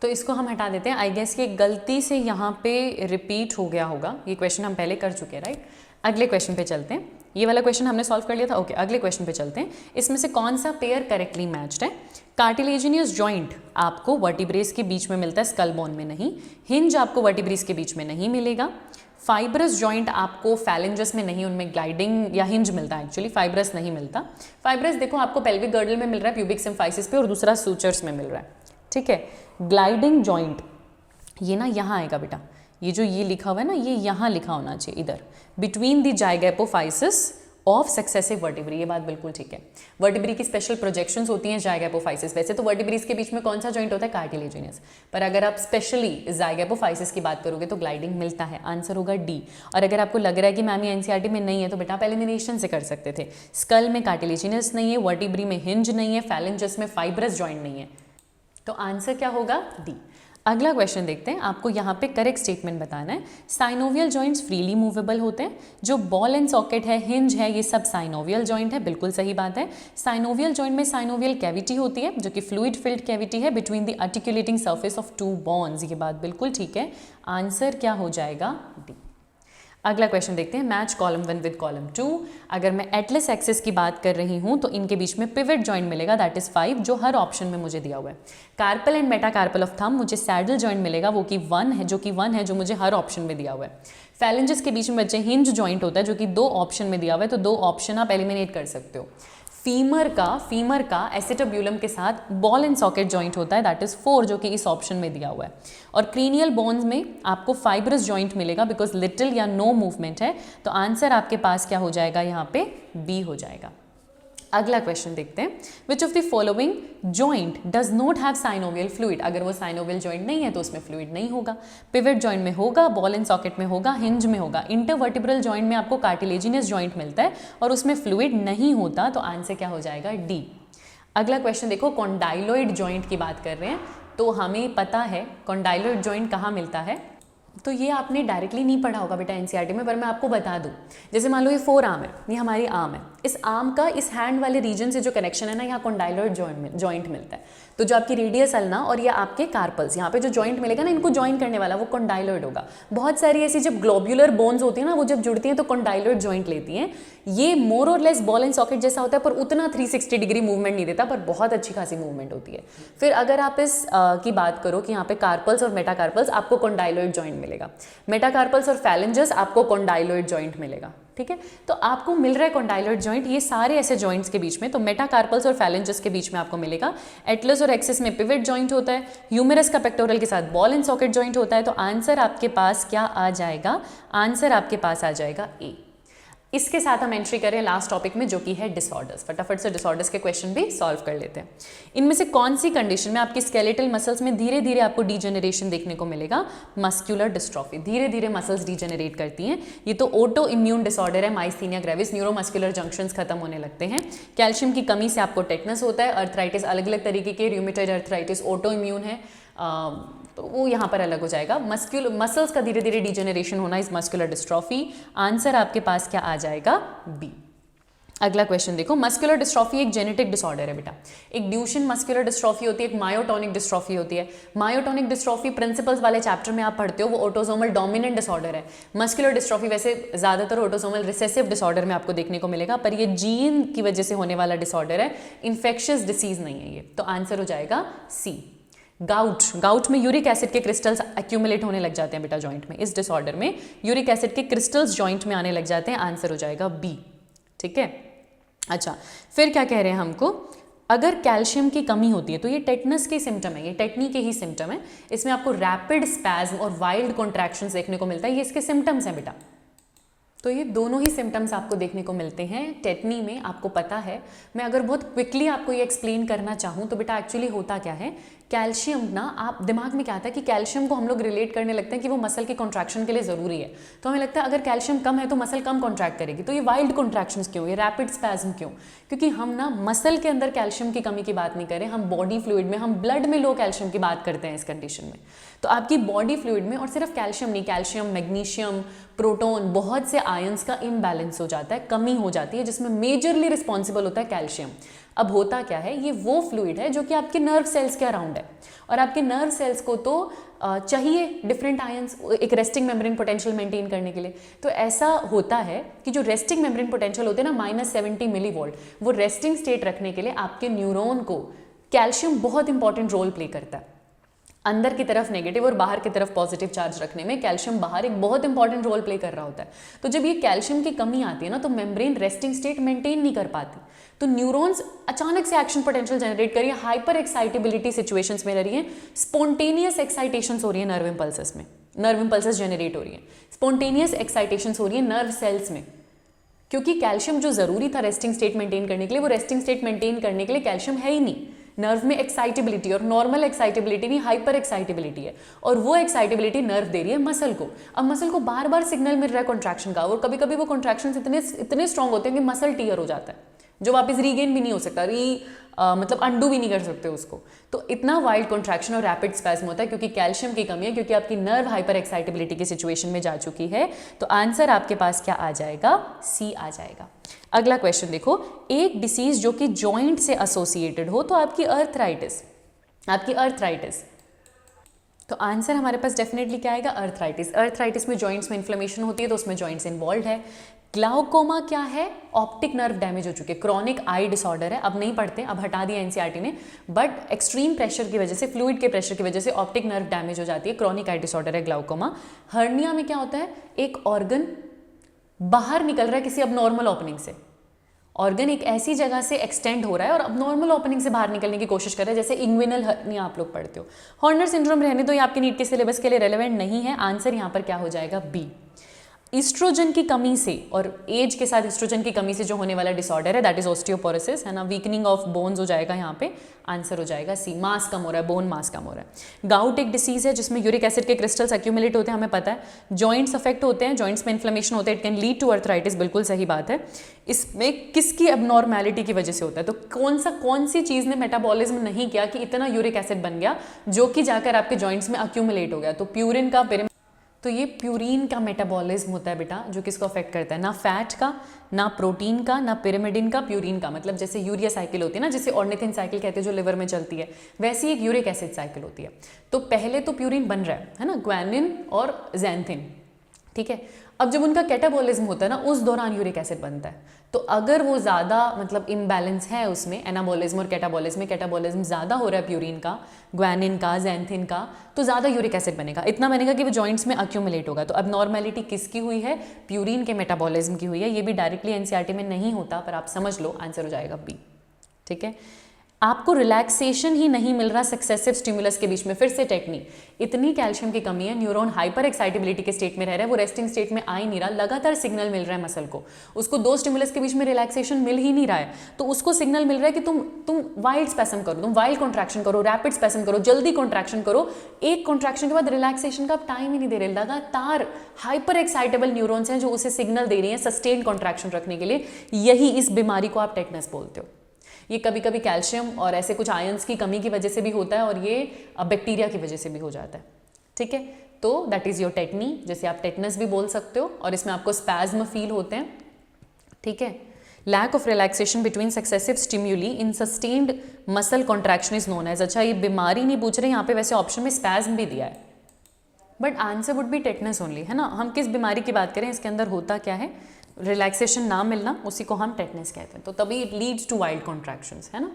तो इसको हम हटा देते हैं, आई गेस ये गलती से यहाँ पे रिपीट हो गया होगा, ये क्वेश्चन हम पहले कर चुके हैं, राइट। अगले क्वेश्चन पे चलते हैं, ये वाला क्वेश्चन हमने सॉल्व कर लिया था, ओके। अगले क्वेश्चन पे चलते हैं, इसमें से कौन सा पेयर करेक्टली मैच्ड है, कार्टिलेजिनियस जॉइंट आपको वर्टिब्रेस के बीच में मिलता है, स्कल बोन में नहीं, हिंज आपको वर्टिब्रेस के बीच में नहीं मिलेगा, फाइब्रस जॉइंट आपको फैलेंजस में नहीं, उनमें ग्लाइडिंग या हिंज मिलता है, एक्चुअली फाइब्रस नहीं मिलता। फाइब्रस देखो आपको पेल्विक गर्डल में मिल रहा है, प्यूबिक सिम्फाइसिस पे, और दूसरा सूचर्स में मिल रहा है, ठीक है। ग्लाइडिंग जॉइंट ये ना यहाँ आएगा बेटा, ये जो ये लिखा हुआ है ना, ये यहाँ लिखा होना चाहिए इधर, between the zygapophysis of successive vertebrae, ये बात बिल्कुल ठीक है। वर्टिब्री की स्पेशल प्रोजेक्शंस होती हैं जाइगैपोफाइसिस, वैसे तो वर्टिब्रीज के बीच में कौन सा जॉइंट होता है, कार्टिलेजिनस, पर अगर आप स्पेशली जाइगैपोफाइसिस की बात करोगे तो ग्लाइडिंग मिलता है, आंसर होगा डी। और अगर आपको लग रहा है कि मैम ये एनसीईआरटी में नहीं है तो बेटा आप एलिमिनेशन से कर सकते थे, स्कल में कार्टिलेजिनस नहीं है, वर्टिब्री में हिंज नहीं है, फैलेंजस में फाइब्रस जॉइंट नहीं है, तो आंसर क्या होगा, डी। अगला क्वेश्चन देखते हैं, आपको यहाँ पे करेक्ट स्टेटमेंट बताना है। साइनोवियल जॉइंट्स फ्रीली मूवेबल होते हैं, जो बॉल एंड सॉकेट है, हिंज है, ये सब साइनोवियल जॉइंट है, बिल्कुल सही बात है। साइनोवियल जॉइंट में साइनोवियल कैविटी होती है जो कि फ्लूइड फिल्ड कैविटी है between the articulating surface of 2 bones, ये बात बिल्कुल ठीक है, आंसर क्या हो जाएगा, डी। अगला क्वेश्चन देखते हैं, मैच कॉलम 1 विद कॉलम 2। अगर मैं एटलस एक्सिस की बात कर रही हूँ तो इनके बीच में पिवट जॉइंट मिलेगा, दैट इज 5, जो हर ऑप्शन में मुझे दिया हुआ है। Carpal and metacarpal of thumb, मुझे सैडल जॉइंट मिलेगा, वो कि 1 है, जो कि 1 है, जो मुझे हर ऑप्शन में दिया हुआ है। फैलेंजेस के बीच में बच्चे हिंज जॉइंट होता है, जो कि 2 ऑप्शन में दिया हुआ है, तो 2 ऑप्शन आप एलिमिनेट कर सकते हो। फीमर का एसिटाब्यूलम के साथ बॉल एंड सॉकेट जॉइंट होता है, दैट इज 4, जो कि इस ऑप्शन में दिया हुआ है। और क्रीनियल बोन्स में आपको फाइब्रस जॉइंट मिलेगा, बिकॉज लिटिल या नो मूवमेंट है, तो आंसर आपके पास क्या हो जाएगा, यहाँ पे बी हो जाएगा। अगला क्वेश्चन देखते हैं, which of the following joint does not have synovial fluid. अगर वो साइनोवियल जॉइंट नहीं है तो उसमें फ्लूइड नहीं होगा। पिवट जॉइंट में होगा, बॉल एंड सॉकेट में होगा, हिंज में होगा। इंटरवर्टिब्रल जॉइंट में आपको कार्टिलेजिनस जॉइंट मिलता है और उसमें फ्लूइड नहीं होता, तो आंसर क्या हो जाएगा, डी। अगला क्वेश्चन देखो, कॉन्डाइलॉइड जॉइंट की बात कर रहे हैं, तो हमें पता है कॉन्डाइलॉइड जॉइंट कहाँ मिलता है। तो ये आपने डायरेक्टली नहीं पढ़ा होगा बेटा एनसीईआरटी में, पर मैं आपको बता दूं। जैसे मान लो ये 4 आर्म है, ये हमारी आर्म है, इस आर्म का इस हैंड वाले रीजन से जो कनेक्शन है ना, यहाँ कॉन्डाइलॉइड जॉइंट मिलता है। तो जो आपकी रेडियस अल्ना और ये आपके कार्पल्स, यहाँ पे जो जॉइंट मिलेगा ना, इनको जॉइन करने वाला वो कॉन्डाइलॉइड होगा। बहुत सारी ऐसी जब ग्लोब्यूलर बोन्स होती है ना, वो जब जुड़ती हैं तो कॉन्डाइलॉइड जॉइंट लेती हैं। ये मोर और लेस बॉल एंड सॉकेट जैसा होता है, पर उतना 360 डिग्री मूवमेंट नहीं देता, पर बहुत अच्छी खासी मूवमेंट होती है। फिर अगर आप इस की बात करो कि यहाँ पे कार्पल्स और मेटाकार्पल्स, आपको कॉन्डाइलॉइड जॉइंट मिलेगा। मेटाकार्पल्स और फैलेंजेस, आपको कॉन्डाइलॉइड जॉइंट मिलेगा। ठीक है, तो आपको मिल रहा है कॉन्डाइलॉइड जॉइंट, ये सारे ऐसे जॉइंट्स के बीच में। तो मेटाकार्पल्स और फैलेंजेस के बीच में आपको मिलेगा। एटलस और एक्सिस में पिवट जॉइंट होता है। ह्यूमेरस का पेक्टोरल के साथ बॉल एंड सॉकेट जॉइंट होता है। तो आंसर आपके पास क्या आ जाएगा, आंसर आपके पास आ जाएगा ए। इसके साथ हम एंट्री करें लास्ट टॉपिक में, जो कि है डिसऑर्डर्स। फटाफट से डिसऑर्डर्स के क्वेश्चन भी सॉल्व कर लेते हैं। इनमें से कौन सी कंडीशन में आपकी स्केलेटल मसल्स में धीरे धीरे आपको डीजेनरेशन देखने को मिलेगा, मस्कुलर डिस्ट्रॉफी। धीरे धीरे मसल्स डीजेनरेट करती हैं। ये तो ऑटो इम्यून डिसऑर्डर है, माइस्थीनिया ग्रेविस, न्यूरोमस्कुलर जंक्शंस खत्म होने लगते हैं। कैल्शियम की कमी से आपको टेटनस होता है। अर्थराइटिस अलग अलग तरीके के, रूमेटॉइड अर्थराइटिस ऑटो इम्यून है, तो वो यहाँ पर अलग हो जाएगा। मसल्स का धीरे धीरे डिजेनरेशन होना इज मस्कुलर डिस्ट्रॉफी। आंसर आपके पास क्या आ जाएगा, बी। अगला क्वेश्चन देखो, मस्कुलर डिस्ट्रॉफी एक जेनेटिक डिसऑर्डर है बेटा। एक ड्यूशन मस्कुलर डिस्ट्रॉफी होती है, एक मायोटोनिक डिस्ट्रॉफी होती है। मायोटोनिक डिस्ट्रॉफी प्रिंसिपल्स वाले चैप्टर में आप पढ़ते हो, वो ऑटोसोमल डोमिनेंट डिसऑर्डर है। मस्कुलर डिस्ट्रॉफी वैसे ज्यादातर ऑटोसोमल रिसेसिव डिसऑर्डर में आपको देखने को मिलेगा, पर ये जीन की वजह से होने वाला डिसऑर्डर है, इन्फेक्शियस डिसीज नहीं है ये। तो आंसर हो जाएगा सी। गाउट में यूरिक एसिड के क्रिस्टल्स एक्यूमुलेट होने लग जाते हैं बेटा जॉइंट में। इस डिसऑर्डर में यूरिक एसिड के क्रिस्टल्स जॉइंट में आने लग जाते हैं। आंसर हो जाएगा बी। ठीक है, अच्छा फिर क्या कह रहे हैं हमको, अगर कैल्शियम की कमी होती है तो ये टेटनस के सिम्टम है, ये टेटनी के ही सिम्टम है। इसमें आपको रैपिड स्पैज्म और वाइल्ड कॉन्ट्रैक्शंस देखने को मिलता है, ये इसके सिम्टम्स हैं बेटा। तो ये दोनों ही सिम्टम्स आपको देखने को मिलते हैं टेटनी में, आपको पता है। मैं अगर बहुत क्विकली आपको ये एक्सप्लेन करना चाहूँ तो बेटा एक्चुअली होता क्या है, कैल्शियम ना, आप दिमाग में क्या आता है कि कैल्शियम को हम लोग रिलेट करने लगते हैं कि वो मसल के कॉन्ट्रैक्शन के लिए ज़रूरी है। तो हमें लगता है अगर कैल्शियम कम है तो मसल कम कॉन्ट्रैक्ट करेगी। तो ये वाइल्ड कॉन्ट्रैक्शंस क्यों, ये रैपिड स्पैज्म क्यों? क्योंकि हम ना मसल के अंदर कैल्शियम की कमी की बात नहीं करें, हम बॉडी फ्लूइड में, हम ब्लड में लो कैल्शियम की बात करते हैं इस कंडीशन में। तो आपकी बॉडी फ्लूइड में, और सिर्फ कैल्शियम नहीं, कैल्शियम, मैग्नीशियम, प्रोटॉन, बहुत से आयंस का इम्बैलेंस हो जाता है, कमी हो जाती है, जिसमें मेजरली रिस्पॉन्सिबल होता है कैल्शियम। अब होता क्या है, ये वो फ्लूइड है जो कि आपके नर्व सेल्स के अराउंड है, और आपके नर्व सेल्स को तो चाहिए डिफरेंट आयंस एक रेस्टिंग मेम्ब्रेन पोटेंशियल मेंटेन करने के लिए। तो ऐसा होता है कि जो रेस्टिंग मेम्ब्रेन पोटेंशियल होते हैं ना -70 मिलीवोल्ट, वो रेस्टिंग स्टेट रखने के लिए आपके न्यूरॉन को कैल्शियम बहुत इंपॉर्टेंट रोल प्ले करता है। अंदर की तरफ नेगेटिव और बाहर की तरफ पॉजिटिव चार्ज रखने में कैल्शियम बाहर एक बहुत इंपॉर्टेंट रोल प्ले कर रहा होता है। तो जब ये कैल्शियम की कमी आती है ना, तो मेम्ब्रेन रेस्टिंग स्टेट मेंटेन नहीं कर पाती, तो न्यूरॉन्स अचानक से एक्शन पोटेंशियल जनरेट करिए, हाइपर एक्साइटेबिलिटी सिचुएशंस में रह रही है, स्पॉन्टेनियस एक्साइटेशंस हो रही है नर्व इंपल्सेस में, नर्व इंपल्सेस जनरेट हो रही है, स्पॉन्टेनियस एक्साइटेशंस हो रही है नर्व सेल्स में, क्योंकि कैल्शियम जो जरूरी था रेस्टिंग स्टेट मेंटेन करने के लिए, वो रेस्टिंग स्टेट मेंटेन करने के लिए कैल्शियम है ही नहीं। नर्व में एक्साइटेबिलिटी, और नॉर्मल एक्साइटेबिलिटी नहीं, हाइपर एक्साइटेबिलिटी है, और वो एक्साइटेबिलिटी नर्व दे रही है मसल को। अब मसल को बार बार सिग्नल मिल रहा है कॉन्ट्रैक्शन का, और कभी कभी वो कॉन्ट्रैक्शन इतने स्ट्रांग होते हैं कि मसल टीयर हो जाता है, जो वापस रीगेन भी नहीं हो सकता, मतलब अंडू भी नहीं कर सकते उसको। तो इतना वाइल्ड कॉन्ट्रैक्शन और रैपिड स्पैज्म होता है क्योंकि कैल्शियम की कमी है, क्योंकि आपकी नर्व हाइपर एक्साइटेबिलिटी की सिचुएशन में जा चुकी है। तो आंसर आपके पास क्या आ जाएगा, सी आ जाएगा। अगला क्वेश्चन देखो, एक डिसीज जो कि जॉइंट से एसोसिएटेड हो, तो आपकी अर्थराइटिस तो आंसर हमारे पास डेफिनेटली क्या आएगा, अर्थराइटिस। अर्थराइटिस में जॉइंट्स में इन्फ्लेमेशन होती है तो उसमें जॉइंट्स इन्वॉल्व है। ग्लाउकोमा क्या है, ऑप्टिक नर्व डैमेज हो चुके हैं, क्रॉनिक आई डिसऑर्डर है, अब नहीं पढ़ते, अब हटा दिया एनसीईआरटी ने, बट एक्सट्रीम प्रेशर की वजह से, फ्लूइड के प्रेशर की वजह से ऑप्टिक नर्व डैमेज हो जाती है, क्रॉनिक आई डिसऑर्डर है ग्लाउकोमा। हर्निया में क्या होता है, एक ऑर्गन बाहर निकल रहा है किसी अबनॉर्मल ओपनिंग से, ऑर्गन एक ऐसी जगह से एक्सटेंड हो रहा है और अब नॉर्मल ओपनिंग से बाहर निकलने की कोशिश कर रहा है, जैसे इंग्विनल हर्निया आप लोग पढ़ते हो। हॉर्नर सिंड्रोम रहने दो, ये आपके नीट के सिलेबस के लिए रेलेवेंट नहीं है। आंसर यहाँ पर क्या हो जाएगा, बी। ईस्ट्रोजन की कमी से और एज के साथ ईस्ट्रोजन की कमी से जो होने वाला डिसऑर्डर है दैट इज ऑस्टियोपोरोसिस, है ना, वीकनिंग ऑफ बोन्स हो जाएगा यहाँ पे। आंसर हो जाएगा सी, मास कम हो रहा है, बोन मास कम हो रहा है। गाउट एक डिसीज है जिसमें यूरिक एसिड के क्रिस्टल्स एक्यूमुलेट होते हैं, हमें पता है। जॉइंट्स अफेक्ट होते हैं, जॉइंट्स में इन्फ्लेमेशन होते हैं, it can lead to arthritis, बिल्कुल सही बात है। इसमें किसकी एबनॉर्मैलिटी की वजह से होता है, तो कौन सी चीज़ ने मेटाबॉलिज्म नहीं किया कि इतना यूरिक एसिड बन गया जो कि जाकर आपके जॉइंट्स में अक्यूमुलेट हो गया। तो प्यूरिन का तो ये प्यूरिन का मेटाबॉलिज्म होता है बेटा, जो किसको अफेक्ट करता है, ना फैट का, ना प्रोटीन का, ना पिरामिडिन का, प्यूरिन का। मतलब जैसे यूरिया साइकिल होती है ना, जिसे ऑर्निथिन साइकिल कहते हैं जो लिवर में चलती है, वैसी एक यूरिक एसिड साइकिल होती है। तो पहले तो प्यूरिन बन रहा है ना, ग्वानिन और ज़ैंथिन, ठीक है। अब जब उनका कैटाबॉलिज्म होता है ना, उस दौरान यूरिक एसिड बनता है। तो अगर वो ज़्यादा मतलब इम्बैलेंस है उसमें, एनाबॉलिज्म और कैटाबॉलिज्म में कैटाबॉलिज्म ज़्यादा हो रहा है प्यूरिन का, ग्वानिन का, ज़ैंथिन का, तो ज़्यादा यूरिक एसिड बनेगा, इतना बनेगा कि वो जॉइंट्स में अक्यूमुलेट होगा। तो अब नॉर्मेलिटी किसकी हुई है, प्यूरिन के मेटाबॉलिज्म की हुई है। ये भी डायरेक्टली एनसीईआरटी में नहीं होता, पर आप समझ लो, आंसर हो जाएगा बी, ठीक है। आपको रिलैक्सेशन ही नहीं मिल रहा सक्सेसिव स्टिमुलस के बीच में, फिर से टेक्निक, इतनी कैल्शियम की कमी है, न्यूरॉन हाइपर एक्साइटेबिलिटी के स्टेट में रह रहा है, वो रेस्टिंग स्टेट में आ ही नहीं रहा, लगातार सिग्नल मिल रहा है मसल को, उसको दो स्टिमुलस के बीच में रिलैक्सेशन मिल ही नहीं रहा है, तो उसको सिग्नल मिल रहा है कि तुम वाइल्ड स्पैसम करो, तुम वाइल्ड कॉन्ट्रैक्शन करो, रैपिड स्पैसम करो, जल्दी कॉन्ट्रैक्शन करो, एक कॉन्ट्रैक्शन के बाद रिलैक्सेशन का टाइम ही नहीं दे रहे, लगातार हाइपर एक्साइटेबल न्यूरॉन्स हैं जो उसे सिग्नल दे रही हैं सस्टेन कॉन्ट्रैक्शन रखने के लिए। यही इस बीमारी को आप टेटनस बोलते हो। ये कभी कभी कैल्शियम और ऐसे कुछ आयंस की कमी की वजह से भी होता है, और ये बैक्टीरिया की वजह से भी हो जाता है, ठीक है। तो दैट इज़ योर टेटनी, जैसे आप टेटनस भी बोल सकते हो, और इसमें आपको स्पैज्म फील होते हैं, ठीक है। Lack of relaxation between successive stimuli in sustained muscle contraction is known as. अच्छा, ये बीमारी नहीं पूछ रहे यहाँ पे, वैसे ऑप्शन में स्पैज्म भी दिया है, but answer would be tetanus only, है ना। हम किस बीमारी की बात करें, इसके अंदर होता क्या है, रिलैक्सेशन ना मिलना, उसी को हम टेटनस कहते हैं। तो तभी it leads to wild contractions, है ना।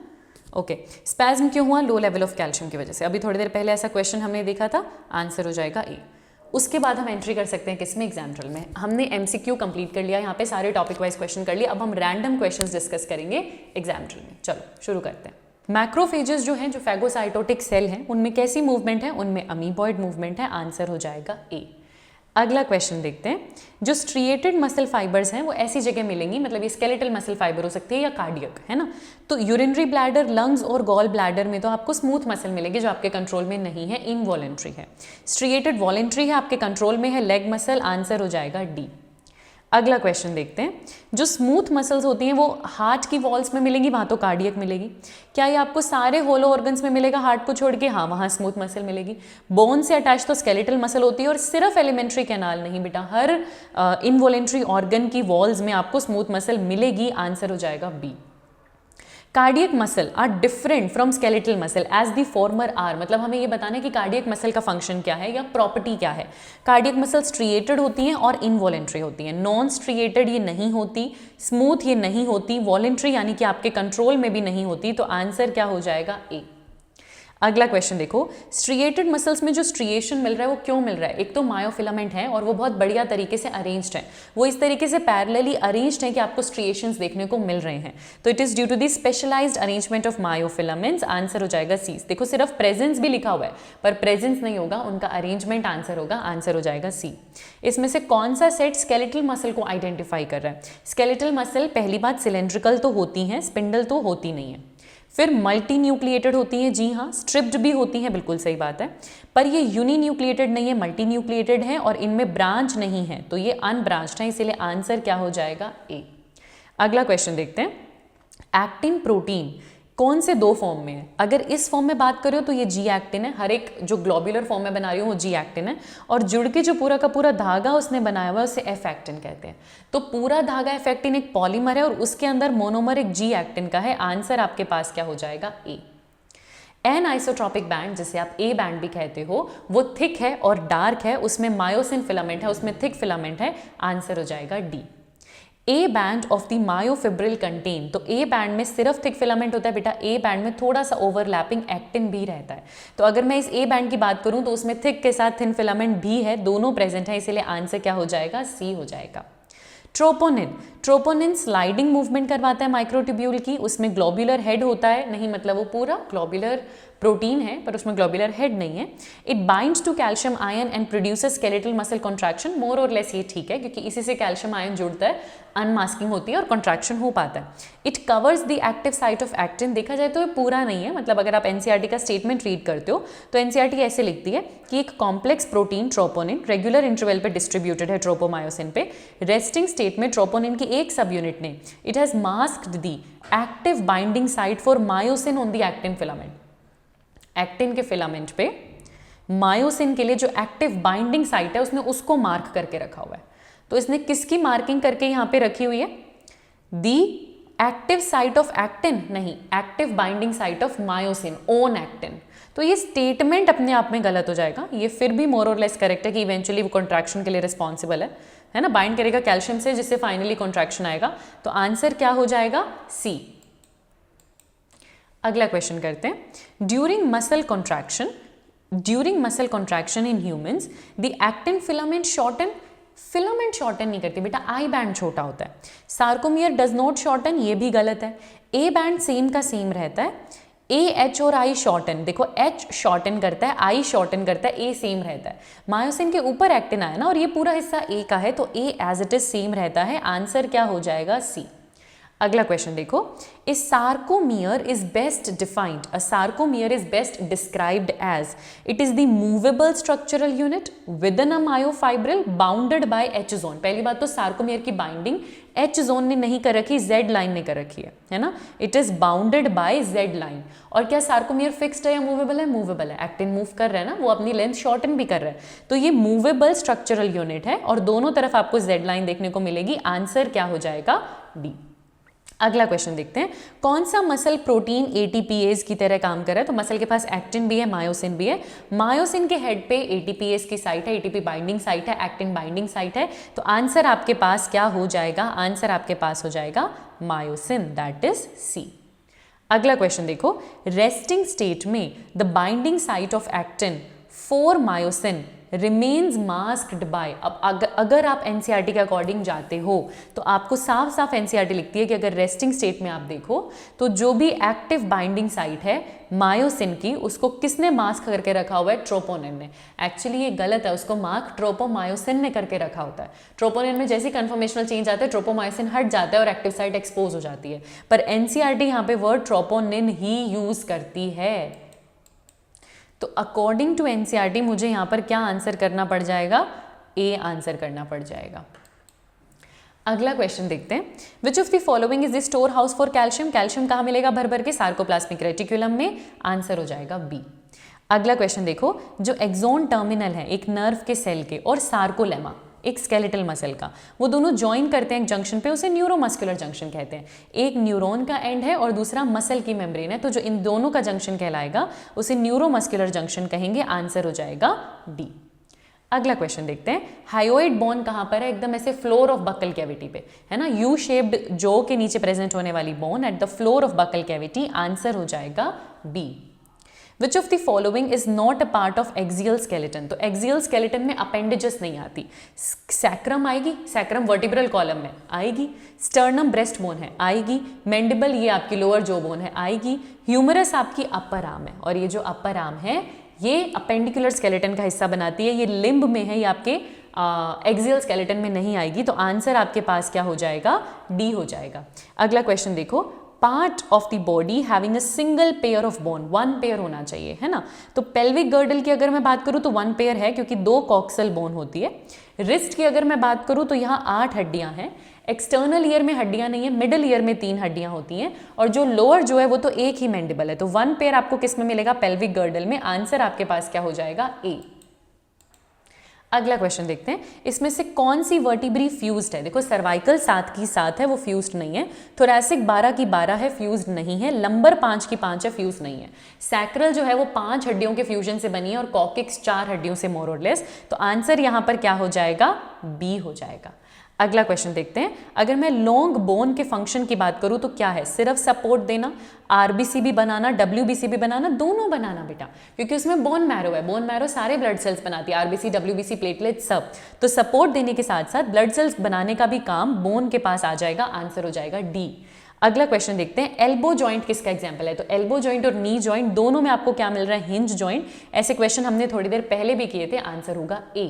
ओके, स्पैज्म क्यों हुआ, लो लेवल ऑफ कैल्शियम की वजह से। अभी थोड़ी देर पहले ऐसा क्वेश्चन हमने देखा था, आंसर हो जाएगा ए। उसके बाद हम एंट्री कर सकते हैं किसमें, एग्जाम्पल में। हमने एमसीक्यू कंप्लीट कर लिया, यहाँ पे सारे टॉपिक वाइज क्वेश्चन कर लिए, अब हम रैंडम क्वेश्चंस डिस्कस करेंगे एग्जाम्पल में। चलो शुरू करते हैं। मैक्रोफेजेस जो हैं, जो फैगोसाइटोटिक सेल हैं, उनमें कैसी मूवमेंट है, उनमें अमीबॉइड मूवमेंट है, आंसर हो जाएगा ए। अगला क्वेश्चन देखते हैं। जो स्ट्रिएटेड मसल फाइबर्स हैं वो ऐसी जगह मिलेंगी, मतलब ये स्केलेटल मसल फाइबर हो सकती है या कार्डियक, है ना। तो यूरिनरी ब्लैडर, लंग्स और गॉल ब्लैडर में तो आपको स्मूथ मसल मिलेगी जो आपके कंट्रोल में नहीं है, इनवॉलेंट्री है। स्ट्रिएटेड वॉलेंट्री है, आपके कंट्रोल में है, लेग मसल, आंसर हो जाएगा डी। अगला क्वेश्चन देखते हैं। जो स्मूथ मसल्स होती हैं वो हार्ट की वॉल्स में मिलेंगी, वहाँ तो कार्डियक मिलेगी। क्या ये आपको सारे होलो ऑर्गन्स में मिलेगा, हार्ट को छोड़ के, हाँ वहाँ स्मूथ मसल मिलेगी। बोन से अटैच तो स्केलेटल मसल होती है, और सिर्फ एलिमेंट्री कैनाल नहीं बेटा, हर इनवॉलेंट्री ऑर्गन की वॉल्स में आपको स्मूथ मसल मिलेगी, आंसर हो जाएगा B. Cardiac muscle are different from skeletal muscle as the former are. मतलब हमें ये बताना है कि कार्डियक मसल का फंक्शन क्या है या प्रॉपर्टी क्या है। कार्डियक मसल स्ट्रिएटेड होती हैं और इनवॉलेंट्री होती हैं। नॉन स्ट्रिएटेड ये नहीं होती, स्मूथ ये नहीं होती, वॉलेंट्री यानी कि आपके कंट्रोल में भी नहीं होती। तो आंसर क्या हो जाएगा, ए। अगला क्वेश्चन देखो। स्ट्रिएटेड मसल्स में जो स्ट्रिएशन मिल रहा है वो क्यों मिल रहा है? एक तो मायोफिलामेंट है और वो बहुत बढ़िया तरीके से अरेंज्ड है, वो इस तरीके से पैरेलली अरेंज्ड है कि आपको स्ट्रिएशंस देखने को मिल रहे हैं। तो it is due to the specialised arrangement of myofilaments, answer हो जाएगा सी। देखो सिर्फ प्रेजेंस भी लिखा हुआ है पर प्रेजेंस नहीं होगा, उनका अरेंजमेंट आंसर होगा, आंसर हो जाएगा सी। इसमें से कौन सा सेट स्केलेटल मसल को आइडेंटिफाई कर रहा है? स्केलेटल मसल पहली बात सिलेंड्रिकल तो होती हैं, स्पिंडल तो होती नहीं है। फिर मल्टी न्यूक्लिएटेड होती हैं, जी हाँ, स्ट्रिप्ड भी होती हैं, बिल्कुल सही बात है, पर ये यूनी न्यूक्लिएटेड नहीं है, मल्टी न्यूक्लिएटेड है और इनमें ब्रांच नहीं है, तो ये अनब्रांच्ड है, इसीलिए आंसर क्या हो जाएगा, ए। अगला क्वेश्चन देखते हैं। एक्टिन प्रोटीन कौन से दो फॉर्म में है? अगर इस फॉर्म में बात करो तो ये जी एक्टिन है, हर एक जो ग्लोब्यूलर फॉर्म में बना रही हूँ वो जी एक्टिन है, और जुड़ के जो पूरा का पूरा धागा उसने बनाया हुआ है उसे एफ एक्टिन कहते हैं। तो पूरा धागा एफ एक्टिन एक पॉलीमर है और उसके अंदर मोनोमर एक जी एक्टिन का है, आंसर आपके पास क्या हो जाएगा, ए। एन आइसोट्रॉपिक बैंड, जिसे आप ए बैंड भी कहते हो, वो थिक है और डार्क है, उसमें मायोसिन फिलामेंट है, उसमें थिक फिलामेंट है, आंसर हो जाएगा D. A band of the myofibril contain, तो ए बैंड में सिर्फ थिक फिलामेंट होता है बेटा, ए बैंड में थोड़ा सा ओवरलैपिंग एक्टिन भी रहता है। तो अगर मैं इस ए बैंड की बात करूं तो उसमें थिक के साथ थिन फिलामेंट भी है, दोनों प्रेजेंट है, इसीलिए आंसर क्या हो जाएगा, सी हो जाएगा। ट्रोपोनिन, ट्रोपोनिन स्लाइडिंग मूवमेंट करवाता है माइक्रोट्यूब्यूल की, उसमें ग्लोब्यूलर हेड होता है, नहीं मतलब वो पूरा ग्लोब्यूलर प्रोटीन है पर उसमें ग्लोब्यूलर हेड नहीं है। It binds to calcium ion and produces skeletal muscle contraction, more और लेस ये ठीक है क्योंकि इसी से कैल्शियम आयन जुड़ता है, अनमास्किंग होती है और कॉन्ट्रैक्शन हो पाता है। It covers the active site of actin, देखा जाए तो ये पूरा नहीं है, मतलब अगर आप एनसीईआरटी का स्टेटमेंट रीड करते हो तो एनसीईआरटी ऐसे लिखती है कि एक complex protein troponin regular interval पे डिस्ट्रीब्यूटेड है ट्रोपोमायोसिन पे, रेस्टिंग स्टेट में ट्रोपोनिन की एक सब यूनिट ने it has masked the active binding site for myosin on the actin filament, actin के फिलामेंट पे मायोसिन के लिए जो एक्टिव बाइंडिंग साइट है उसने उसको मार्क करके रखा हुआ है। तो इसने किसकी मार्किंग करके यहां पे रखी हुई है, the active site of actin, नहीं active binding site of myosin on actin. तो ये स्टेटमेंट अपने आप में गलत हो जाएगा, ये फिर भी मोर और लेस करेक्ट है कि इवेंचुअली वो कॉन्ट्रैक्शन के लिए रिस्पॉन्सिबल है ना, बाइंड करेगा कैल्शियम से जिससे फाइनली कॉन्ट्रैक्शन आएगा। तो आंसर क्या हो जाएगा, सी। अगला क्वेश्चन करते हैं। During muscle contraction in humans the actin filament shorten, filament shorten नहीं करती बेटा, आई बैंड छोटा होता है। सार्कोमियर डज नॉट शॉर्टन, ये भी गलत है। ए बैंड सेम का सेम रहता है। ए एच और आई शॉर्टन, देखो एच शॉर्टन करता है, आई शॉर्टन करता है, ए सेम रहता है। मायोसिन के ऊपर एक्टिन आया ना और ये पूरा हिस्सा ए का है तो ए एज इट इज सेम रहता है, आंसर क्या हो जाएगा, सी। अगला क्वेश्चन देखो, A sarcomere is best defined, a sarcomere is best described as it is the movable structural unit with a myofibril bounded by H zone. पहली बात तो सार्कोमियर की बाइंडिंग एच जोन ने नहीं कर रखी, जेड लाइन ने कर रखी है ना, it is bounded by Z line. और क्या सार्कोमियर फिक्स्ड है या मूवेबल है, मूवेबल है, एक्टिन मूव कर रहा है ना, वो अपनी लेंथ शॉर्टन भी कर रहा है, तो ये मूवेबल स्ट्रक्चरल यूनिट है और दोनों तरफ आपको जेड लाइन देखने को मिलेगी, आंसर क्या हो जाएगा, डी। अगला क्वेश्चन देखते हैं, कौन सा मसल प्रोटीन एटीपीएज की तरह काम कर रहा है। तो मसल के पास एक्टिन भी है, मायोसिन भी है। मायोसिन के हेड पे एटीपीएज की साइट है, एटीपी बाइंडिंग साइट है, एक्टिन बाइंडिंग साइट है। तो आंसर आपके पास क्या हो जाएगा, आंसर आपके पास हो जाएगा मायोसिन, दैट इज सी। अगला क्वेश्चन देखो, रेस्टिंग स्टेट में the binding site of actin for myosin remains masked by. अब अगर आप एनसीईआरटी के अकॉर्डिंग जाते हो तो आपको साफ साफ एनसीईआरटी लिखती है कि अगर रेस्टिंग स्टेट में आप देखो तो जो भी एक्टिव बाइंडिंग साइट है मायोसिन की, उसको किसने मास्क करके रखा हुआ है, ट्रोपोनिन ने। एक्चुअली ये गलत है, उसको मार्क ट्रोपोमायोसिन ने करके रखा होता है। ट्रोपोनिन में जैसे कन्फर्मेशनल चेंज आता है ट्रोपोमायोसिन हट जाता है और एक्टिव साइट एक्सपोज हो जाती है, पर एनसीईआरटी यहाँ पे वर्ड ट्रोपोनिन ही यूज करती है। तो अकॉर्डिंग टू एनसीईआरटी मुझे यहाँ पर क्या आंसर करना पड़ जाएगा, ए आंसर करना पड़ जाएगा। अगला क्वेश्चन देखते हैं, which of the following is the store house for calcium. Calcium कहाँ मिलेगा भर भर के, सार्कोप्लाज्मिक रेटिकुलम में, आंसर हो जाएगा बी। अगला क्वेश्चन देखो, जो एक्सोन टर्मिनल है एक नर्व के सेल के और सार्कोलेमा एक स्केलेटल मसल का, वो दोनों ज्वाइन करते हैं एक जंक्शन पे, उसे न्यूरोमस्कुलर जंक्शन कहते हैं। एक न्यूरॉन का एंड है और दूसरा मसल की मेम्ब्रेन है, तो जो इन दोनों का जंक्शन कहलाएगा उसे न्यूरोमस्कुलर जंक्शन कहेंगे, आंसर हो जाएगा डी। अगला क्वेश्चन देखते हैं, हायोइड बोन कहाँ पर है, एकदम ऐसे फ्लोर ऑफ बक्कल कैविटी पे है ना, यू शेप्ड जो के नीचे प्रेजेंट होने वाली bone at the floor of buccal cavity, answer हो जाएगा B. Which of the following is not a part of axial skeleton. तो एक्सियल स्केलेटन में अपेंडेजेस नहीं आती। सैक्रम आएगी, सैक्रम वर्टिब्रल कॉलम में आएगी। स्टर्नम ब्रेस्ट बोन है, आएगी। मैंडिबल ये आपकी लोअर जो बोन है, आएगी। ह्यूमरस आपकी अपर आर्म है और ये जो अपर आर्म है ये अपेंडिकुलर स्केलेटन का हिस्सा बनाती है, ये लिम्ब में है, ये आपके एक्सियल स्केलेटन में नहीं आएगी। तो आंसर आपके पास क्या हो जाएगा, डी हो जाएगा। अगला क्वेश्चन देखो, part of the body having a single pair of bone, one pair होना चाहिए है ना। तो पेल्विक गर्डल की अगर मैं बात करूं तो वन पेयर है क्योंकि 2 कॉक्सल बोन होती है। रिस्ट की अगर मैं बात करूं तो यहाँ 8 हड्डियां हैं। एक्सटर्नल ईयर में हड्डियां नहीं है, मिडल ईयर में 3 हड्डियां होती हैं और जो लोअर जो है वो तो एक ही मैंडिबल है। तो वन पेयर आपको किस में मिलेगा, पेल्विक गर्डल में, आंसर आपके पास क्या हो जाएगा, ए। अगला क्वेश्चन देखते हैं, इसमें से कौन सी वर्टिब्री फ्यूज्ड है? देखो सर्वाइकल 7 की 7 है, वो फ्यूज्ड नहीं है। थोरैसिक 12 की 12 है, फ्यूज्ड नहीं है। लंबर 5 की 5 है, फ्यूज नहीं है। सैक्रल जो है वो 5 हड्डियों के फ्यूजन से बनी है और कॉकिक्स 4 हड्डियों से मोर और लेस। तो आंसर यहां पर क्या हो जाएगा? बी हो जाएगा। अगला क्वेश्चन देखते हैं, अगर मैं लॉन्ग बोन के फंक्शन की बात करूं तो क्या है? सिर्फ सपोर्ट देना, आरबीसी भी बनाना, डब्ल्यूबीसी भी बनाना, दोनों बनाना बेटा, क्योंकि उसमें बोन मैरो है। बोन मैरो सारे ब्लड सेल्स बनाती है, आरबीसी, डब्ल्यूबीसी, प्लेटलेट सब। तो सपोर्ट देने के साथ साथ ब्लड सेल्स बनाने का भी काम बोन के पास आ जाएगा। आंसर हो जाएगा डी। अगला क्वेश्चन देखते हैं, एल्बो जॉइंट किसका एग्जांपल है? तो एल्बो जॉइंट और नी जॉइंट दोनों में आपको क्या मिल रहा है? Hinge joint. ऐसे क्वेश्चन हमने थोड़ी देर पहले भी किए थे। आंसर होगा ए।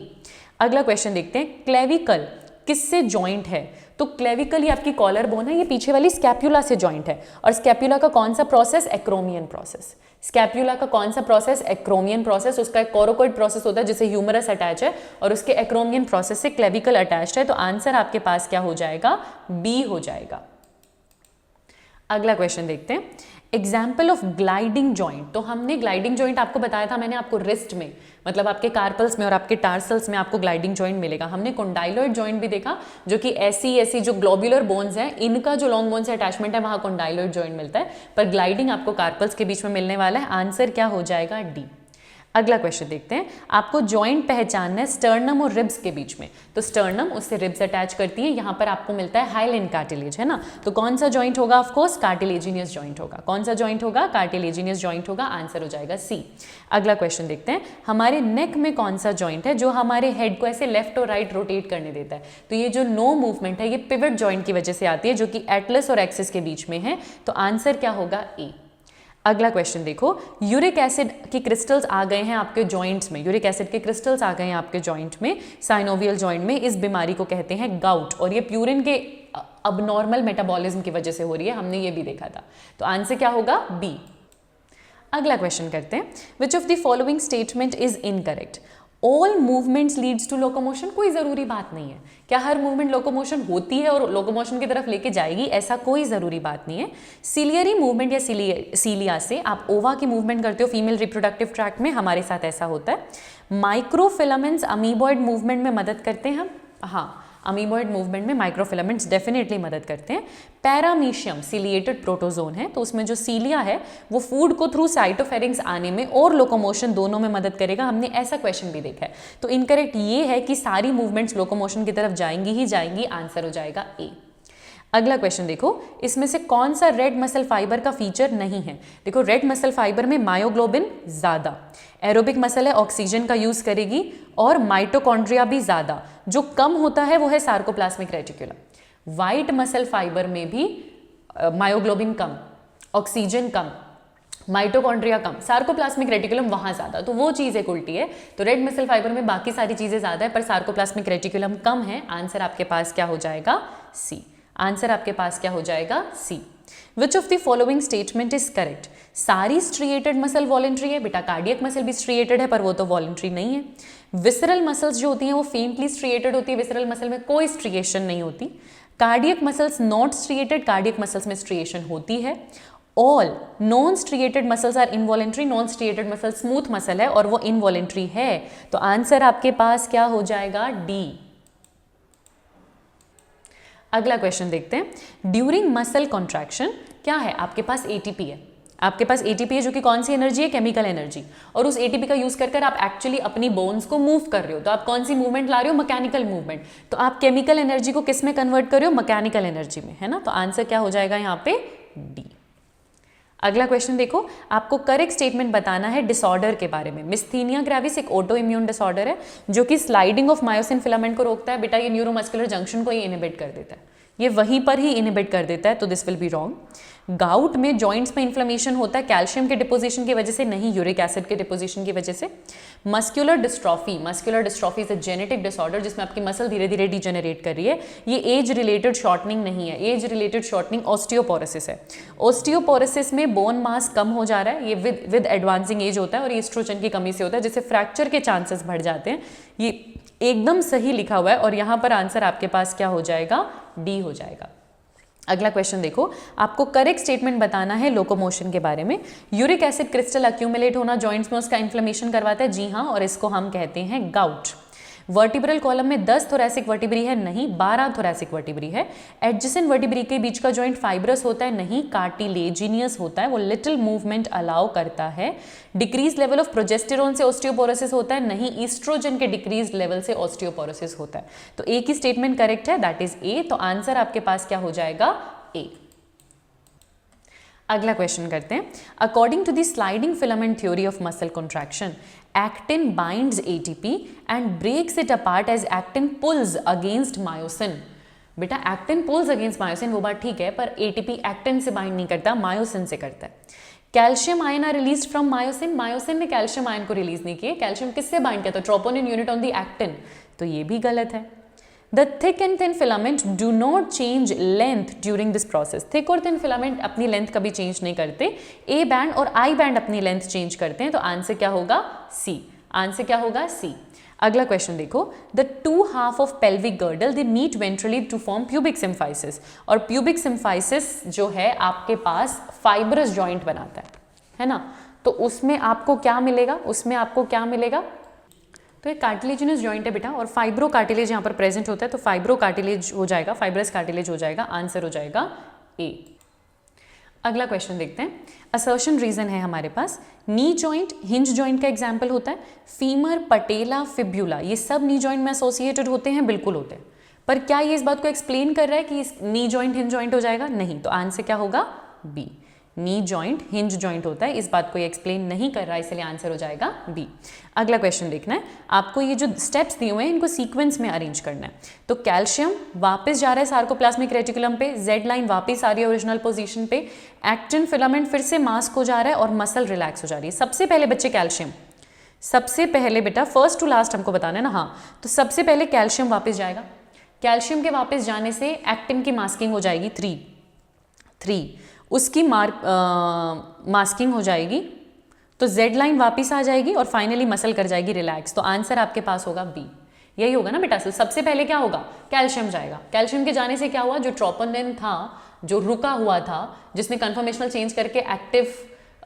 अगला क्वेश्चन देखते हैं, क्लेविकल किससे जॉइंट है? तो क्लेविकल ये आपकी कॉलर बोन है, ये पीछे वाली स्कैप्यूला से जॉइंट है। और स्कैप्यूला का कौन सा प्रोसेस? Acromion process. स्कैप्यूला का कौन सा प्रोसेस? Acromion process. उसका एक कोरोकोइड प्रोसेस होता है जिसे ह्यूमरस अटैच है, और उसके एक्रोमियन प्रोसेस से क्लेविकल अटैच्ड है। तो आंसर आपके पास क्या हो जाएगा? बी हो जाएगा। अगला क्वेश्चन देखते हैं, एग्जाम्पल ऑफ ग्लाइडिंग जॉइंट। तो हमने ग्लाइडिंग जॉइंट आपको बताया था, मैंने आपको रिस्ट में, मतलब आपके कार्पल्स में और आपके टार्सल्स में आपको ग्लाइडिंग जॉइंट मिलेगा। हमने कोंडाइलॉइड जॉइंट भी देखा, जो कि ऐसी जो ग्लोब्यूलर बोन्स हैं, इनका जो लॉन्ग बोन से अटैचमेंट है वहां कोंडाइलॉइड जॉइंट मिलता है, पर ग्लाइडिंग आपको कार्पल्स के बीच में मिलने वाला है। आंसर क्या हो जाएगा? डी। अगला क्वेश्चन देखते हैं, आपको जॉइंट पहचानना है स्टर्नम और रिब्स के बीच में। तो स्टर्नम उससे रिब्स अटैच करती है, यहां पर आपको मिलता है हाइलेन कार्टिलेज, है ना। तो कौन सा जॉइंट होगा? ऑफ कोर्स कार्टिलेजिनियस जॉइंट होगा। कौन सा जॉइंट होगा? कार्टिलेजिनियस जॉइंट होगा। आंसर हो जाएगा सी। अगला क्वेश्चन देखते हैं, हमारे नेक में कौन सा जॉइंट है जो हमारे हेड को ऐसे लेफ्ट और राइट रोटेट करने देता है? तो ये जो नो मूवमेंट है ये पिवट जॉइंट की वजह से आती है, जो कि एटलस और एक्सिस के बीच में है। तो आंसर क्या होगा? ए। अगला क्वेश्चन देखो, यूरिक एसिड की क्रिस्टल्स आ गए हैं आपके जॉइंट्स में, यूरिक एसिड के क्रिस्टल्स आ गए हैं आपके जॉइंट में, साइनोवियल जॉइंट में। इस बीमारी को कहते हैं गाउट, और ये प्यूरिन के अबनॉर्मल मेटाबॉलिज्म की वजह से हो रही है, हमने ये भी देखा था। तो आंसर क्या होगा? बी। अगला क्वेश्चन करते हैं, which of the following statement is incorrect? All movements leads to locomotion. कोई ज़रूरी बात नहीं है। क्या हर मूवमेंट लोकोमोशन होती है और लोकोमोशन की तरफ लेके जाएगी? ऐसा कोई ज़रूरी बात नहीं है। सिलियरी मूवमेंट या सीलिया से आप ओवा की मूवमेंट करते हो फीमेल रिप्रोडक्टिव ट्रैक्ट में, हमारे साथ ऐसा होता है। माइक्रोफिलामेंट्स अमीबॉइड मूवमेंट में मदद करते हैं हम, हाँ, अमीबॉइड मूवमेंट में माइक्रोफिलामेंट्स डेफिनेटली मदद करते हैं। पैरामीशियम सिलिएटेड प्रोटोजोन है, तो उसमें जो सीलिया है वो फूड को थ्रू साइटोफेरिंग्स आने में और लोकोमोशन दोनों में मदद करेगा। हमने ऐसा क्वेश्चन भी देखा है। तो इनकरेक्ट ये है कि सारी मूवमेंट्स लोकोमोशन की तरफ जाएंगी ही जाएंगी। आंसर हो जाएगा ए। अगला क्वेश्चन देखो, इसमें से कौन सा रेड मसल फाइबर का फीचर नहीं है? देखो रेड मसल फाइबर में मायोग्लोबिन ज्यादा, एरोबिक मसल है ऑक्सीजन का यूज करेगी, और माइटोकॉन्ड्रिया भी ज्यादा। जो कम होता है वो है sarcoplasmic reticulum. White muscle fibre में भी मायोग्लोबिन कम, ऑक्सीजन कम, माइटोकॉन्ड्रिया कम, सार्कोप्लाज्मिक रेटिकुलम वहां ज्यादा। तो वो चीज एक उल्टी है। तो रेड मसल फाइबर में बाकी सारी चीजें ज्यादा है पर सार्कोप्लाज्मिक रेटिकुलम कम है। आंसर आपके पास क्या हो जाएगा? सी। आंसर आपके पास क्या हो जाएगा? C. Which of the following statement is correct? सारी स्ट्रिएटेड मसल वॉलेंट्री है बेटा, कार्डियक मसल भी स्ट्रिएटेड है पर वो तो वॉलेंट्री नहीं है। विसरल मसल्स जो होती हैं वो फेंटली स्ट्रिएटेड होती है, विसरल मसल में कोई स्ट्रिएशन नहीं होती। Cardiac muscles not striated, cardiac muscles में स्ट्रिएशन होती है। All non striated muscles are involuntary, non striated muscle smooth muscle है और वो इनवॉलेंट्री है। तो आंसर आपके पास क्या हो जाएगा? डी। अगला क्वेश्चन देखते हैं, ड्यूरिंग मसल कॉन्ट्रैक्शन क्या है? आपके पास एटीपी है, आपके पास एटीपी है जो कि कौन सी एनर्जी है? Chemical energy. और उस एटीपी का यूज कर आप एक्चुअली अपनी बोन्स को मूव कर रहे हो। तो आप कौन सी मूवमेंट ला रहे हो? Mechanical movement. तो आप केमिकल एनर्जी को किस में कन्वर्ट कर रहे हो? मैकेनिकल एनर्जी में, है ना। तो आंसर क्या हो जाएगा यहाँ पे? डी। अगला क्वेश्चन देखो, आपको करेक्ट स्टेटमेंट बताना है डिसऑर्डर के बारे में। मिस्थीनिया ग्रेविस एक ऑटो इम्यून डिसऑर्डर है जो कि स्लाइडिंग ऑफ मायोसिन फिलामेंट को रोकता है। बेटा ये न्यूरोमस्कुलर जंक्शन को ही इनहिबिट कर देता है, ये वहीं पर ही इनहिबिट कर देता है। तो this will be wrong. Gout में जॉइंट्स में इन्फ्लेमेशन होता है कैल्शियम के डिपोजिशन की वजह से, नहीं यूरिक एसिड के डिपोजिशन की वजह से। Muscular dystrophy is a genetic disorder जिसमें आपकी मसल धीरे धीरे डिजेनरेट कर रही है। ये एज रिलेटेड शॉर्टनिंग नहीं है, एज रिलेटेड शॉर्टनिंग ऑस्टियोपोरोसिस है। ऑस्टियोपोरोसिस में बोन मास कम हो जा रहा है, ये विद एडवांसिंग एज होता है और ये एस्ट्रोजन की कमी से होता है, जिससे फ्रैक्चर के चांसेस बढ़ जाते हैं। ये एकदम सही लिखा हुआ है और यहाँ पर आंसर आपके पास क्या हो जाएगा? डी हो जाएगा। अगला क्वेश्चन देखो, आपको करेक्ट स्टेटमेंट बताना है लोकोमोशन के बारे में। यूरिक एसिड क्रिस्टल अक्यूमुलेट होना जॉइंट्स में उसका इन्फ्लेमेशन करवाता है, जी हाँ, और इसको हम कहते हैं गाउट। वर्टिब्रल कॉलम में 10 थोरैसिक वर्टिब्री है, नहीं 12 थोरैसिक वर्टिब्री है। एडजेसेंट वर्टिब्री के बीच का जॉइंट फाइब्रस होता है, नहीं कार्टिलेजिनियस होता है, वो लिटिल मूवमेंट अलाउ करता है। डिक्रीज लेवल ऑफ प्रोजेस्टेरोन से ऑस्टियोपोरोसिस होता है, नहीं ईस्ट्रोजन के डिक्रीज लेवल से ऑस्टियोपोरोसिस होता है। तो ए की स्टेटमेंट करेक्ट है, दैट इज ए। तो आंसर आपके पास क्या हो जाएगा, ए। अगला क्वेश्चन करते हैं। According to the sliding filament theory of muscle contraction, actin binds ATP and breaks it apart as actin pulls against myosin. बेटा एक्टिन पुल्स अगेंस्ट मायोसिन वो बात ठीक है, पर एटीपी एक्टिन से बाइंड नहीं करता, मायोसिन से करता है। Calcium ion are release from myosin, myosin ने कैल्शियम आयन को रिलीज नहीं किया। कैल्शियम किससे बाइंड किया, तो troponin unit on the actin, तो ये भी गलत है। The thick and thin filament do not change length during this process. thick और thin filament अपनी लेंथ कभी चेंज नहीं करते, A बैंड और I बैंड अपनी लेंथ चेंज करते हैं। तो आंसर क्या होगा, C। आंसर क्या होगा, C। अगला क्वेश्चन देखो। The two half of pelvic girdle they meet ventrally to form pubic symphysis, और pubic symphysis जो है आपके पास फाइब्रस जॉइंट बनाता है ना। तो उसमें आपको क्या मिलेगा, उसमें आपको क्या मिलेगा, तो एक कार्टिलेजिनस जॉइंट है बेटा, और फाइब्रो कार्टिलेज यहाँ पर प्रेजेंट होता है, तो फाइब्रो कार्टिलेज हो जाएगा, फाइब्रस कार्टिलेज हो जाएगा। आंसर हो जाएगा ए। अगला क्वेश्चन देखते हैं। असर्शन रीजन है हमारे पास। नी जॉइंट हिंज जॉइंट का एग्जाम्पल होता है, फीमर, पटेला, फिब्यूला, ये सब नी जॉइंट में एसोसिएटेड होते हैं, बिल्कुल होते हैं। पर क्या ये इस बात को एक्सप्लेन कर रहा है कि नी जॉइंट हिंज जॉइंट हो जाएगा, नहीं। तो आंसर क्या होगा, B. Knee joint hinge joint होता है, इस बात को ये एक्सप्लेन नहीं कर रहा है, इसलिए आंसर हो जाएगा बी। अगला क्वेश्चन देखना है आपको, ये जो स्टेप्स दिए हुए हैं इनको सीक्वेंस में अरेंज करना है। तो कैल्शियम वापस जा रहा है सार्कोप्लाज्मिक रेटिकुलम पे, जेड लाइन वापस आ रही है ओरिजिनल पोजीशन पे, एक्टिन फिलामेंट फिर से मास्क हो जा रहा है और मसल रिलैक्स हो जा रही है। सबसे पहले बच्चे कैल्शियम, सबसे पहले बेटा फर्स्ट टू लास्ट हमको बताना है ना, हाँ। तो सबसे पहले कैल्शियम वापस जाएगा, कैल्शियम के वापस जाने से एक्टिन की मास्किंग हो जाएगी 3, उसकी मास्किंग हो जाएगी, तो जेड लाइन वापस आ जाएगी और फाइनली मसल कर जाएगी रिलैक्स। तो आंसर आपके पास होगा बी। यही होगा ना बेटा। सबसे पहले क्या होगा, कैल्शियम जाएगा, कैल्शियम के जाने से क्या हुआ, जो ट्रोपोनिन था जो रुका हुआ था, जिसने कन्फर्मेशनल चेंज करके एक्टिव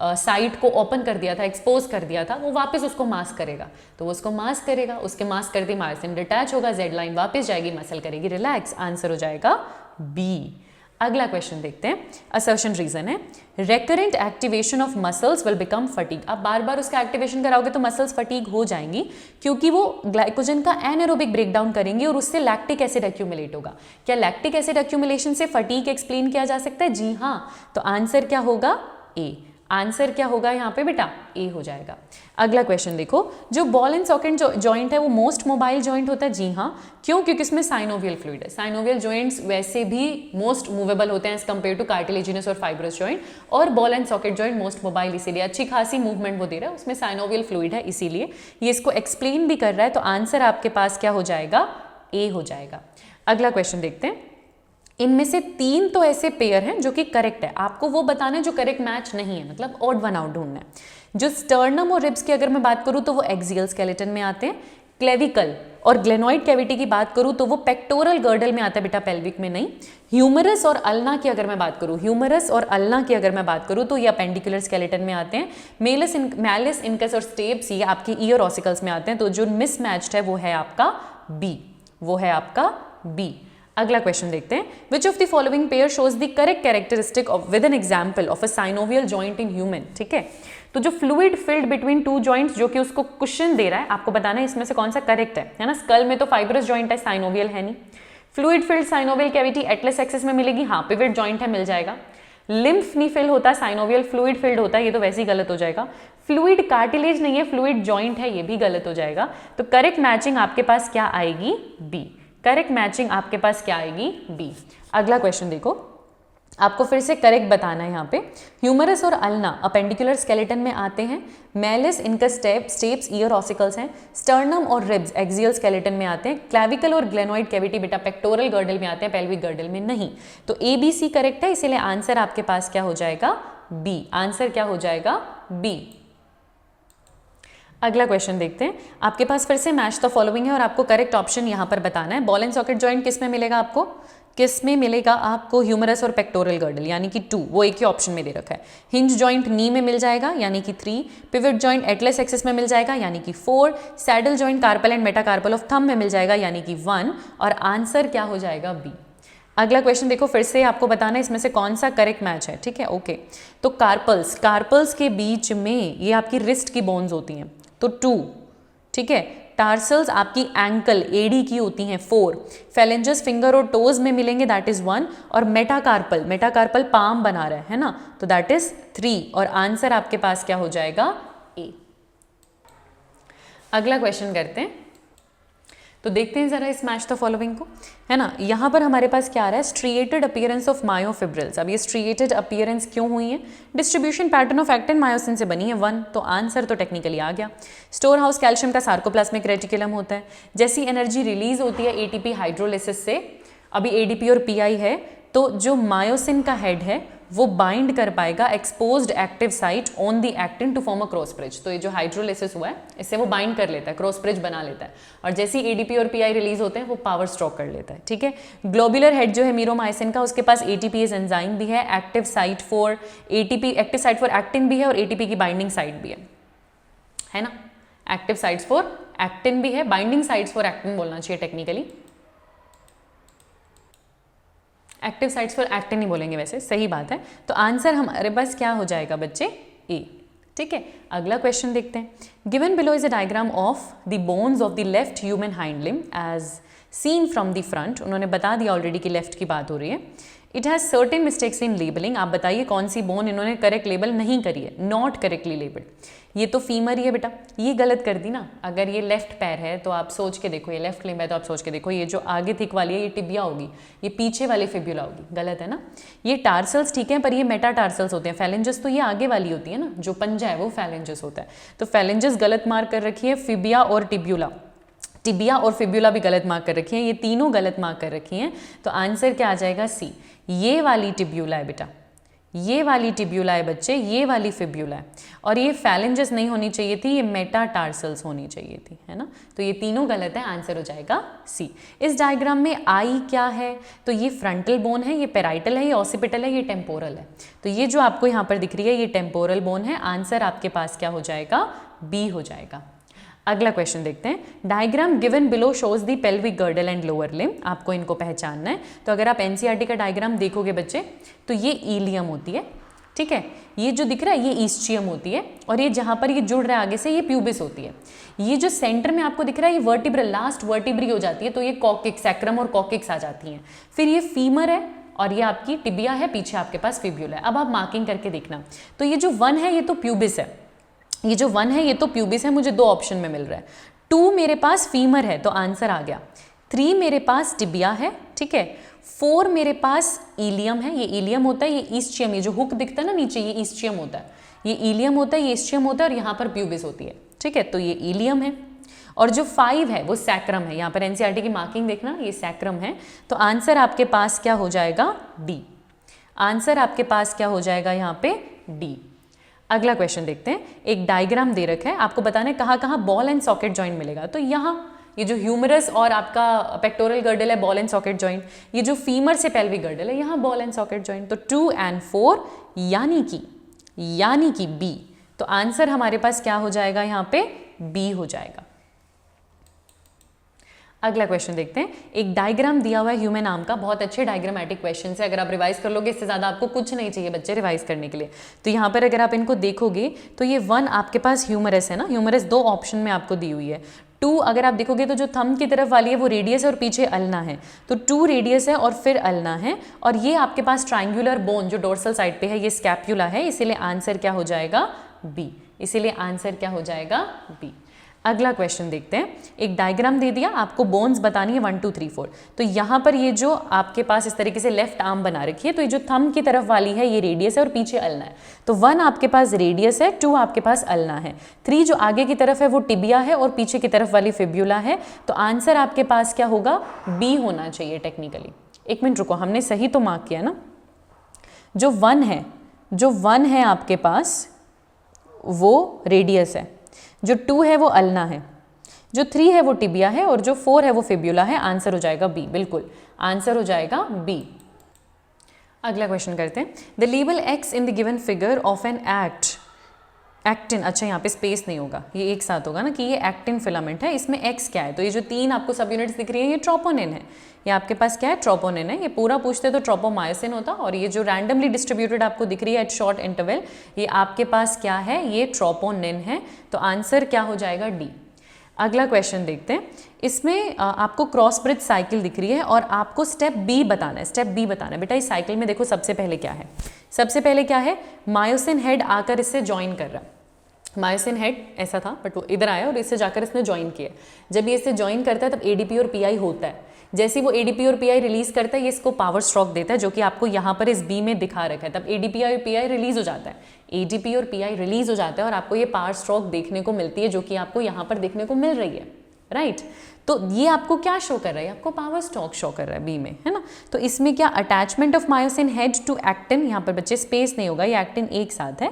साइट को ओपन कर दिया था, एक्सपोज कर दिया था, वो वापस उसको मास्क करेगा। तो वो उसको मास्क करेगा, उसके मास्क करते मायोसिन डिटैच होगा, जेड लाइन वापस जाएगी, मसल करेगी रिलैक्स। आंसर हो जाएगा बी। अगला क्वेश्चन देखते हैं। असर्शन रीजन है, recurrent activation of muscles will become fatigue. आप बार बार उसका एक्टिवेशन कराओगे तो मसल्स फटीग हो जाएंगी, क्योंकि वो ग्लाइकोजन का एनारोबिक ब्रेकडाउन करेंगे और उससे लैक्टिक एसिड एक्यूमुलेट होगा। क्या लैक्टिक एसिड एक्यूमुलेशन से फटीग एक्सप्लेन किया जा सकता है? जी हाँ। तो आंसर क्या होगा, ए। आंसर क्या होगा यहाँ पे बेटा, ए हो जाएगा। अगला क्वेश्चन देखो, जो बॉल एंड सॉकेट जॉइंट है वो मोस्ट मोबाइल जॉइंट होता है। जी हाँ, क्यों? क्योंकि इसमें साइनोवियल फ्लूइड है। साइनोवियल जॉइंट्स वैसे भी मोस्ट मूवेबल होते हैं एज कंपेयर टू कार्टिलेजिनस और फाइब्रस जॉइंट, और ball and socket joint most mobile, इसीलिए अच्छी खासी मूवमेंट वो दे रहा है, उसमें साइनोवियल फ्लूइड है, इसीलिए ये इसको एक्सप्लेन भी कर रहा है। तो आंसर आपके पास क्या हो जाएगा, ए हो जाएगा। अगला क्वेश्चन देखते हैं। इनमें से 3 तो ऐसे पेयर हैं जो कि करेक्ट है, आपको वो बताना है जो करेक्ट मैच नहीं है, मतलब ऑड वन आउट ढूंढना है। जो स्टर्नम और रिब्स की अगर मैं बात करूं तो वो एक्सियल स्केलेटन में आते हैं। क्लेविकल और ग्लेनोइड कैविटी की बात करूं तो वो पेक्टोरल गर्डल में आता है बेटा, पेल्विक में नहीं। ह्यूमरस और अल्ना की अगर मैं बात करूं, ह्यूमरस और अल्ना की अगर मैं बात करूं तो ये अपेंडिकुलर स्केलेटन में आते हैं। मैलिस इनकस और स्टेप्स ये आपकी ईयर ऑसिकल्स में आते हैं। तो जो मिसमैच्ड है वो है आपका बी, वो है आपका बी। अगला क्वेश्चन देखते हैं। Which of the following pair shows the correct characteristic of with an example of a synovial joint in human. ठीक है, तो जो फ्लूइड फिल्ड बिटवीन 2 जॉइंट्स जो कि उसको कुशन दे रहा है, आपको बताना है इसमें से कौन सा करेक्ट है ना। स्कल में तो फाइब्रस जॉइंट है, साइनोवियल है नहीं। Fluid filled synovial cavity Atlas axis में मिलेगी, हाँ। पिवट जॉइंट है, मिल जाएगा। लिम्फ नहीं फिल होता, साइनोवियल फ्लूइड फिल्ड होता है, ये तो वैसे ही गलत हो जाएगा। फ्लूइड कार्टिलेज नहीं है, फ्लूइड जॉइंट है, ये भी गलत हो जाएगा। तो करेक्ट मैचिंग आपके पास क्या आएगी, बी। करेक्ट मैचिंग आपके पास क्या आएगी, बी। अगला क्वेश्चन देखो, आपको फिर से करेक्ट बताना है यहाँ पे। ह्यूमरस और अल्ना अपेंडिकुलर स्केलेटन में आते हैं। Malice incus steps ear ossicles हैं। स्टर्नम और रिब्स एक्सियल स्केलेटन में आते हैं। क्लैविकल और ग्लेनोइड कैविटी बेटा पेक्टोरल गर्डल में आते हैं, पेल्विक गर्डल में नहीं। तो ए बी सी करेक्ट है, इसीलिए आंसर आपके पास क्या हो जाएगा, बी। आंसर क्या हो जाएगा, बी। अगला क्वेश्चन देखते हैं। आपके पास फिर से मैच द फॉलोइंग है और आपको करेक्ट ऑप्शन यहाँ पर बताना है। बॉल एंड सॉकेट जॉइंट किस में मिलेगा आपको, किस में मिलेगा आपको? ह्यूमरस और पेक्टोरल गर्डल यानी कि 2, वो एक ही ऑप्शन में दे रखा है। हिंज जॉइंट नी में मिल जाएगा यानी कि 3, पिवट जॉइंट एटलस एक्सिस में मिल जाएगा यानी कि 4, saddle joint carpal and metacarpal of thumb में मिल जाएगा यानी कि 1, और आंसर क्या हो जाएगा? बी। अगला क्वेश्चन देखो, फिर से आपको बताना है इसमें से कौन सा करेक्ट मैच है, ठीक है, ओके। तो कार्पल्स के बीच में ये आपकी रिस्ट की बोन्स होती हैं, तो 2, ठीक है। टार्सल्स आपकी एंकल एडी की होती हैं 4, फेलेंजस फिंगर और टोज में मिलेंगे, दैट इज 1, और मेटाकार्पल पाम बना रहा है ना, तो दैट इज 3, और आंसर आपके पास क्या हो जाएगा? ए। अगला क्वेश्चन करते हैं, तो देखते हैं जरा इस मैच द फॉलोइंग को, है ना। यहाँ पर हमारे पास क्या आ रहा है? Striated appearance of myofibrils. अब ये स्ट्रिएटेड अपीयरेंस क्यों हुई है? Distribution pattern of actin myosin से बनी है 1, तो आंसर तो टेक्निकली आ गया। स्टोर हाउस कैल्शियम का सार्कोप्लाज्मिक रेटिकुलम होता है। जैसी एनर्जी रिलीज होती है एटीपी हाइड्रोलिसिस से, अभी एडीपी और पीआई है, तो जो मायोसिन का हेड है वो बाइंड कर पाएगा exposed active site on the actin to form a cross bridge. तो ये जो हाइड्रोलिसिस हुआ है इससे वो बाइंड कर लेता है, क्रॉस ब्रिज बना लेता है, और जैसे ही एडीपी और पीआई रिलीज होते हैं वो पावर स्ट्रोक कर लेता है, ठीक है। ग्लोबुलर हेड जो है मीरोमाइसिन का, उसके पास एटीपीएस एंजाइम भी है, एक्टिव साइट फॉर एक्टिन भी है, और एटीपी की बाइंडिंग साइट भी है ना। एक्टिव साइट्स फॉर एक्टिन भी है, बाइंडिंग साइट्स फॉर एक्टिन बोलना चाहिए technically, active sites for actin नहीं बोलेंगे वैसे, सही बात है। तो आंसर हमारे पास क्या हो जाएगा बच्चे? ए, ठीक है। अगला क्वेश्चन देखते हैं। Given below is a diagram of the bones of the left human hind limb as seen from the front. उन्होंने बता दिया ऑलरेडी कि लेफ्ट की बात हो रही है। It has certain mistakes in labelling. आप बताइए कौन सी बोन इन्होंने करेक्ट लेबल नहीं करी है, नॉट करेक्टली लेबल्ड। ये तो फीमर ही है बेटा, ये गलत कर दी ना। अगर ये लेफ्ट पैर है तो आप सोच के देखो, ये लेफ्ट लिम्ब है तो आप सोच के देखो, ये जो आगे थिक वाली है ये टिबिया होगी, ये पीछे वाली फिब्यूला होगी, गलत है ना। ये टार्सल्स ठीक है, पर ये मेटाटार्सल्स होते हैं। फैलेंजस तो ये आगे वाली होती है ना, जो पंजा है वो फैलेंजस होता है। तो फैलेंजस गलत मार्क कर रखी है, फिबिया और टिबिया और फिब्यूला भी गलत मार्क कर रखी है, ये तीनों गलत मार्क कर रखी हैं। तो आंसर क्या आ जाएगा? सी। ये वाली टिब्यूला है बेटा, ये वाली टिब्यूला है बच्चे, ये वाली फिब्यूला है, और ये फैलेंजस नहीं होनी चाहिए थी, ये मेटाटार्सल्स होनी चाहिए थी, है ना। तो ये तीनों गलत है, आंसर हो जाएगा सी। इस डायग्राम में आई क्या है? तो ये फ्रंटल बोन है, ये पेराइटल है, ये ऑसिपिटल है, ये टेम्पोरल है। तो ये जो आपको यहाँ पर दिख रही है ये टेम्पोरल बोन है। आंसर आपके पास क्या हो जाएगा? बी हो जाएगा। अगला क्वेश्चन देखते हैं। Diagram given below shows the pelvic girdle and lower limb. आपको इनको पहचानना है। तो अगर आप एनसीईआरटी का डायग्राम देखोगे बच्चे, तो ये ईलियम होती है, ठीक है। ये जो दिख रहा है ये ईस्चियम होती है, और ये जहाँ पर ये जुड़ रहा है आगे से ये प्यूबिस होती है। ये जो सेंटर में आपको दिख रहा है ये वर्टिब्रल, लास्ट वर्टिब्री हो जाती है, तो ये कॉकिक्स, सैक्रम और कॉकिक्स आ जाती हैं। फिर ये फीमर है, और ये आपकी टिबिया है, पीछे आपके पास फिब्यूला है। अब आप मार्किंग करके देखना। तो ये जो 1 है ये तो प्यूबिस है, ये जो 1 है ये तो प्यूबिस है, मुझे 2 ऑप्शन में मिल रहा है। 2 मेरे पास फीमर है तो आंसर आ गया। 3 मेरे पास टिबिया है, ठीक है। 4 मेरे पास ईलियम है, ये ईलियम होता है, ये ईस्चियम, ये जो हुक दिखता है ना नीचे ये ईस्चियम होता है, ये ईलियम होता है, ये ईस्चियम होता है, और यहाँ पर प्यूबिस होती है, ठीक है। तो ये ईलियम है, और जो 5 है वो सैक्रम है। यहाँ पर एनसीईआरटी की मार्किंग देखना, ये सैक्रम है। तो आंसर आपके पास क्या हो जाएगा? डी। आंसर आपके पास क्या हो जाएगा यहाँ पे? डी। अगला क्वेश्चन देखते हैं। एक डायग्राम दे रखा है, आपको बताना है कहाँ कहाँ बॉल एंड सॉकेट जॉइंट मिलेगा। तो यहाँ ये जो ह्यूमरस और आपका पेक्टोरल गर्डल है बॉल एंड सॉकेट जॉइंट, ये जो फीमर से पेल्विक गर्डल है यहाँ बॉल एंड सॉकेट जॉइंट। तो 2 और 4 यानी कि बी। तो आंसर हमारे पास क्या हो जाएगा? यहाँ पे बी हो जाएगा। अगला क्वेश्चन देखते हैं। एक डायग्राम दिया हुआ है ह्यूमन आर्म का, बहुत अच्छे डायग्रामेटिक क्वेश्चन है। अगर आप रिवाइज कर लोगे इससे ज़्यादा आपको कुछ नहीं चाहिए बच्चे रिवाइज करने के लिए। तो यहाँ पर अगर आप इनको देखोगे तो ये 1 आपके पास ह्यूमरस है ना, ह्यूमरस 2 ऑप्शन में आपको दी हुई है। 2 अगर आप देखोगे तो जो थंब की तरफ वाली है वो रेडियस है और पीछे अल्ना है, तो 2 रेडियस है और फिर अल्ना है, और ये आपके पास ट्राइंगुलर बोन जो डोर्सल साइड पे है ये स्कैप्यूला है, इसीलिए आंसर क्या हो जाएगा? बी। इसीलिए आंसर क्या हो जाएगा? बी। अगला क्वेश्चन देखते हैं। एक डायग्राम दे दिया, आपको बोन्स बतानी है 1 2 3 4। तो यहाँ पर ये जो आपके पास इस तरीके से लेफ्ट आर्म बना रखी है, तो ये जो थंब की तरफ वाली है ये रेडियस है और पीछे अल्ना है। तो 1 आपके पास रेडियस है, 2 आपके पास अल्ना है, 3 जो आगे की तरफ है वो टिबिया है और पीछे की तरफ वाली फिब्यूला है। तो आंसर आपके पास क्या होगा? बी होना चाहिए टेक्निकली। एक मिनट रुको, हमने सही तो मार्क किया ना। जो 1 है आपके पास वो रेडियस है, जो 2 है वो अल्ना है, जो 3 है वो टिबिया है और जो 4 है वो फिब्यूला है। आंसर हो जाएगा बी, बिल्कुल आंसर हो जाएगा बी। अगला क्वेश्चन करते हैं। The label X in the given figure of an actin, अच्छा यहाँ पे स्पेस नहीं होगा, ये एक साथ होगा ना कि ये एक्टिन फिलामेंट है, इसमें एक्स क्या है, तो ये जो 3 आपको सब यूनिट्स दिख रही है ये ट्रोपोनिन है। ये आपके पास क्या है, ट्रोपोनिन है। ये पूरा पूछते तो ट्रोपोमायोसिन होता, और ये जो रैंडमली डिस्ट्रीब्यूटेड आपको दिख रही है एट शॉर्ट इंटरवल, ये आपके पास क्या है, ये ट्रोपोनिन है। तो आंसर क्या हो जाएगा, डी। अगला क्वेश्चन देखते हैं। इसमें आपको क्रॉस ब्रिज साइकिल दिख रही है और आपको स्टेप बी बताना है। स्टेप बी बताना है बेटा। इस साइकिल में देखो सबसे पहले क्या है, सबसे पहले क्या है, मायोसिन हेड आकर इससे ज्वाइन कर रहा है। मायोसिन हेड ऐसा था बट वो इधर आया और इससे जाकर इसने ज्वाइन किया। जब ये इससे ज्वाइन करता है तब एडीपी और पीआई होता है। जैसे ही वो एडीपी और पीआई रिलीज करता है ये इसको पावर स्ट्रोक देता है, जो कि आपको यहाँ पर इस बी में दिखा रखा है। तब एडीपी और पीआई रिलीज हो जाता है, एडीपी और पीआई रिलीज हो जाता है और आपको ये पावर स्ट्रोक देखने को मिलती है, जो कि आपको यहाँ पर देखने को मिल रही है, राइट। तो ये आपको क्या शो कर रहा है, आपको पावर स्ट्रोक शो कर रहा है बी में, है ना। तो इसमें क्या, attachment of myosin head to actin, यहाँ पर बच्चे स्पेस नहीं होगा, ये एक्टिन एक साथ है,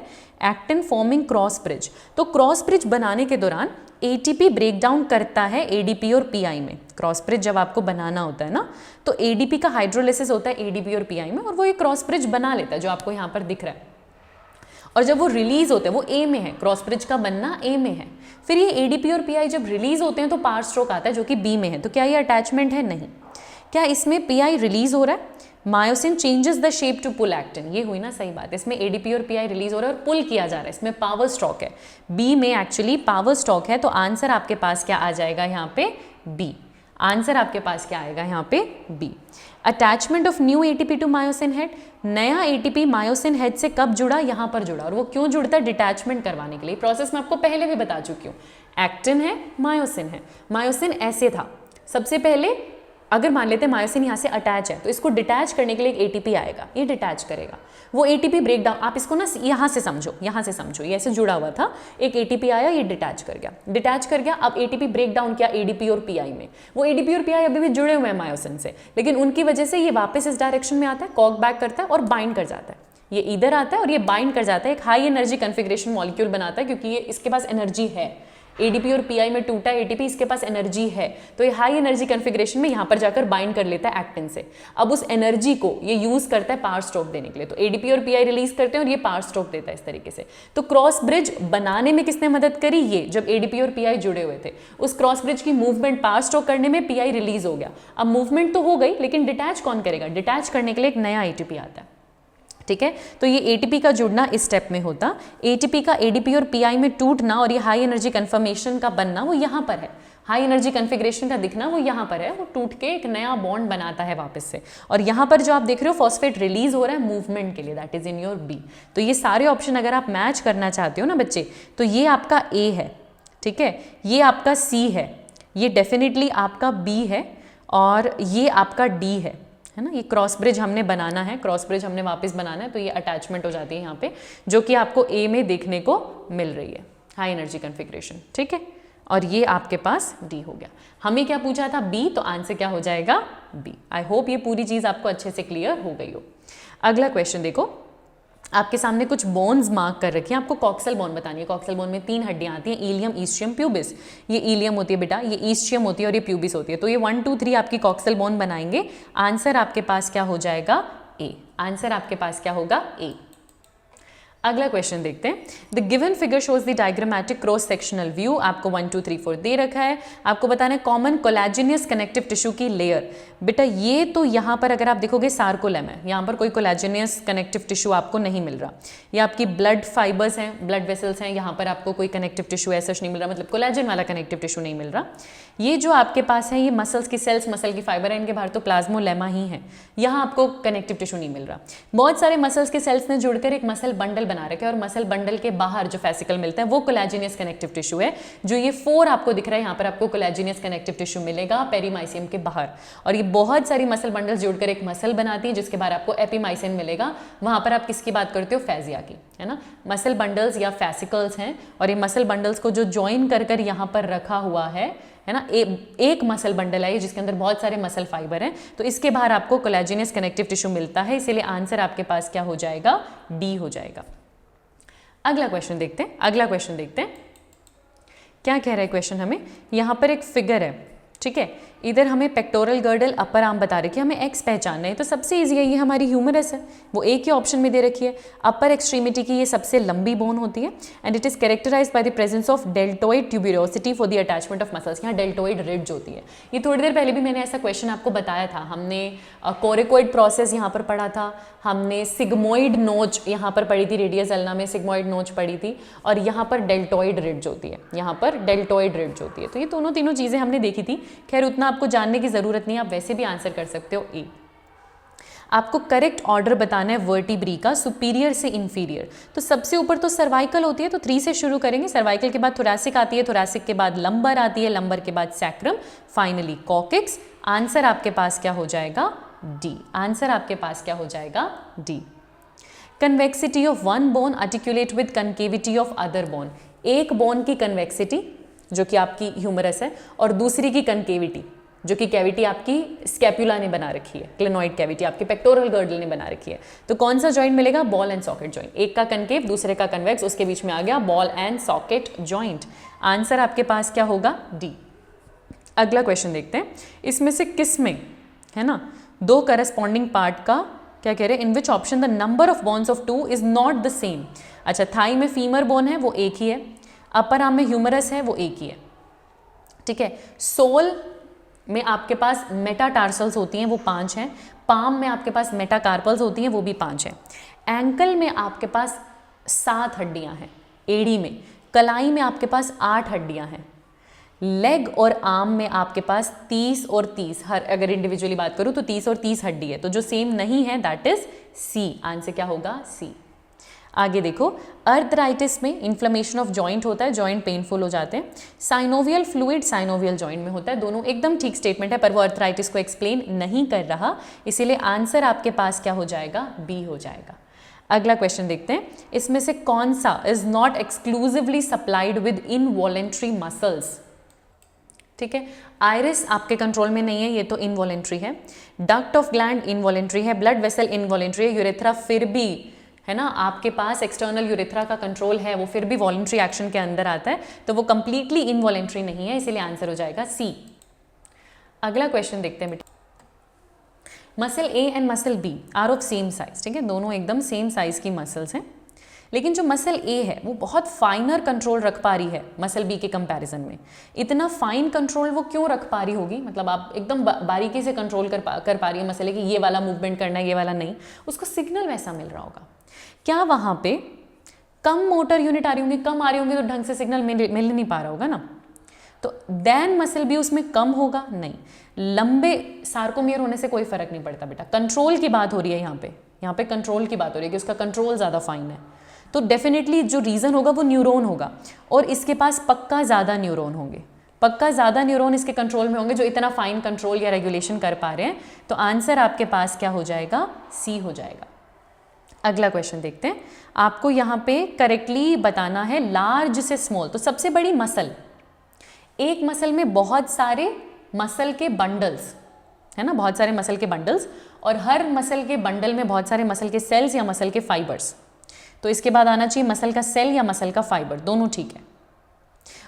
एक्टिन फॉर्मिंग क्रॉस ब्रिज। तो क्रॉस ब्रिज बनाने के दौरान एटीपी ब्रेक डाउन करता है एडीपी और पीआई में। क्रॉस ब्रिज जब आपको बनाना होता है ना, तो एडीपी का हाइड्रोलिसिस होता है एडीपी और पीआई में, और वो एक क्रॉस ब्रिज बना लेता है जो आपको यहाँ पर दिख रहा है। और जब वो रिलीज होते हैं, वो ए में है, क्रॉस ब्रिज का बनना ए में है। फिर ये एडीपी और पीआई जब रिलीज होते हैं तो पावर स्ट्रोक आता है जो कि बी में है। तो क्या ये अटैचमेंट है, नहीं। क्या इसमें पीआई रिलीज हो रहा है, myosin changes the shape to pull actin, ये हुई ना सही बात। इसमें एडीपी और पीआई रिलीज हो रहा है और पुल किया जा रहा है, इसमें पावर स्ट्रोक है। बी में एक्चुअली पावर स्ट्रोक है। तो आंसर आपके पास क्या आ जाएगा यहाँ पे, बी। आंसर आपके पास क्या आएगा यहाँ पे, B. Attachment of new ATP to myosin head, नया एटीपी मायोसिन हेड से कब जुड़ा, यहाँ पर जुड़ा। और वो क्यों जुड़ता है, डिटैचमेंट करवाने के लिए। प्रोसेस मैं आपको पहले भी बता चुकी हूँ। एक्टिन है, मायोसिन है। मायोसिन ऐसे था, सबसे पहले अगर मान लेते हैं मायोसिन यहाँ से अटैच है, तो इसको डिटैच करने के लिए एक एटीपी आएगा, ये डिटैच करेगा। वो एटीपी ब्रेक डाउन, आप इसको ना यहाँ से समझो, यहाँ से समझो, ये ऐसे जुड़ा हुआ था, एक एटीपी आया, ये डिटैच कर गया, डिटैच कर गया। अब एटीपी ब्रेक डाउन किया एडीपी और पीआई में। वो एडीपी और पीआई अभी भी जुड़े हुए हैं मायोसिन से, लेकिन उनकी वजह से ये वापस इस डायरेक्शन में आता है, कॉक बैक करता है और बाइंड कर जाता है। ये इधर आता है और ये बाइंड कर जाता है, एक हाई एनर्जी कन्फिग्रेशन मॉलिक्यूल बनाता है, क्योंकि ये इसके पास एनर्जी है। एडीपी और पीआई में टूटा एटीपी, इसके पास एनर्जी है, तो ये हाई एनर्जी कन्फिग्रेशन में यहाँ पर जाकर बाइंड कर लेता है एक्टिन से। अब उस एनर्जी को ये यूज करता है पावर स्ट्रोक देने के लिए। तो एडीपी और पीआई रिलीज करते हैं और ये पावर स्ट्रोक देता है इस तरीके से। तो क्रॉस ब्रिज बनाने में किसने मदद करी, ये, जब एडीपी और पीआई जुड़े हुए थे। उस क्रॉस ब्रिज की मूवमेंट पावर स्ट्रोक करने में पीआई रिलीज हो गया। अब मूवमेंट तो हो गई, लेकिन डिटैच कौन करेगा, डिटैच करने के लिए एक नया एटीपी आता है, ठीक है। तो ये एटीपी का जुड़ना इस स्टेप में होता, एटीपी का एडीपी और पीआई में टूटना और ये हाई एनर्जी कन्फर्मेशन का बनना वो यहाँ पर है, हाई एनर्जी कन्फिग्रेशन का दिखना वो यहाँ पर है। वो टूट के एक नया बॉन्ड बनाता है वापस से, और यहाँ पर जो आप देख रहे हो फॉस्फेट रिलीज हो रहा है मूवमेंट के लिए, that is in your B. तो ये सारे ऑप्शन अगर आप मैच करना चाहते हो ना बच्चे, तो ये आपका ए है, ठीक है, ये आपका सी है, ये डेफिनेटली आपका बी है, और ये आपका डी है ना। ये क्रॉस ब्रिज हमने बनाना है, क्रॉस ब्रिज हमने वापस बनाना है, तो ये अटैचमेंट हो जाती है यहाँ पे, जो कि आपको ए में देखने को मिल रही है, हाई एनर्जी कन्फिग्रेशन, ठीक है। और ये आपके पास डी हो गया। हमें क्या पूछा था, बी, तो आंसर क्या हो जाएगा, बी। आई होप ये पूरी चीज आपको अच्छे से क्लियर हो गई हो। अगला क्वेश्चन देखो, आपके सामने कुछ बोन्स मार्क कर रखी हैं, आपको कॉक्सल बोन बतानी है। कॉक्सल बोन में 3 हड्डियां आती हैं, इलियम, ईस्ट्रियम, प्यूबिस। ये इलियम होती है बेटा, ये ईस्ट्रियम होती है और ये प्यूबिस होती है। तो ये 1 2 3 आपकी कॉक्सल बोन बनाएंगे। आंसर आपके पास क्या हो जाएगा, ए। आंसर आपके पास क्या होगा, ए। अगला क्वेश्चन देखते हैं। The given figure shows the diagrammatic cross sectional view. आपको 1 2 3 4 दे रखा है, आपको बताना है कॉमन कोलैजिनियस कनेक्टिव टिश्यू की लेयर। बेटा ये तो यहाँ पर अगर आप देखोगे सार्कोलेम है, यहाँ पर कोई कोलैजिनियस कनेक्टिव टिश्यू आपको नहीं मिल रहा। ये आपकी ब्लड फाइबर्स हैं, ब्लड वेसल्स हैं, यहाँ पर आपको कोई कनेक्टिव टिश्यू ऐसा नहीं मिल रहा, मतलब कोलैजिन वाला कनेक्टिव टिश्यू नहीं मिल रहा। ये जो आपके पास है ये मसल्स की सेल्स, मसल की फाइबर है, इनके बाहर तो प्लाज्मोलेमा ही है, यहाँ आपको कनेक्टिव टिश्यू नहीं मिल रहा। बहुत सारे मसल्स के सेल्स ने जुड़कर एक मसल बंडल बना रखे हैं, और मसल बंडल के बाहर जो फेसिकल मिलता है वो कोलैजिनियस कनेक्टिव टिश्यू है। जो ये 4 आपको दिख रहा है, यहाँ पर आपको कोलैजिनियस कनेक्टिव टिश्यू मिलेगा पेरीमाइसियम के बाहर, और ये बहुत सारी मसल बंडल्स जुड़कर एक मसल बनाती है, जिसके बाहर आपको एपीमाइसिन मिलेगा। वहां पर आप किसकी बात करते हो, फैजिया की, है ना। मसल बंडल्स या फैसिकल्स हैं, और ये मसल बंडल्स को जो ज्वाइन कर यहाँ पर रखा हुआ है ना, एक मसल बंडल है जिसके अंदर बहुत सारे मसल फाइबर हैं, तो इसके बाहर आपको कोलैजिनियस कनेक्टिव टिश्यू मिलता है। इसीलिए आंसर आपके पास क्या हो जाएगा, डी हो जाएगा। अगला क्वेश्चन देखते हैं। क्या कह रहा है क्वेश्चन हमें, यहाँ पर एक फिगर है, ठीक है, इधर हमें पेक्टोरल गर्डल अपर आर्म बता रखी है, हमें एक्स पहचानना है, तो सबसे इजी है, ये हमारी ह्यूमरस है, वो एक ही ऑप्शन में दे रखी है। अपर एक्सट्रीमिटी की ये सबसे लंबी बोन होती है and it is characterized by the presence of deltoid tuberosity for the attachment of muscles. यहाँ डेल्टोइड रिड्ज होती है। ये थोड़ी देर पहले भी मैंने ऐसा क्वेश्चन आपको बताया था, हमने कोरिकोइड प्रोसेस यहाँ पर पढ़ा था, हमने सिग्मोइड नोच यहाँ पर पढ़ी थी, रेडियस अल्ना में सिग्मोइड नोच पढ़ी थी, और यहाँ पर डेल्टोइड रिड्ज होती है, यहाँ पर डेल्टोइड रिड्ज होती है। तो ये दोनों तीनों चीज़ें हमने देखी थी। खैर उतना आपको जानने की ज़रूरत नहीं है, आप वैसे भी आंसर कर सकते हो ए। आपको करेक्ट ऑर्डर बताना है वर्टिब्री का, सुपीरियर से इंफीरियर। तो सबसे ऊपर तो सर्वाइकल होती है, तो 3 से शुरू करेंगे। सर्वाइकल के बाद थोरैसिक आती है, थोरैसिक के बाद लंबर आती है, लंबर के बाद सैक्रम, फाइनली कॉकिक्स। आंसर आपके पास क्या हो जाएगा, डी। आंसर आपके पास क्या हो जाएगा, D. Convexity of one bone articulate with concavity of other bone. एक बोन की कन्वेक्सिटी जो कि आपकी ह्यूमरस है, और दूसरी की कनकेविटी जो कि कैविटी आपकी स्कैपुला ने बना रखी है, क्लिनोइड कैविटी आपके पेक्टोरल गर्डल ने बना रखी है। तो कौन सा जॉइंट मिलेगा, बॉल एंड सॉकेट जॉइंट। एक का कनकेव, दूसरे का कन्वेक्स, उसके बीच में आ गया ball and socket joint. Answer आपके पास क्या होगा, डी। अगला क्वेश्चन देखते हैं, इसमें से किस में है ना 2 करस्पॉन्डिंग पार्ट का क्या कह रहे हैं, in which option the number of bones of 2 is not the same. अच्छा, थाई में फीमर बोन है वो एक ही है, अपर आर्म में ह्यूमरस है वो एक ही है, ठीक है। सोल में आपके पास मेटाटार्सल्स होती हैं वो 5 हैं, पाम में आपके पास मेटाकार्पल्स होती हैं वो भी 5 हैं, एंकल में आपके पास 7 हड्डियां हैं, एड़ी में, कलाई में आपके पास 8 हड्डियां हैं, लेग और आर्म में आपके पास 30 और 30, हर अगर इंडिविजुअली बात करूं तो 30 और 30 हड्डी है। तो जो सेम नहीं है दैट इज सी। आंसर क्या होगा, सी। आगे देखो, अर्थराइटिस में इन्फ्लेमेशन ऑफ जॉइंट होता है, जॉइंट पेनफुल हो जाते हैं। साइनोवियल फ्लूइड साइनोवियल जॉइंट में होता है। दोनों एकदम ठीक स्टेटमेंट है, पर वो अर्थराइटिस को एक्सप्लेन नहीं कर रहा, इसीलिए आंसर आपके पास क्या हो जाएगा, बी हो जाएगा। अगला क्वेश्चन देखते हैं, इसमें से कौन सा is not exclusively supplied with involuntary muscles. ठीक है, आइरिस आपके कंट्रोल में नहीं है, ये तो इनवॉलेंट्री है। डक्ट ऑफ ग्लैंड इनवॉलेंट्री है, ब्लड वेसल इनवॉलेंट्री है, यूरेथ्रा फिर भी है ना आपके पास एक्सटर्नल यूरेथ्रा का कंट्रोल है, वो फिर भी वॉलेंट्री एक्शन के अंदर आता है, तो वो कंप्लीटली इनवॉलेंट्री नहीं है, इसीलिए आंसर हो जाएगा सी। अगला क्वेश्चन देखते हैं बेटा, muscle A and muscle B are of same size. ठीक है, दोनों एकदम सेम साइज की मसल्स हैं, लेकिन जो मसल ए है वो बहुत फाइनर कंट्रोल रख पा रही है मसल बी के कंपैरिजन में। इतना फाइन कंट्रोल वो क्यों रख पा रही होगी, मतलब आप एकदम बारीकी से कंट्रोल कर पा रही है मसल ए कि ये वाला मूवमेंट करना है, ये वाला नहीं, उसको सिग्नल वैसा मिल रहा होगा। क्या वहाँ पे कम मोटर यूनिट आ रही होंगी, कम आ रही होंगी, तो ढंग से सिग्नल मिल नहीं पा रहा होगा ना, तो देन मसल बी उसमें कम होगा नहीं। लंबे सार्कोमियर होने से कोई फर्क नहीं पड़ता बेटा, कंट्रोल की बात हो रही है यहाँ पे कंट्रोल की बात हो रही है कि उसका कंट्रोल ज़्यादा फाइन है, तो डेफिनेटली जो रीज़न होगा वो न्यूरॉन होगा, और इसके पास पक्का ज़्यादा न्यूरॉन होंगे, पक्का ज़्यादा न्यूरॉन इसके कंट्रोल में होंगे जो इतना फाइन कंट्रोल या रेगुलेशन कर पा रहे हैं। तो आंसर आपके पास क्या हो जाएगा, सी हो जाएगा। अगला क्वेश्चन देखते हैं, आपको यहाँ पे करेक्टली बताना है लार्ज से स्मॉल। तो सबसे बड़ी मसल, एक मसल में बहुत सारे मसल के बंडल्स है ना, बहुत सारे मसल के बंडल्स, और हर मसल के बंडल में बहुत सारे मसल के सेल्स या मसल के फाइबर्स। तो इसके बाद आना चाहिए मसल का सेल या मसल का फाइबर, दोनों ठीक है।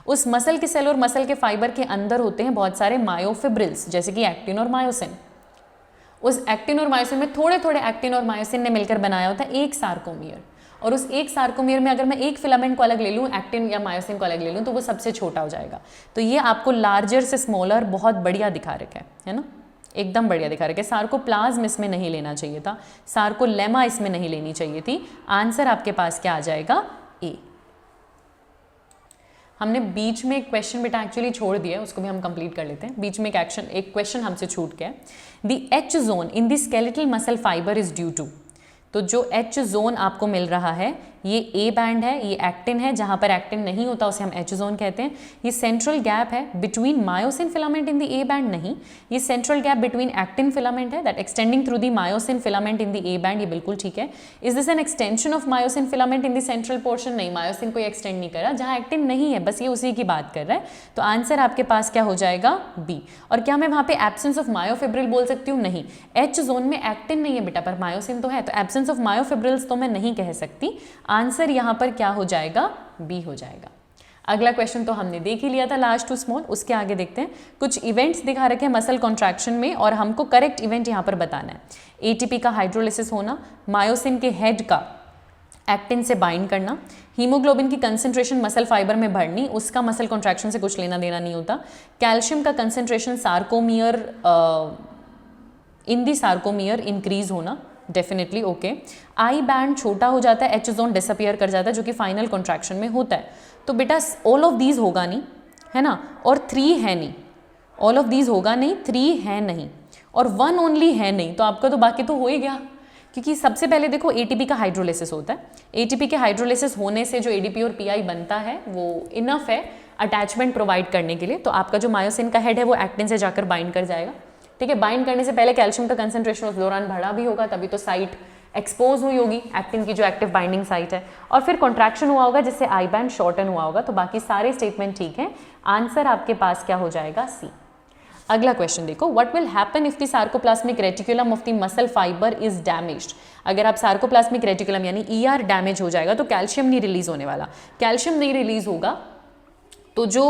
उस मसल के सेल और मसल के फाइबर के अंदर होते हैं बहुत सारे मायोफिब्रिल्स, जैसे कि एक्टिन और मायोसिन। उस एक्टिन और मायोसिन में थोड़े थोड़े एक्टिन और मायोसिन ने मिलकर बनाया होता है एक सार्कोमियर, और उस एक सार्कोमियर में अगर मैं एक फिलामेंट को अलग ले लूँ, एक्टिन या मायोसिन को अलग ले लूँ, तो वो सबसे छोटा हो जाएगा। तो ये आपको लार्जर से स्मॉलर बहुत बढ़िया दिखा रखा है ना, एकदम बढ़िया दिखा रखा है। सार्कोप्लाज्म इसमें नहीं लेना चाहिए था, सार्कोलेमा इसमें नहीं लेनी चाहिए थी। आंसर आपके पास क्या आ जाएगा, ए। हमने बीच में एक क्वेश्चन बेटा एक्चुअली छोड़ दिया है, उसको भी हम कंप्लीट कर लेते हैं। बीच में एक क्वेश्चन हमसे छूट गया, the H zone in the skeletal muscle fibre is due to. तो जो एच जोन आपको मिल रहा है ये ए बैंड है, ये एक्टिन है, जहां पर एक्टिन नहीं होता उसे हम एच जोन कहते हैं। ये सेंट्रल गैप है between myosin filament in the A band, नहीं, ये central gap between actin filament है that extending through the myosin filament in the A band, ये बिल्कुल ठीक है। Is this an extension of myosin filament in the central portion, नहीं, myosin को extend नहीं कर रहा, जहां एक्टिन नहीं है बस ये उसी की बात कर रहा है। तो आंसर आपके पास क्या हो जाएगा, बी। और क्या मैं वहां पे एब्सेंस ऑफ मायोफिब्रिल बोल सकती हूँ, नहीं, एच जोन में एक्टिन नहीं है बेटा, पर मायोसिन तो है, तो एब्सेंस ऑफ मायोफिब्रिल्स तो मैं नहीं कह सकती। आंसर यहाँ पर क्या हो जाएगा, बी हो जाएगा। अगला क्वेश्चन तो हमने देख ही लिया था, लार्ज टू स्मॉल। उसके आगे देखते हैं, कुछ इवेंट्स दिखा रखे हैं मसल कॉन्ट्रैक्शन में और हमको करेक्ट इवेंट यहाँ पर बताना है। एटीपी का हाइड्रोलिसिस होना, मायोसिन के हेड का एक्टिन से बाइंड करना, हीमोग्लोबिन की कंसंट्रेशन मसल फाइबर में बढ़नी, उसका मसल कॉन्ट्रैक्शन से कुछ लेना देना नहीं होता। कैल्शियम का कंसंट्रेशन सार्कोमियर इन दी सार्कोमियर इंक्रीज होना, डेफिनेटली ओके। आई बैंड छोटा हो जाता है, एच जोन डिसअपियर कर जाता है, जो कि फाइनल कॉन्ट्रैक्शन में होता है। तो बेटा ऑल ऑफ दीज होगा नहीं, है ना, और 3 है नहीं, ऑल ऑफ दीज होगा नहीं, 3 है नहीं, और 1 ओनली है नहीं, तो आपका तो बाकी तो हो ही गया। क्योंकि सबसे पहले देखो एटीपी का हाइड्रोलिसिस होता है, एटीपी के हाइड्रोलिसिस होने से जो एडीपी और पीआई बनता है वो इनफ है अटैचमेंट प्रोवाइड करने के लिए। तो आपका जो मायोसिन का हेड है वो एक्टिन से जाकर बाइंड कर जाएगा, ठीक है। बाइंड करने से पहले कैल्शियम का कंसंट्रेशन उस दौरान बढ़ा भी होगा, तभी तो साइट एक्सपोज हुई होगी, एक्टिन की जो एक्टिव बाइंडिंग साइट है, और फिर कॉन्ट्रैक्शन हुआ होगा जिससे आई बैंड शॉर्टन हुआ होगा। तो बाकी सारे स्टेटमेंट ठीक है, आंसर आपके पास क्या हो जाएगा, सी। अगला क्वेश्चन देखो, what will happen if the sarcoplasmic reticulum of the muscle fibre is damaged. अगर आप सार्कोप्लाज्मिक रेटिकुलम यानी ईआर डैमेज हो जाएगा तो कैल्शियम नहीं रिलीज होने वाला। कैल्शियम नहीं रिलीज होगा तो जो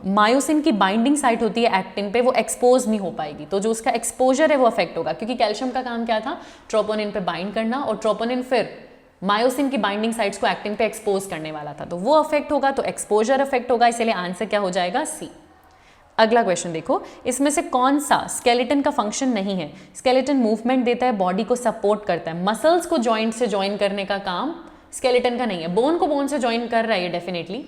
मायोसिन की बाइंडिंग साइट होती है एक्टिन पे वो एक्सपोज नहीं हो पाएगी, तो जो उसका एक्सपोजर है वो अफेक्ट होगा। क्योंकि कैल्शियम का काम क्या था, ट्रोपोनिन पे बाइंड करना, और ट्रोपोनिन फिर मायोसिन की बाइंडिंग साइट्स को एक्टिन पे एक्सपोज करने वाला था, तो वो अफेक्ट होगा, तो एक्सपोजर अफेक्ट होगा, इसलिए आंसर क्या हो जाएगा, सी। अगला क्वेश्चन देखो, इसमें से कौन सा स्केलेटन का फंक्शन नहीं है। स्केलेटन मूवमेंट देता है, बॉडी को सपोर्ट करता है, मसल्स को जॉइंट से ज्वाइन करने का काम स्केलेटन का नहीं है। बोन को बोन से ज्वाइन कर रहा है ये डेफिनेटली,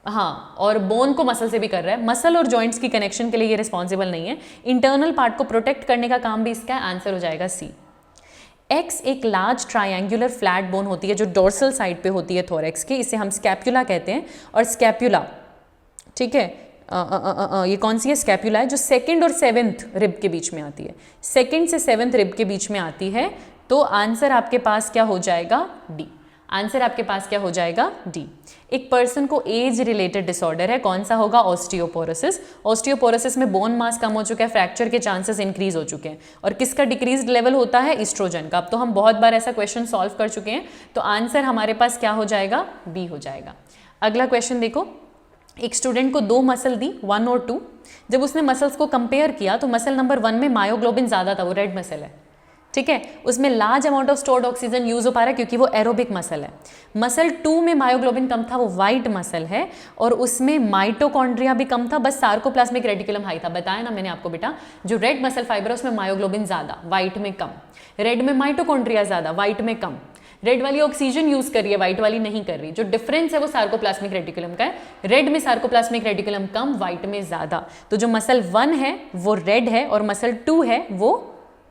हाँ, और बोन को मसल से भी कर रहा है, मसल और जॉइंट्स की कनेक्शन के लिए ये रिस्पॉन्सिबल नहीं है। इंटरनल पार्ट को प्रोटेक्ट करने का काम भी इसका, आंसर हो जाएगा सी। एक्स एक लार्ज ट्रायंगुलर फ्लैट बोन होती है जो डोर्सल साइड पे होती है थोरैक्स की, इसे हम स्कैपुला कहते हैं। और स्कैपुला, ठीक है, ये कौन सी है, स्कैपुला है, जो 2nd और 7th रिब के बीच में आती है, 2nd से 7th रिब के बीच में आती है। तो आंसर आपके पास क्या हो जाएगा, डी। आंसर आपके पास क्या हो जाएगा, डी। एक पर्सन को एज रिलेटेड डिसऑर्डर है, कौन सा होगा, ऑस्टियोपोरोसिस। ऑस्टियोपोरोसिस में बोन मास कम हो चुका है, फ्रैक्चर के चांसेस इंक्रीज हो चुके हैं, और किसका डिक्रीज्ड लेवल होता है, ईस्ट्रोजन का। अब तो हम बहुत बार ऐसा क्वेश्चन सॉल्व कर चुके हैं, तो आंसर हमारे पास क्या हो जाएगा, बी हो जाएगा। अगला क्वेश्चन देखो, एक स्टूडेंट को 2 मसल दी, 1 और 2। जब उसने मसल्स को कंपेयर किया तो मसल नंबर 1 में मायोग्लोबिन ज़्यादा था, वो रेड मसल है, ठीक है, उसमें large amount of stored oxygen use हो पा रहा है क्योंकि वो एरोबिक मसल है। मसल 2 में मायोग्लोबिन कम था, वो वाइट मसल है, और उसमें माइटोकॉन्ड्रिया भी कम था, बस सार्कोप्लाज्मिक रेटिकुलम हाई था। बताया ना मैंने आपको बेटा, जो रेड मसल फाइबर है उसमें मायोग्लोबिन ज़्यादा, वाइट में कम। रेड में माइटोकॉन्ड्रिया ज़्यादा, वाइट में कम। रेड वाली ऑक्सीजन यूज कर रही है, व्हाइट वाली नहीं कर रही। जो डिफरेंस है वो सार्कोप्लाज्मिक रेटिकुलम का है, रेड में सार्कोप्लाज्मिक रेटिकुलम कम, व्हाइट में ज्यादा। तो जो मसल 1 है वो रेड है और मसल 2 है वो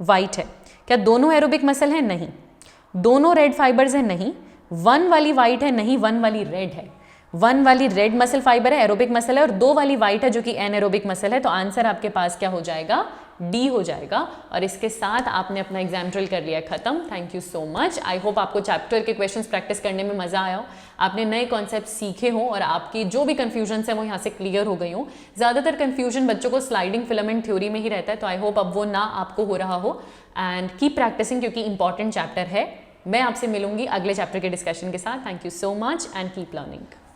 व्हाइट है। क्या दोनों एरोबिक मसल है, नहीं। दोनों रेड फाइबर्स है, नहीं। 1 वाली व्हाइट है, नहीं, 1 वाली रेड है। 1 वाली रेड मसल फाइबर है, एरोबिक मसल है, और 2 वाली व्हाइट है जो कि एनएरोबिक मसल है। तो आंसर आपके पास क्या हो जाएगा, डी हो जाएगा। और इसके साथ आपने अपना एग्जाम ड्रिल कर लिया खत्म। Thank you so much. I hope आपको चैप्टर के क्वेश्चंस प्रैक्टिस करने में मजा आया हो, आपने नए कॉन्सेप्ट सीखे हो, और आपकी जो भी कंफ्यूजन है वो यहाँ से क्लियर हो गई हो। ज़्यादातर कंफ्यूजन बच्चों को स्लाइडिंग फिलामेंट थ्योरी में ही रहता है, तो आई होप अब वो ना आपको हो रहा हो। एंड कीप प्रैक्टिसिंग क्योंकि इंपॉर्टेंट चैप्टर है। मैं आपसे मिलूंगी अगले चैप्टर के डिस्कशन के साथ। Thank you so much and keep learning.